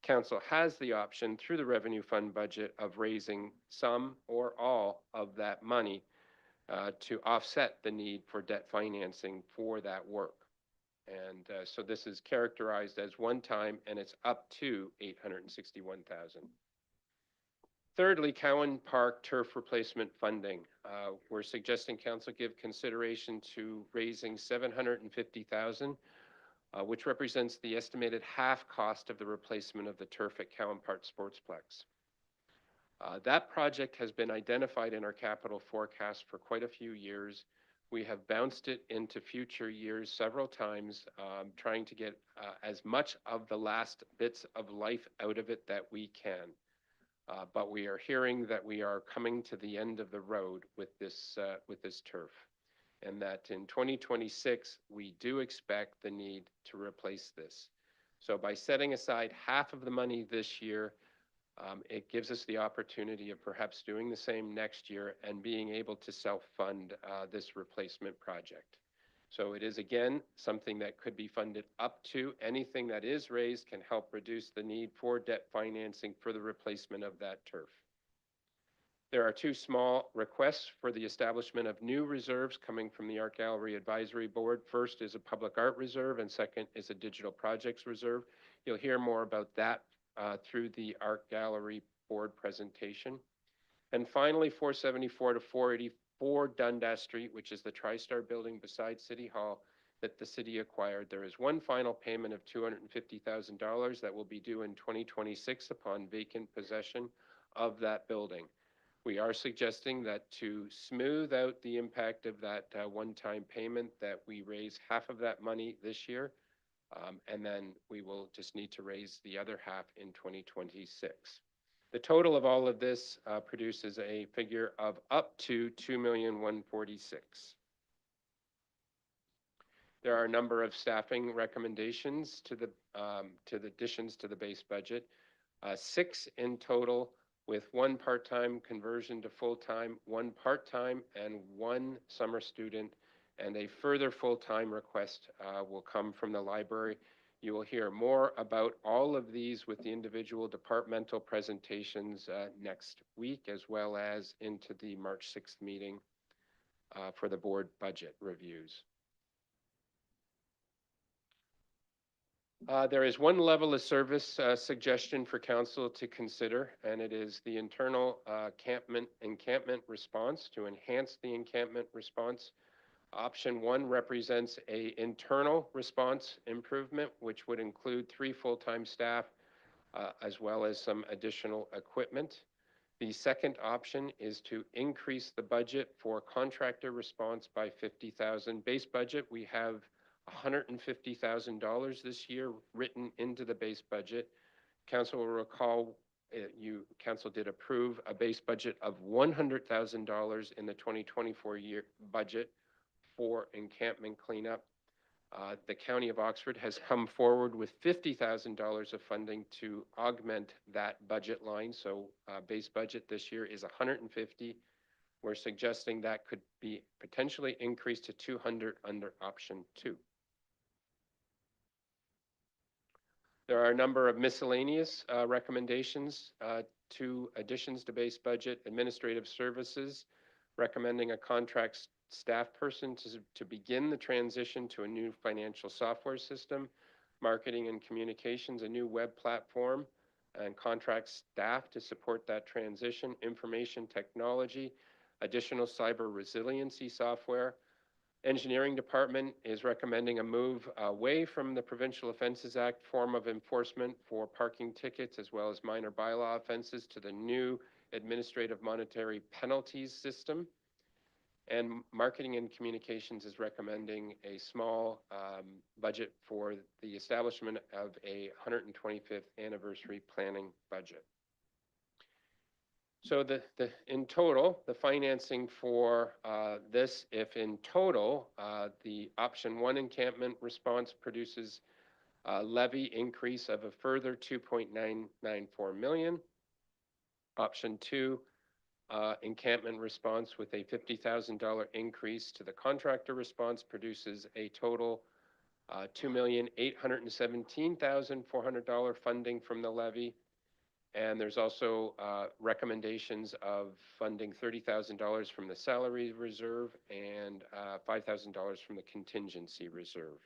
Council has the option through the revenue fund budget of raising some or all of that money to offset the need for debt financing for that work. And so this is characterized as one time, and it's up to $861,000. Thirdly, Cowan Park turf replacement funding. We're suggesting council give consideration to raising $750,000, which represents the estimated half cost of the replacement of the turf at Cowan Park Sportsplex. That project has been identified in our capital forecast for quite a few years. We have bounced it into future years several times, trying to get as much of the last bits of life out of it that we can. But we are hearing that we are coming to the end of the road with this turf, and that in 2026, we do expect the need to replace this. So by setting aside half of the money this year, It gives us the opportunity of perhaps doing the same next year and being able to self-fund this replacement project. So it is, again, something that could be funded up to. Anything that is raised can help reduce the need for debt financing for the replacement of that turf. There are two small requests for the establishment of new reserves coming from the Art Gallery Advisory Board. First is a public art reserve, and second is a digital projects reserve. You'll hear more about that through the Art Gallery Board presentation. And finally, 474 to 484 Dundas Street, which is the TriStar building beside City Hall that the city acquired. There is one final payment of $250,000 that will be due in 2026 upon vacant possession of that building. We are suggesting that to smooth out the impact of that one-time payment, that we raise half of that money this year, and then we will just need to raise the other half in 2026. The total of all of this produces a figure of up to $2,146,000. There are a number of staffing recommendations to the additions to the base budget, 6 in total, with 1 part-time conversion to full-time, 1 part-time, and 1 summer student, and a further full-time request will come from the library. You will hear more about all of these with the individual departmental presentations next week, as well as into the March 6th meeting for the board budget reviews. There is one level of service suggestion for council to consider, and it is the internal encampment response, to enhance the encampment response. Option 1 represents an internal response improvement, which would include 3 full-time staff as well as some additional equipment. The second option is to increase the budget for contractor response by $50,000. Base budget, we have $150,000 this year written into the base budget. Council will recall council did approve a base budget of $100,000 in the 2024 year budget for encampment cleanup. The County of Oxford has come forward with $50,000 of funding to augment that budget line. So base budget this year is $150,000. We're suggesting that could be potentially increased to $200,000 under option 2. There are a number of miscellaneous recommendations to additions to base budget. Administrative services, recommending a contract staff person to begin the transition to a new financial software system. Marketing and communications, a new web platform, and contract staff to support that transition. Information technology, additional cyber resiliency software. Engineering department is recommending a move away from the Provincial Offences Act form of enforcement for parking tickets as well as minor bylaw offenses to the new administrative monetary penalties system. And marketing and communications is recommending a small budget for the establishment of a 125th anniversary planning budget. So in total, the financing for this, if in total, the option 1 encampment response produces a levy increase of a further $2.994 million. Option 2, encampment response with a $50,000 increase to the contractor response produces a total $2,817,400 funding from the levy. And there's also recommendations of funding $30,000 from the salary reserve and $5,000 from the contingency reserve.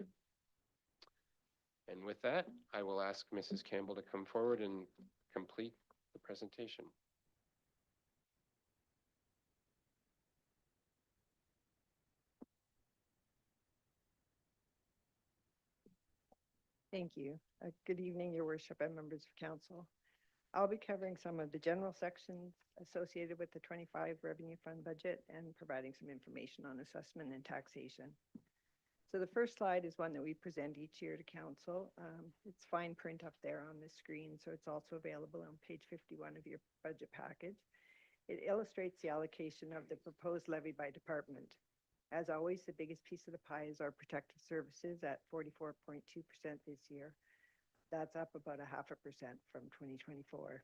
And with that, I will ask Mrs. Campbell to come forward and complete the presentation. Thank you. Good evening, Your Worship and members of council. I'll be covering some of the general sections associated with the 25 Revenue Fund budget and providing some information on assessment and taxation. So the first slide is one that we present each year to council. It's fine print up there on the screen, so it's also available on page 51 of your budget package. It illustrates the allocation of the proposed levy by department. As always, the biggest piece of the pie is our protective services at 44.2% this year. That's up about 0.5% from 2024.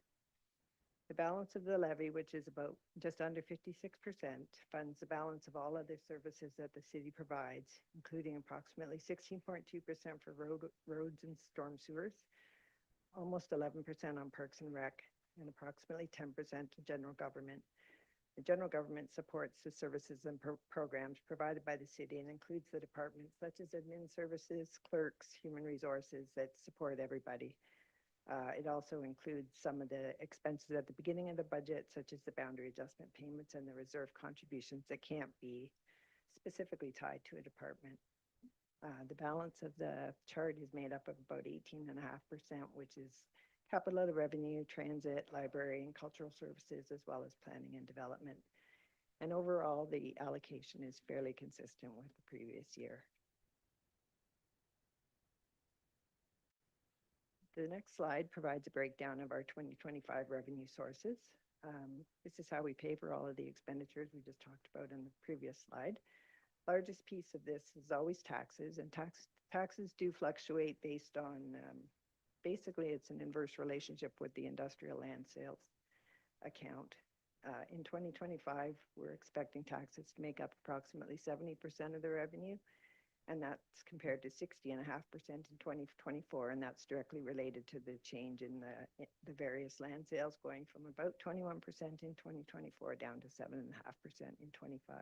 The balance of the levy, which is about just under 56%, funds the balance of all other services that the city provides, including approximately 16.2% for roads and storm sewers, almost 11% on parks and rec, and approximately 10% to general government. The general government supports the services and programs provided by the city and includes the departments such as admin services, clerks, human resources that support everybody. It also includes some of the expenses at the beginning of the budget, such as the boundary adjustment payments and the reserve contributions that can't be specifically tied to a department. The balance of the chart is made up of about 18.5%, which is capital out of revenue, transit, library, and cultural services, as well as planning and development. And overall, the allocation is fairly consistent with the previous year. The next slide provides a breakdown of our 2025 revenue sources. This is how we pay for all of the expenditures we just talked about in the previous slide. Largest piece of this is always taxes, and taxes do fluctuate based on, basically it's an inverse relationship with the industrial land sales account. In 2025, we're expecting taxes to make up approximately 70% of the revenue, and that's compared to 60.5% in 2024, and that's directly related to the change in the various land sales going from about 21% in 2024 down to 7.5% in 25.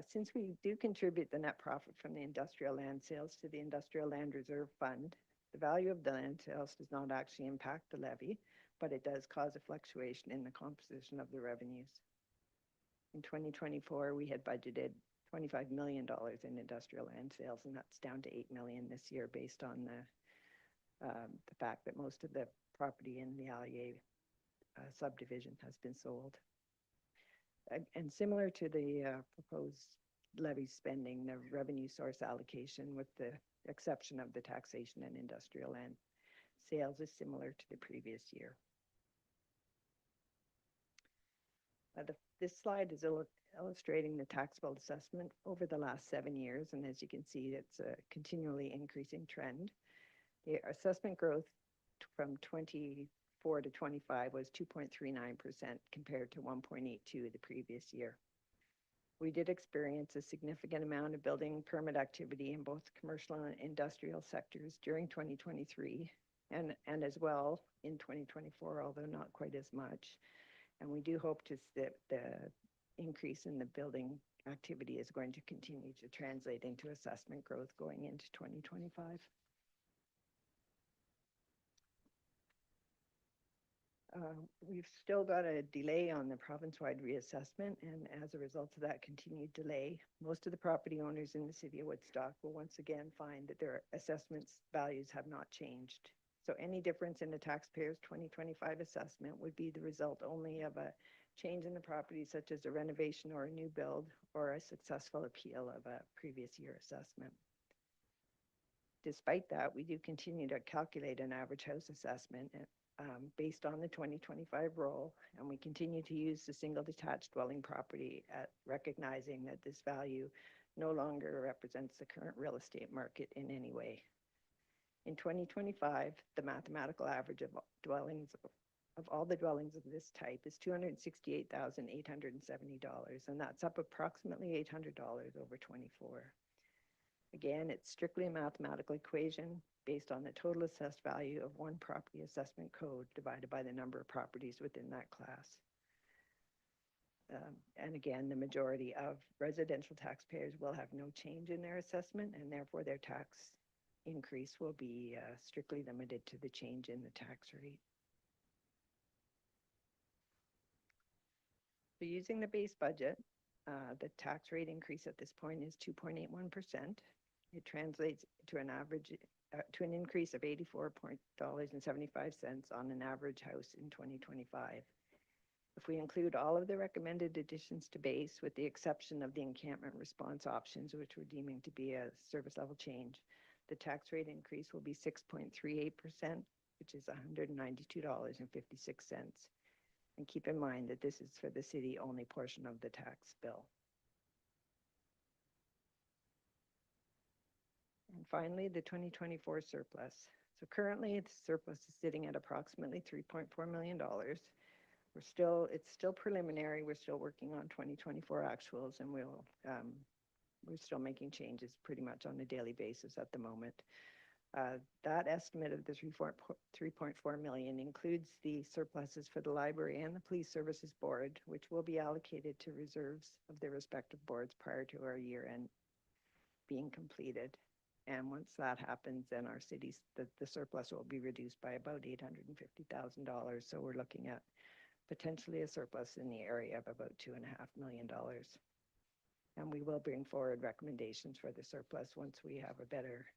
Since we do contribute the net profit from the industrial land sales to the Industrial Land Reserve Fund, the value of the land sales does not actually impact the levy, but it does cause a fluctuation in the composition of the revenues. In 2024, we had budgeted $25 million in industrial land sales, and that's down to $8 million this year based on the fact that most of the property in the Allier subdivision has been sold. And similar to the proposed levy spending, the revenue source allocation, with the exception of the taxation and industrial land sales, is similar to the previous year. This slide is illustrating the taxable assessment over the last 7 years, and as you can see, it's a continually increasing trend. The assessment growth from 24 to 25 was 2.39% compared to 1.82% the previous year. We did experience a significant amount of building permit activity in both commercial and industrial sectors during 2023 and as well in 2024, although not quite as much. And we do hope that the increase in the building activity is going to continue to translate into assessment growth going into 2025. We've still got a delay on the province-wide reassessment, and as a result of that continued delay, most of the property owners in the city of Woodstock will once again find that their assessments values have not changed. So any difference in the taxpayer's 2025 assessment would be the result only of a change in the property, such as a renovation or a new build, or a successful appeal of a previous year assessment. Despite that, we do continue to calculate an average house assessment based on the 2025 roll, and we continue to use the single detached dwelling property at recognizing that this value no longer represents the current real estate market in any way. In 2025, the mathematical average of all the dwellings of this type is $268,870, and that's up approximately $800 over 24. Again, it's strictly a mathematical equation based on the total assessed value of one property assessment code divided by the number of properties within that class. And again, the majority of residential taxpayers will have no change in their assessment, and therefore their tax increase will be strictly limited to the change in the tax rate. So using the base budget, the tax rate increase at this point is 2.81%. It translates to an average to an increase of $84.75 on an average house in 2025. If we include all of the recommended additions to base, with the exception of the encampment response options, which we're deeming to be a service level change, the tax rate increase will be 6.38%, which is $192.56. And keep in mind that this is for the city-only portion of the tax bill. And finally, the 2024 surplus. So currently, the surplus is sitting at approximately $3.4 million. It's still preliminary. We're still working on 2024 actuals, and we're still making changes pretty much on a daily basis at the moment. That estimate of the 3.4 million includes the surpluses for the library and the police services board, which will be allocated to reserves of their respective boards prior to our year end being completed. And once that happens, then our cities, the surplus will be reduced by about $850,000. So we're looking at potentially a surplus in the area of about $2.5 million. And we will bring forward recommendations for the surplus once we have a better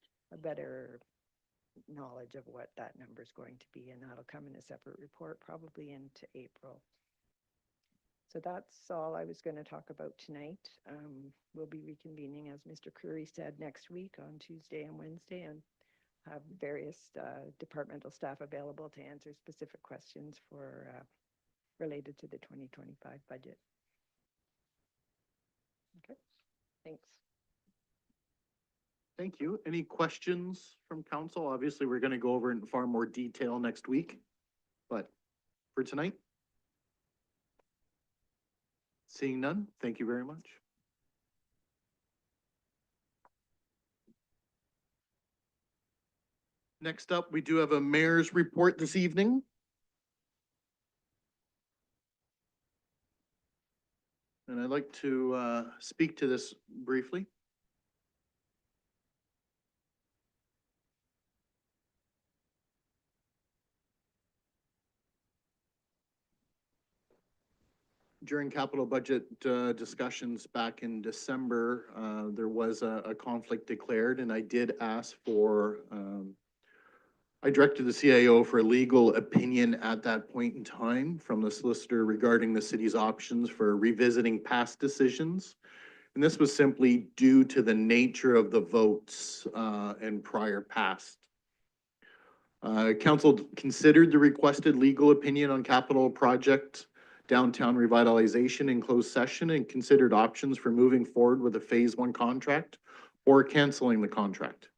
knowledge of what that number is going to be, and that'll come in a separate report probably into April. So that's all I was going to talk about tonight. We'll be reconvening, as Mr. Curry said, next week on Tuesday and Wednesday, and have various departmental staff available to answer specific questions for related to the 2025 budget. Okay, thanks. Thank you. Any questions from council? Obviously, we're going to go over in far more detail next week, but for tonight, seeing none, thank you very much. Next up, we do have a mayor's report this evening. And I'd like to speak to this briefly. During capital budget discussions back in December, there was a conflict declared, and I did ask for, I directed the CIO for a legal opinion at that point in time from the solicitor regarding the city's options for revisiting past decisions. And this was simply due to the nature of the votes and prior past. Council considered the requested legal opinion on capital project downtown revitalization in closed session and considered options for moving forward with a phase 1 contract or canceling the contract.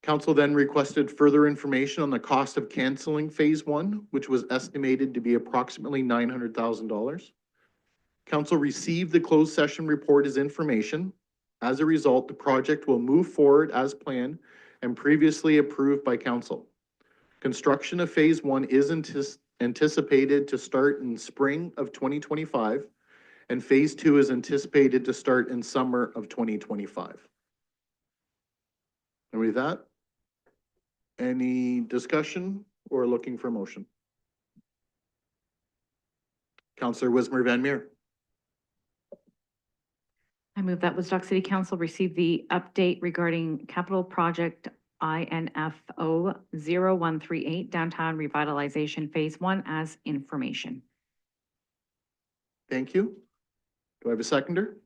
Council then requested further information on the cost of canceling phase 1, which was estimated to be approximately $900,000. Council received the closed session report as information. As a result, the project will move forward as planned and previously approved by council. Construction of phase 1 is anticipated to start in spring of 2025, and phase 2 is anticipated to start in summer of 2025. And with that, any discussion or looking for a motion? Councillor Wismer Van Meer. I move that Woodstock City Council receive the update regarding capital project INFO 0138 downtown revitalization phase 1 as information. Thank you. Do I have a seconder?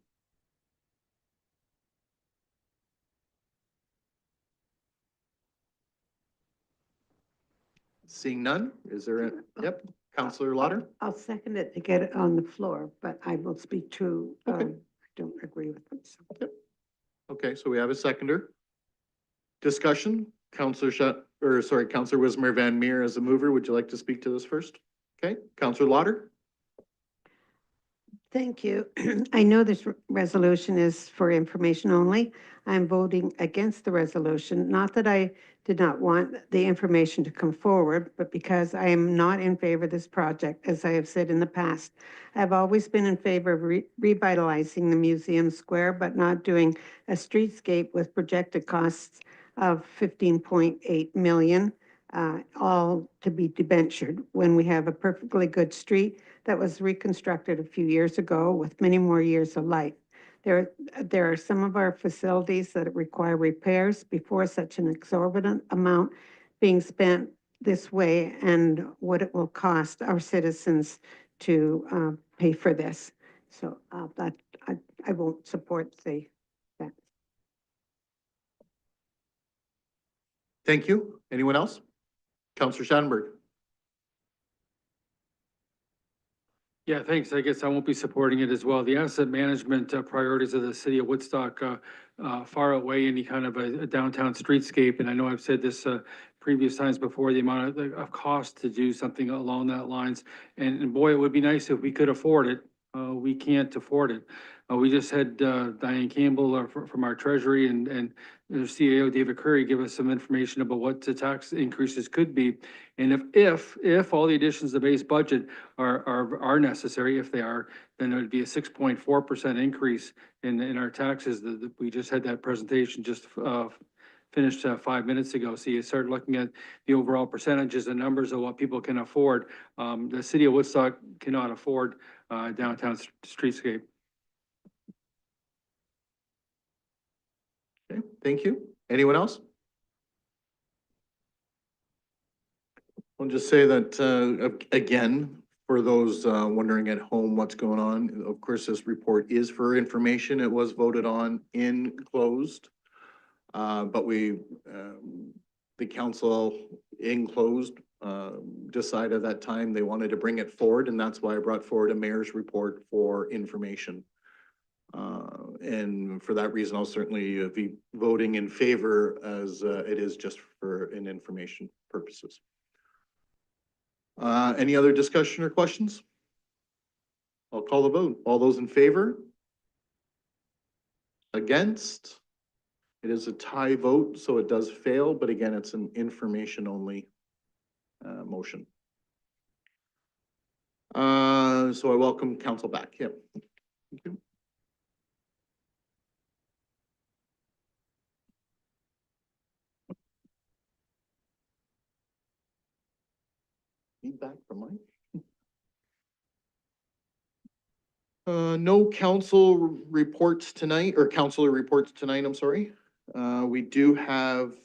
Seeing none, is there a, yep, Councillor Lauder? I'll second it to get it on the floor, but I will speak to, Okay. I don't agree with them. So. Okay, so we have a seconder. Discussion, Councillor Wismer Van Meer as a mover, would you like to speak to this first? Okay, Councillor Lauder? Thank you. I know this resolution is for information only. I'm voting against the resolution, not that I did not want the information to come forward, but because I am not in favor of this project, as I have said in the past. I've always been in favor of revitalizing the museum square, but not doing a streetscape with projected costs of 15.8 million, all to be debentured when we have a perfectly good street that was reconstructed a few years ago with many more years of life. There are some of our facilities that require repairs before such an exorbitant amount being spent this way, and what it will cost our citizens to pay for this. So that I won't support that. Thank you. Anyone else? Councillor Schattenberg. Yeah, thanks. I guess I won't be supporting it as well. The asset management priorities of the city of Woodstock far outweigh any kind of a downtown streetscape. And I know I've said this previous times before, the amount of cost to do something along that lines. And boy, it would be nice if we could afford it. We can't afford it. We just had Diane Campbell from our treasury and the CAO David Curry give us some information about what the tax increases could be. And if all the additions to the base budget are necessary, if they are, then it would be a 6.4% increase in our taxes. We just had that presentation just finished 5 minutes ago. So you start looking at the overall percentages and numbers of what people can afford. The city of Woodstock cannot afford downtown streetscape. Okay, thank you. Anyone else? I'll just say that, again, for those wondering at home what's going on, of course, this report is for information. It was voted on in closed. But the council in closed decided at that time they wanted to bring it forward, and that's why I brought forward a mayor's report for information. And for that reason, I'll certainly be voting in favor as it is just for information purposes. Any other discussion or questions? I'll call the vote. All those in favor? Against? It is a tie vote, so it does fail, but again, it's an information only motion. So I welcome council back. Yep. Thank you. Feedback from Mike. No council reports tonight, or councilor reports tonight, I'm sorry. We do have,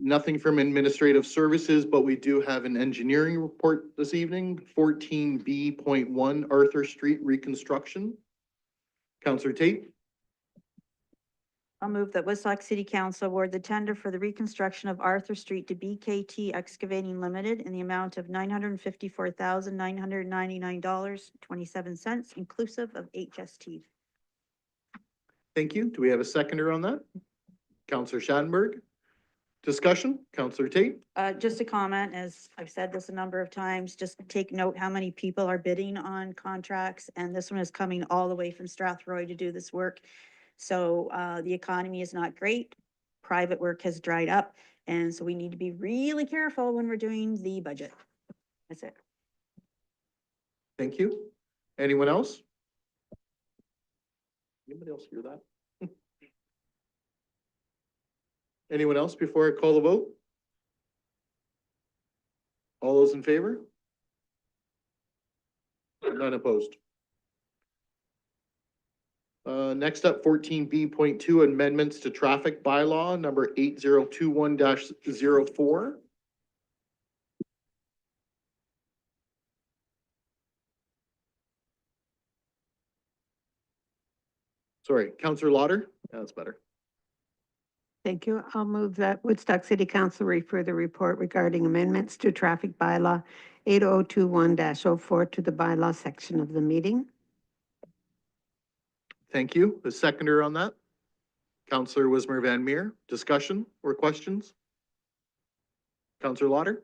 nothing from administrative services, but we do have an engineering report this evening, 14B.1 Arthur Street reconstruction. Councilor Tate? I'll move that Woodstock City Council award the tender for the reconstruction of Arthur Street to BKT Excavating Limited in the amount of $954,999.27, inclusive of HST. Thank you. Do we have a seconder on that? Councilor Schadenberg? Discussion? Councilor Tate? Just a comment, as I've said this a number of times, just take note how many people are bidding on contracts, and this one is coming all the way from Strathroy to do this work. So the economy is not great. Private work has dried up, and so we need to be really careful when we're doing the budget. That's it. Thank you. Anyone else? Anybody else hear that? Anyone else before I call the vote? All those in favor? None opposed. Next up, 14B.2 amendments to traffic bylaw number 8021-04. Sorry, Councilor Lauder? That's better. Thank you. I'll move that Woodstock City Council refer the report regarding amendments to traffic bylaw 8021-04 to the bylaw section of the meeting. Thank you. The seconder on that? Councilor Wismer Van Meer. Discussion or questions? Councilor Lauder?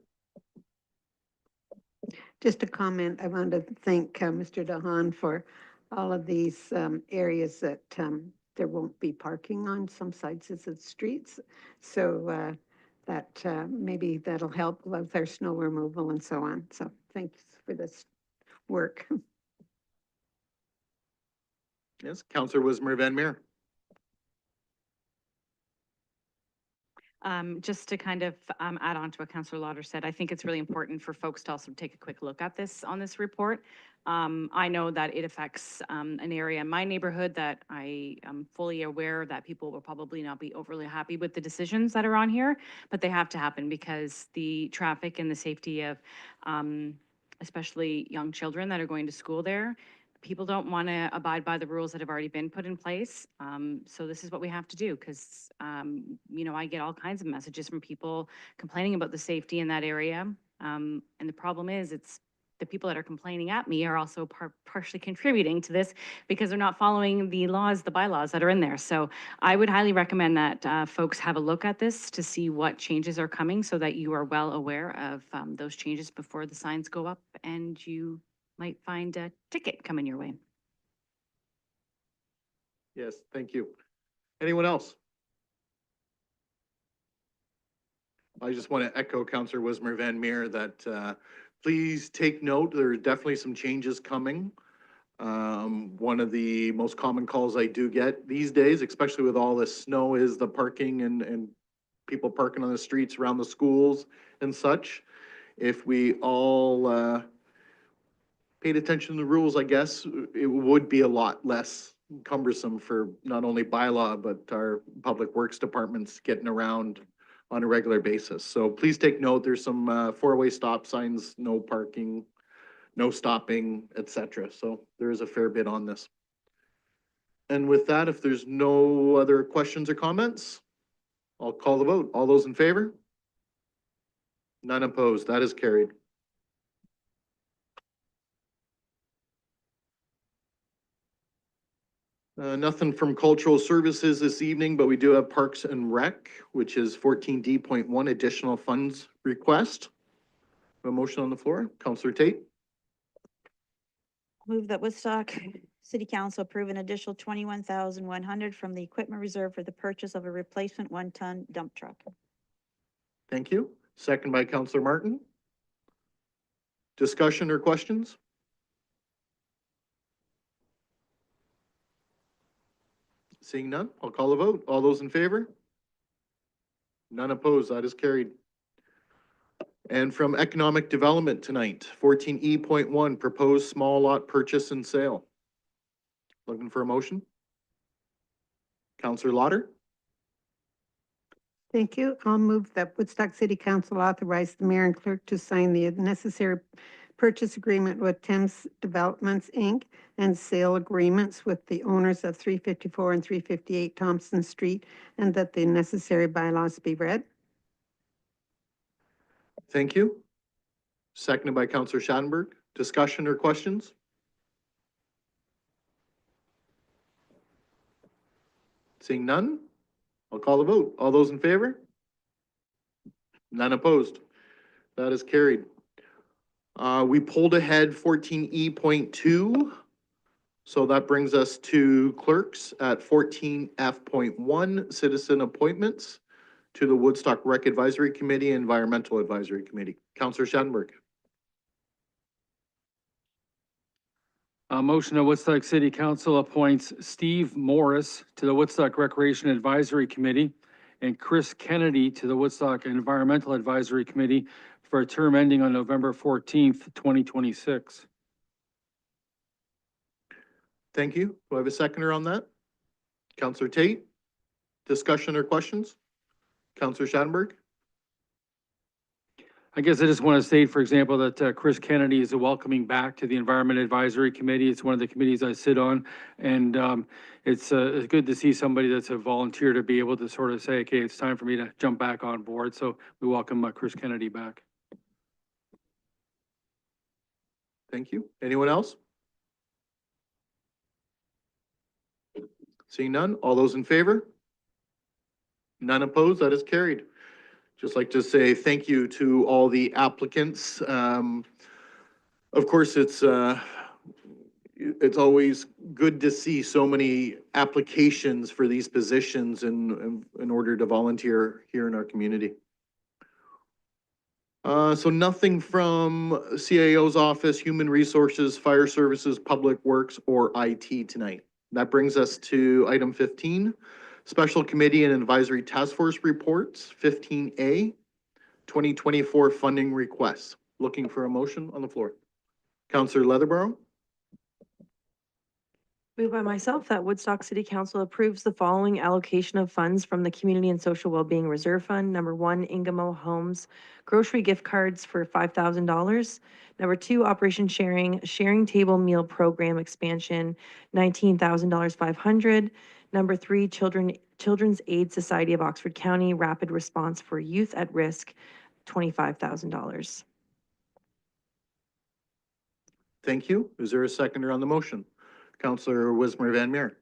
Just a comment, I want to thank Mr. Dahan for all of these areas that there won't be parking on some sides of the streets. So that maybe that'll help with our snow removal and so on. So thanks for this work. Yes, Councilor Wismer Van Meer. Just to kind of add on to what Councillor Lauder said, I think it's really important for folks to also take a quick look at this on this report. I know that it affects an area in my neighborhood that I am fully aware that people will probably not be overly happy with the decisions that are on here, but they have to happen because the traffic and the safety of especially young children that are going to school there, people don't want to abide by the rules that have already been put in place. So this is what we have to do because, you know, I get all kinds of messages from people complaining about the safety in that area. And the problem is, it's the people that are complaining at me are also partially contributing to this because they're not following the laws, the bylaws that are in there. So I would highly recommend that folks have a look at this to see what changes are coming so that you are well aware of those changes before the signs go up and you might find a ticket coming your way. Yes, thank you. Anyone else? I just want to echo Councillor Wismer Van Meer that please take note, there are definitely some changes coming. One of the most common calls I do get these days, especially with all this snow, is the parking and people parking on the streets around the schools and such. If we all paid attention to the rules, I guess, it would be a lot less cumbersome for not only bylaw, but our public works departments getting around on a regular basis. So please take note, there's some four-way stop signs, no parking, no stopping, etc. So there is a fair bit on this. And with that, if there's no other questions or comments, I'll call the vote. All those in favor? None opposed. That is carried. Nothing from cultural services this evening, but we do have Parks and Rec, which is 14D.1 additional funds request. A motion on the floor. Councillor Tate. Move that Woodstock City Council approve an additional 21,100 from the equipment reserve for the purchase of a replacement 1-ton dump truck. Thank you. Second by Councillor Martin. Discussion or questions? Seeing none, I'll call a vote. All those in favor? None opposed. That is carried. And from Economic Development tonight, 14E.1, proposed small lot purchase and sale. Looking for a motion? Councillor Lauder. Thank you. I'll move that Woodstock City Council authorize the mayor and clerk to sign the necessary purchase agreement with Thames Developments, Inc. and sale agreements with the owners of 354 and 358 Thompson Street, and that the necessary bylaws be read. Thank you. Seconded by Councillor Schattenberg. Discussion or questions? Seeing none, I'll call the vote. All those in favor? None opposed. That is carried. We pulled ahead 14E.2. So that brings us to clerks at 14F.1, citizen appointments to the Woodstock Rec Advisory Committee and Environmental Advisory Committee. Councillor Schattenberg. A motion that Woodstock City Council appoints Steve Morris to the Woodstock Recreation Advisory Committee and Chris Kennedy to the Woodstock Environmental Advisory Committee for a term ending on November 14th, 2026. Thank you. Do I have a seconder on that? Councillor Tate. Discussion or questions? Councillor Schattenberg. I guess I just want to state, for example, that Chris Kennedy is welcoming back to the Environment Advisory Committee. It's one of the committees I sit on. And it's good to see somebody that's a volunteer to be able to sort of say, okay, it's time for me to jump back on board. So we welcome Chris Kennedy back. Thank you. Anyone else? Seeing none, all those in favor? None opposed, that is carried. Just like to say thank you to all the applicants. Of course, it's always good to see so many applications for these positions in order to volunteer here in our community. So nothing from CAO's office, Human Resources, Fire Services, Public Works, or IT tonight. That brings us to item 15, Special Committee and Advisory Task Force Reports, 15A, 2024 funding requests. Looking for a motion on the floor. Councillor Leatherborough. Moved by myself that Woodstock City Council approves the following allocation of funds from the Community and Social Wellbeing Reserve Fund. Number 1, Ingamo Homes grocery gift cards for $5,000. Number 2, Operation Sharing Table Meal Program expansion, $19,500. Number 3, Children's Aid Society of Oxford County Rapid Response for Youth at Risk, $25,000. Thank you. Is there a seconder on the motion? Councillor Wismer Van Meer.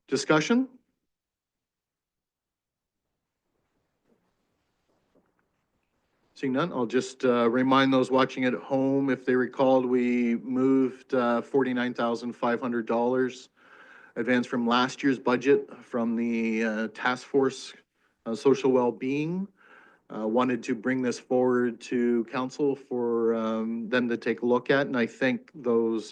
Discussion? Seeing none, I'll just remind those watching at home, if they recalled, we moved $49,500 advance from last year's budget from the task force social well-being. Wanted to bring this forward to council for them to take a look at, and I thank those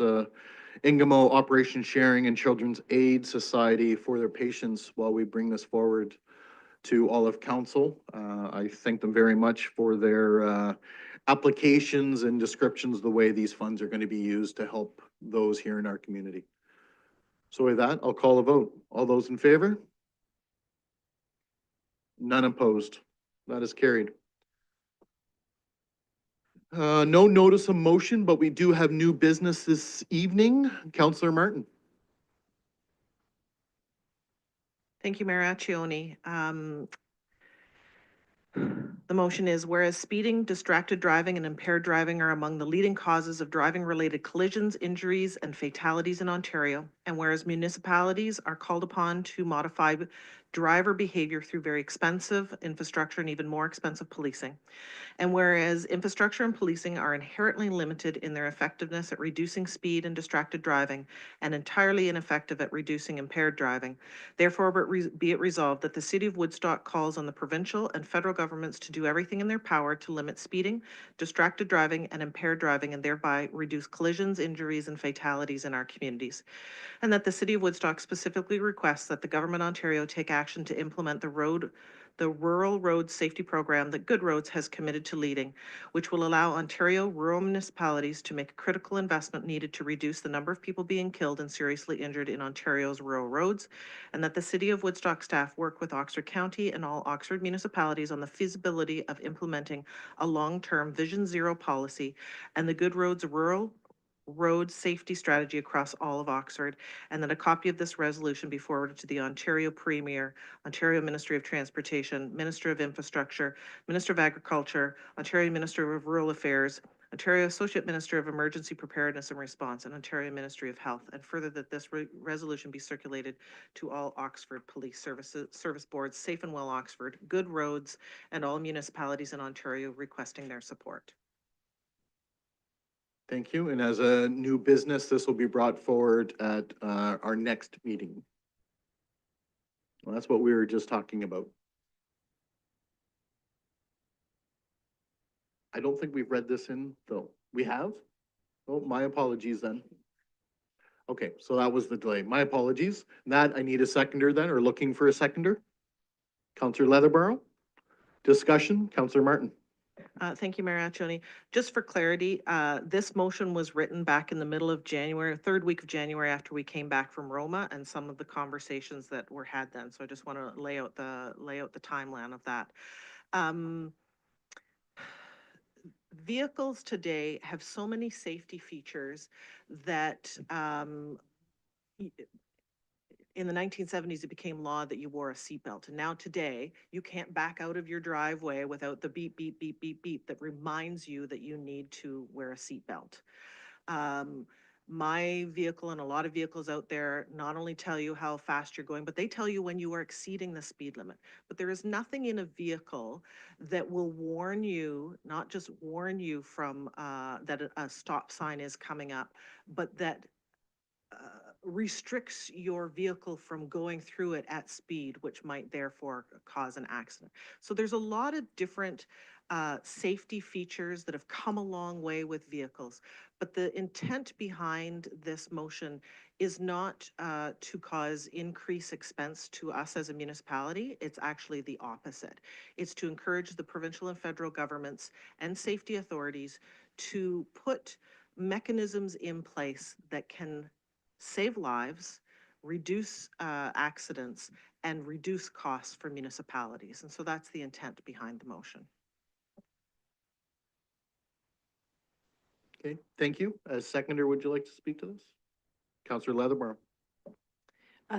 Ingamo Operation Sharing and Children's Aid Society for their patience while we bring this forward to all of council. I thank them very much for their applications and descriptions of the way these funds are going to be used to help those here in our community. So with that, I'll call a vote. All those in favor? None opposed. That is carried. No notice of motion, but we do have new business this evening. Councillor Martin. Thank you, Mayor Accioni. The motion is, whereas speeding, distracted driving, and impaired driving are among the leading causes of driving-related collisions, injuries, and fatalities in Ontario, and whereas municipalities are called upon to modify driver behavior through very expensive infrastructure and even more expensive policing, and whereas infrastructure and policing are inherently limited in their effectiveness at reducing speed and distracted driving and entirely ineffective at reducing impaired driving, therefore be it resolved that the City of Woodstock calls on the provincial and federal governments to do everything in their power to limit speeding, distracted driving, and impaired driving, and thereby reduce collisions, injuries, and fatalities in our communities. And that the City of Woodstock specifically requests that the Government of Ontario take action to implement the Rural Road Safety Program that Good Roads has committed to leading, which will allow Ontario rural municipalities to make a critical investment needed to reduce the number of people being killed and seriously injured in Ontario's rural roads, and that the City of Woodstock staff work with Oxford County and all Oxford municipalities on the feasibility of implementing a long-term Vision Zero policy and the Good Roads Rural Road Safety Strategy across all of Oxford, and that a copy of this resolution be forwarded to the Ontario Premier, Ontario Ministry of Transportation, Minister of Infrastructure, Minister of Agriculture, Ontario Minister of Rural Affairs, Ontario Associate Minister of Emergency Preparedness and Response, and Ontario Ministry of Health, and further that this resolution be circulated to all Oxford Police Service Boards, Safe and Well Oxford, Good Roads, and all municipalities in Ontario requesting their support. Thank you. And as a new business, this will be brought forward at our next meeting. Well, that's what we were just talking about. I don't think we've read this in, though. We have? Oh, my apologies then. Okay, so that was the delay. My apologies. That, I need a seconder then, or looking for a seconder. Councillor Leatherborough. Discussion, Councillor Martin. Thank you, Mayor Accioni. Just for clarity, this motion was written back in the middle of January, third week of January after we came back from Roma and some of the conversations that were had then. So I just want to lay out the timeline of that. Vehicles today have so many safety features that in the 1970s, it became law that you wore a seatbelt. And now today, you can't back out of your driveway without the beep, beep, beep, beep, beep that reminds you that you need to wear a seatbelt. My vehicle and a lot of vehicles out there not only tell you how fast you're going, but they tell you when you are exceeding the speed limit. But there is nothing in a vehicle that will warn you, not just warn you from that a stop sign is coming up, but that restricts your vehicle from going through it at speed, which might therefore cause an accident. So there's a lot of different safety features that have come a long way with vehicles. But the intent behind this motion is not to cause increased expense to us as a municipality. It's actually the opposite. It's to encourage the provincial and federal governments and safety authorities to put mechanisms in place that can save lives, reduce accidents, and reduce costs for municipalities. And so that's the intent behind the motion. Okay, thank you. As seconder, would you like to speak to this? Councillor Leatherborough.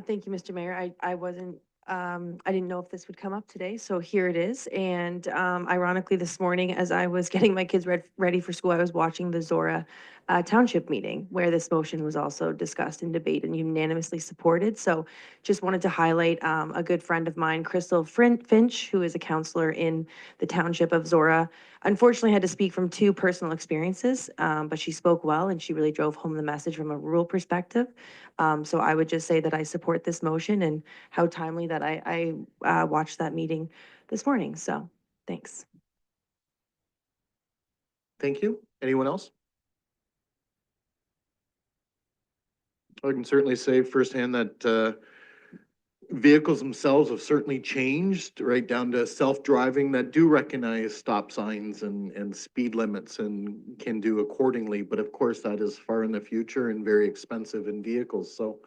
Thank you, Mr. Mayor. I wasn't I didn't know if this would come up today, so here it is. And ironically, this morning, as I was getting my kids ready for school, I was watching the Zora Township meeting where this motion was also discussed and debated and unanimously supported. So just wanted to highlight a good friend of mine, Crystal Finch, who is a counselor in the Township of Zora. Unfortunately, had to speak from two personal experiences, but she spoke well and she really drove home the message from a rural perspective. So I would just say that I support this motion and how timely that I watched that meeting this morning. So thanks. Thank you. Anyone else? I can certainly say firsthand that vehicles themselves have certainly changed, right down to self-driving that do recognize stop signs and speed limits and can do accordingly. But of course, that is far in the future and very expensive in vehicles. So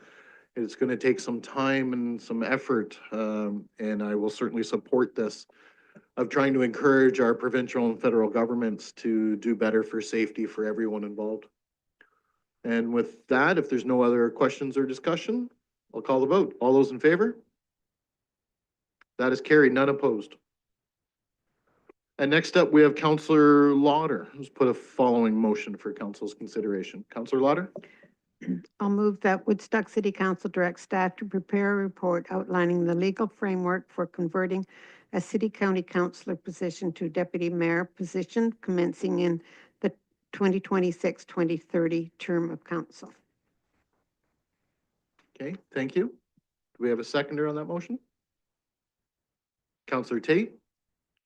it's going to take some time and some effort, and I will certainly support this of trying to encourage our provincial and federal governments to do better for safety for everyone involved. And with that, if there's no other questions or discussion, I'll call the vote. All those in favor? That is carried, none opposed. And next up, we have Councillor Lauder, who's put a following motion for council's consideration. Councillor Lauder? I'll move that Woodstock City Council direct staff to prepare a report outlining the legal framework for converting a city county councillor position to deputy mayor position commencing in the 2026-2030 term of council. Okay, thank you. Do we have a seconder on that motion? Councillor Tate,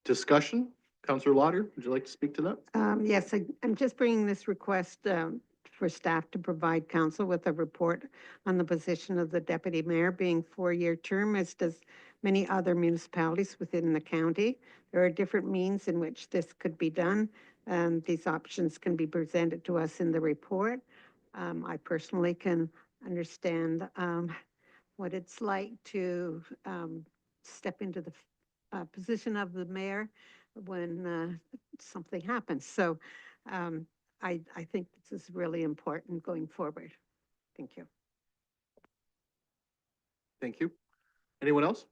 discussion. Councillor Lauder, would you like to speak to that? Yes, I'm just bringing this request for staff to provide council with a report on the position of the deputy mayor being 4-year term, as does many other municipalities within the county. There are different means in which this could be done. These options can be presented to us in the report. I personally can understand what it's like to step into the position of the mayor when something happens. So I think this is really important going forward. Thank you. Thank you. Anyone else?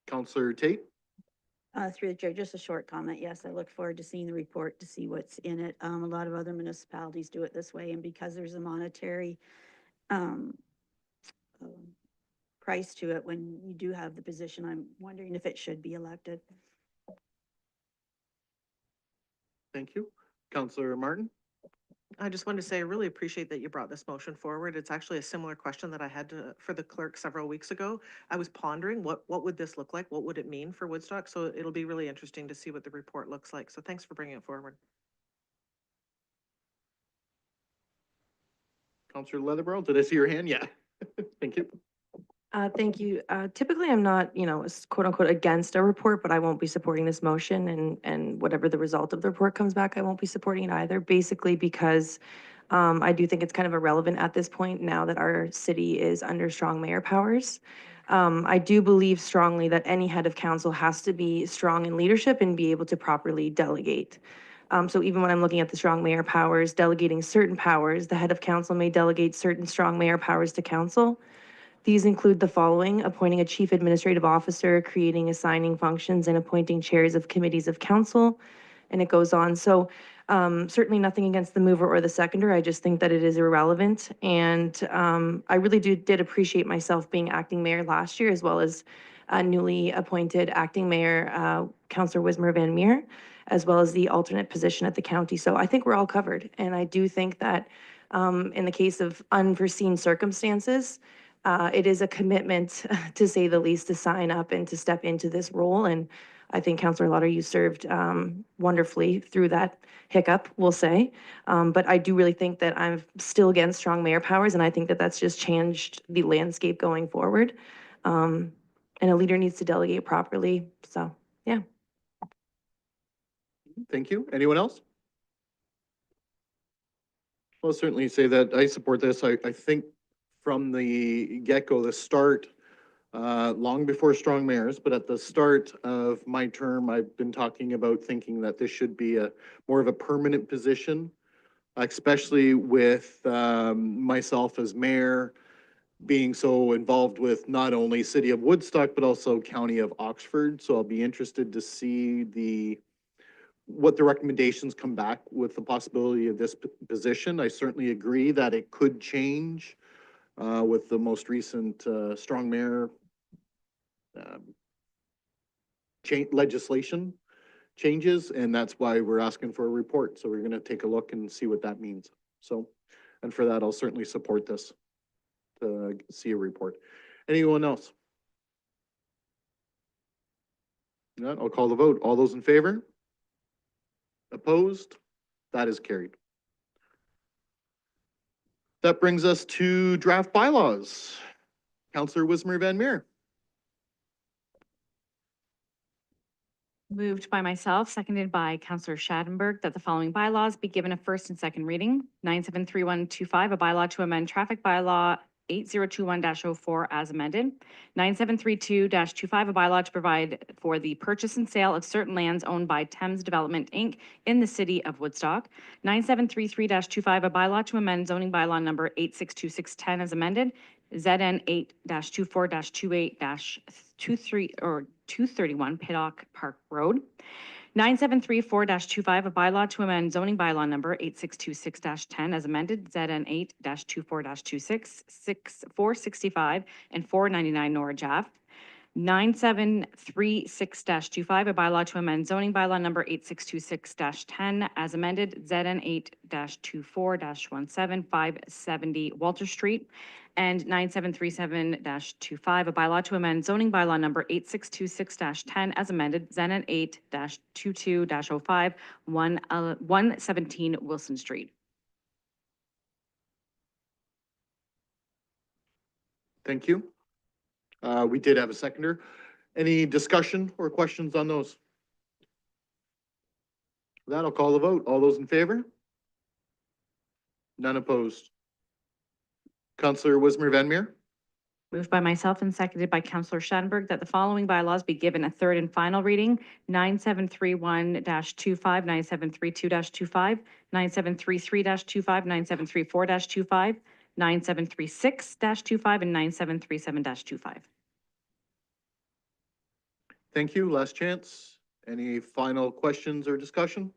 Councillor Tate? Through the chair, just a short comment. Yes, I look forward to seeing the report to see what's in it. A lot of other municipalities do it this way, and because there's a monetary price to it when you do have the position, I'm wondering if it should be elected. Thank you. Councillor Martin? I just wanted to say, I really appreciate that you brought this motion forward. It's actually a similar question that I had for the clerk several weeks ago. I was pondering what would this look like? What would it mean for Woodstock? So it'll be really interesting to see what the report looks like. So thanks for bringing it forward. Councillor Leatherborough, did I see your hand? Yeah. Thank you. Thank you. Typically, I'm not, quote unquote against a report, but I won't be supporting this motion and whatever the result of the report comes back, I won't be supporting it either, basically because I do think it's kind of irrelevant at this point now that our city is under strong mayor powers. I do believe strongly that any head of council has to be strong in leadership and be able to properly delegate. So even when I'm looking at the strong mayor powers, delegating certain powers, the head of council may delegate certain strong mayor powers to council. These include the following: appointing a chief administrative officer, creating assigning functions, and appointing chairs of committees of council. And it goes on. So certainly nothing against the mover or the seconder. I just think that it is irrelevant. And I really did appreciate myself being acting mayor last year, as well as newly appointed acting mayor, Councillor Wismer Van Meer, as well as the alternate position at the county. So I think we're all covered. And I do think that in the case of unforeseen circumstances, it is a commitment, to say the least, to sign up and to step into this role. And I think Councillor Lauder, you served wonderfully through that hiccup, we'll say. But I do really think that I'm still against strong mayor powers, and I think that that's just changed the landscape going forward. And a leader needs to delegate properly. So, yeah. Thank you. Anyone else? I'll certainly say that I support this. I think from the get-go, the start, long before strong mayors, but at the start of my term, I've been talking about thinking that this should be more of a permanent position, especially with myself as mayor, being so involved with not only City of Woodstock, but also County of Oxford. So I'll be interested to see what the recommendations come back with the possibility of this position. I certainly agree that it could change with the most recent strong mayor legislation changes, and that's why we're asking for a report. So we're gonna take a look and see what that means. So, and for that, I'll certainly support this, to see a report. Anyone else? None, I'll call the vote. All those in favor? Opposed? That is carried. That brings us to draft bylaws. Counselor Wismer Van Meer. Moved by myself, seconded by Councillor Schadenberg, that the following bylaws be given a first and second reading. 973125, a bylaw to amend traffic bylaw 8021-04 as amended. 9732-25, a bylaw to provide for the purchase and sale of certain lands owned by Thames Development, Inc. in the city of Woodstock. 9733-25, a bylaw to amend zoning bylaw number 862610 as amended. ZN 8-24-28-23 or 231 Pitock Park Road. 9734-25, a bylaw to amend zoning bylaw number 8626-10 as amended. ZN 8-24-26, 465 and 499 Norwich Ave. 9736-25, a bylaw to amend zoning bylaw number 8626-10 as amended. ZN 8-24-17, 570 Walter Street. And 9737-25, a bylaw to amend zoning bylaw number 8626-10 as amended. ZN 8-22-05, 117 Wilson Street. Thank you. We did have a seconder. Any discussion or questions on those? With that, I'll call the vote. All those in favor? None opposed. Councillor Wismer Van Meer. Moved by myself and seconded by Councillor Schadenberg that the following bylaws be given a third and final reading. 9731-25, 9732-25, 9733-25, 9734-25, 9736-25, and 9737-25. Thank you. Last chance. Any final questions or discussion?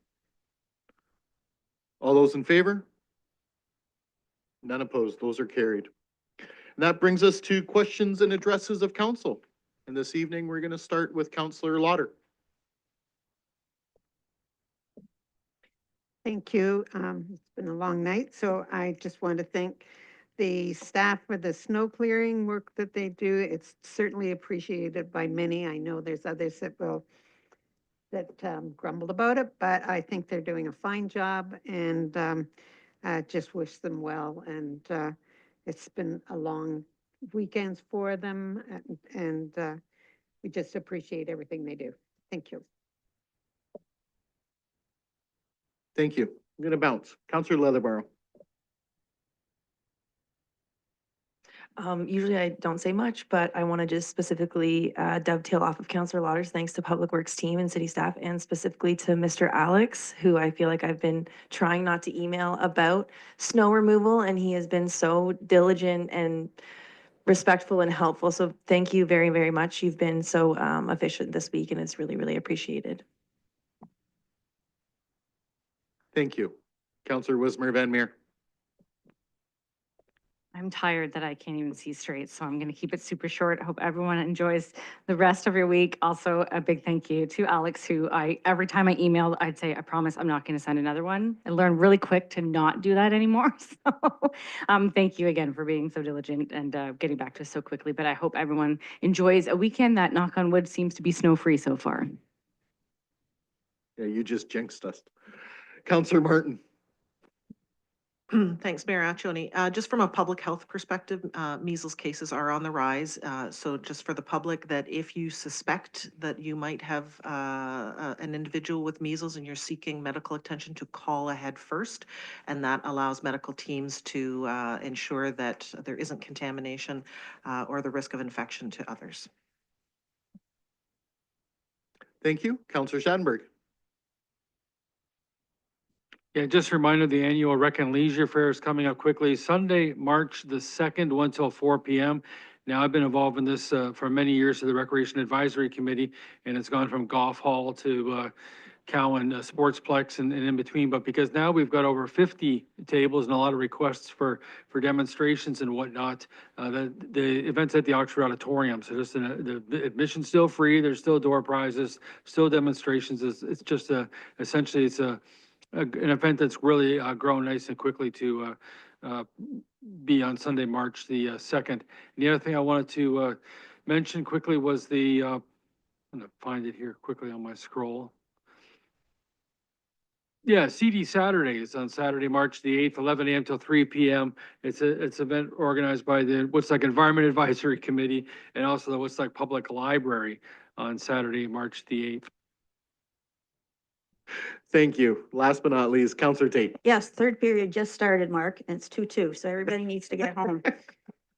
All those in favor? None opposed. Those are carried. And that brings us to questions and addresses of council. And this evening, we're going to start with Councillor Lauder. Thank you. It's been a long night, so I just want to thank the staff for the snow clearing work that they do. It's certainly appreciated by many. I know there's others that grumbled about it, but I think they're doing a fine job, and just wish them well. And it's been a long weekends for them, and we just appreciate everything they do. Thank you. Thank you. I'm going to bounce. Councillor Leatherborough. Usually I don't say much, but I want to just specifically dovetail off of Councillor Lauder's thanks to Public Works team and city staff, and specifically to Mr. Alex, who I feel like I've been trying not to email about snow removal, and he has been so diligent and respectful and helpful. So thank you very, very much. You've been so efficient this week, and it's really, really appreciated. Thank you. Councillor Wismer Van Meer. I'm tired that I can't even see straight, so I'm going to keep it super short. I hope everyone enjoys the rest of your week. Also, a big thank you to Alex, who every time I emailed, I'd say, I promise I'm not going to send another one. I learned really quick to not do that anymore. So thank you again for being so diligent and getting back to us so quickly. But I hope everyone enjoys a weekend that, knock on wood, seems to be snow-free so far. Yeah, you just jinxed us. Councillor Martin. Thanks, Mayor Accioni. Just from a public health perspective, measles cases are on the rise. So just for the public, that if you suspect that you might have an individual with measles and you're seeking medical attention, to call ahead first. And that allows medical teams to ensure that there isn't contamination or the risk of infection to others. Thank you. Councillor Schadenberg. Yeah, just a reminder, the annual Rec and Leisure Fair is coming up quickly, Sunday, March the 2nd, 1 till 4 p.m. Now, I've been involved in this for many years to the Recreation Advisory Committee, and it's gone from golf hall to Cowan Sportsplex and in between. But because now we've got over 50 tables and a lot of requests for demonstrations and whatnot, the event's at the Oxford Auditorium. So just the admission's still free. There's still door prizes, still demonstrations. It's just essentially it's an event that's really grown nice and quickly to be on Sunday, March the 2nd. And the other thing I wanted to mention quickly was the, I'm gonna find it here quickly on my scroll. Yeah, CD Saturday is on Saturday, March the 8th, 11 a.m. till 3 p.m. It's an event organized by the Woodstock Environment Advisory Committee and also the Woodstock Public Library on Saturday, March the 8th. Thank you. Last but not least, Counselor Tate. Yes, third period just started, Mark, and it's 2-2, so everybody needs to get home.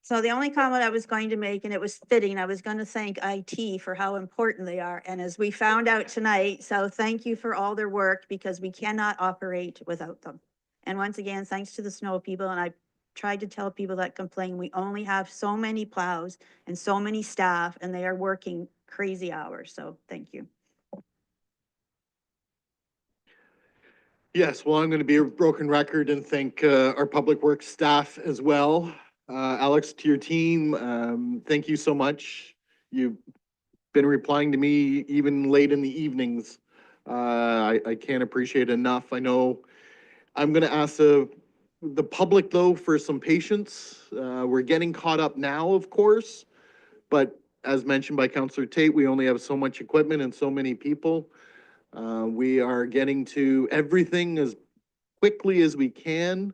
So the only comment I was going to make, and it was fitting, I was going to thank IT for how important they are. And as we found out tonight, so thank you for all their work because we cannot operate without them. And once again, thanks to the snow people. And I tried to tell people that complain, we only have so many plows and so many staff and they are working crazy hours. So thank you. Yes, well, I'm going to be a broken record and thank our public works staff as well. Alex, to your team, thank you so much. You've been replying to me even late in the evenings. I can't appreciate it enough. I know I'm going to ask the public, though, for some patience. We're getting caught up now, of course, but as mentioned by Councillor Tate, we only have so much equipment and so many people. We are getting to everything as quickly as we can.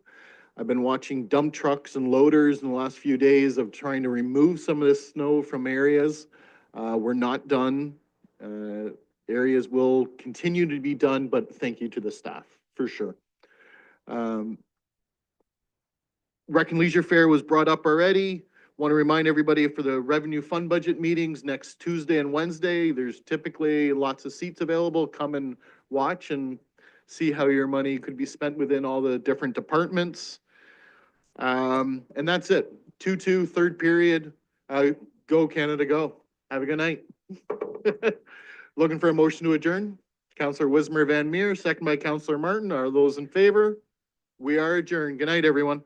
I've been watching dump trucks and loaders in the last few days of trying to remove some of this snow from areas. We're not done. Areas will continue to be done, but thank you to the staff, for sure. Rec and Leisure Fair was brought up already. Want to remind everybody for the revenue fund budget meetings next Tuesday and Wednesday, there's typically lots of seats available. Come and watch and see how your money could be spent within all the different departments. And that's it. 2-2, third period. Go Canada, go. Have a good night. Looking for a motion to adjourn. Councillor Wismer Van Meer, second by Councillor Martin. Are those in favor? We are adjourned. Good night, everyone.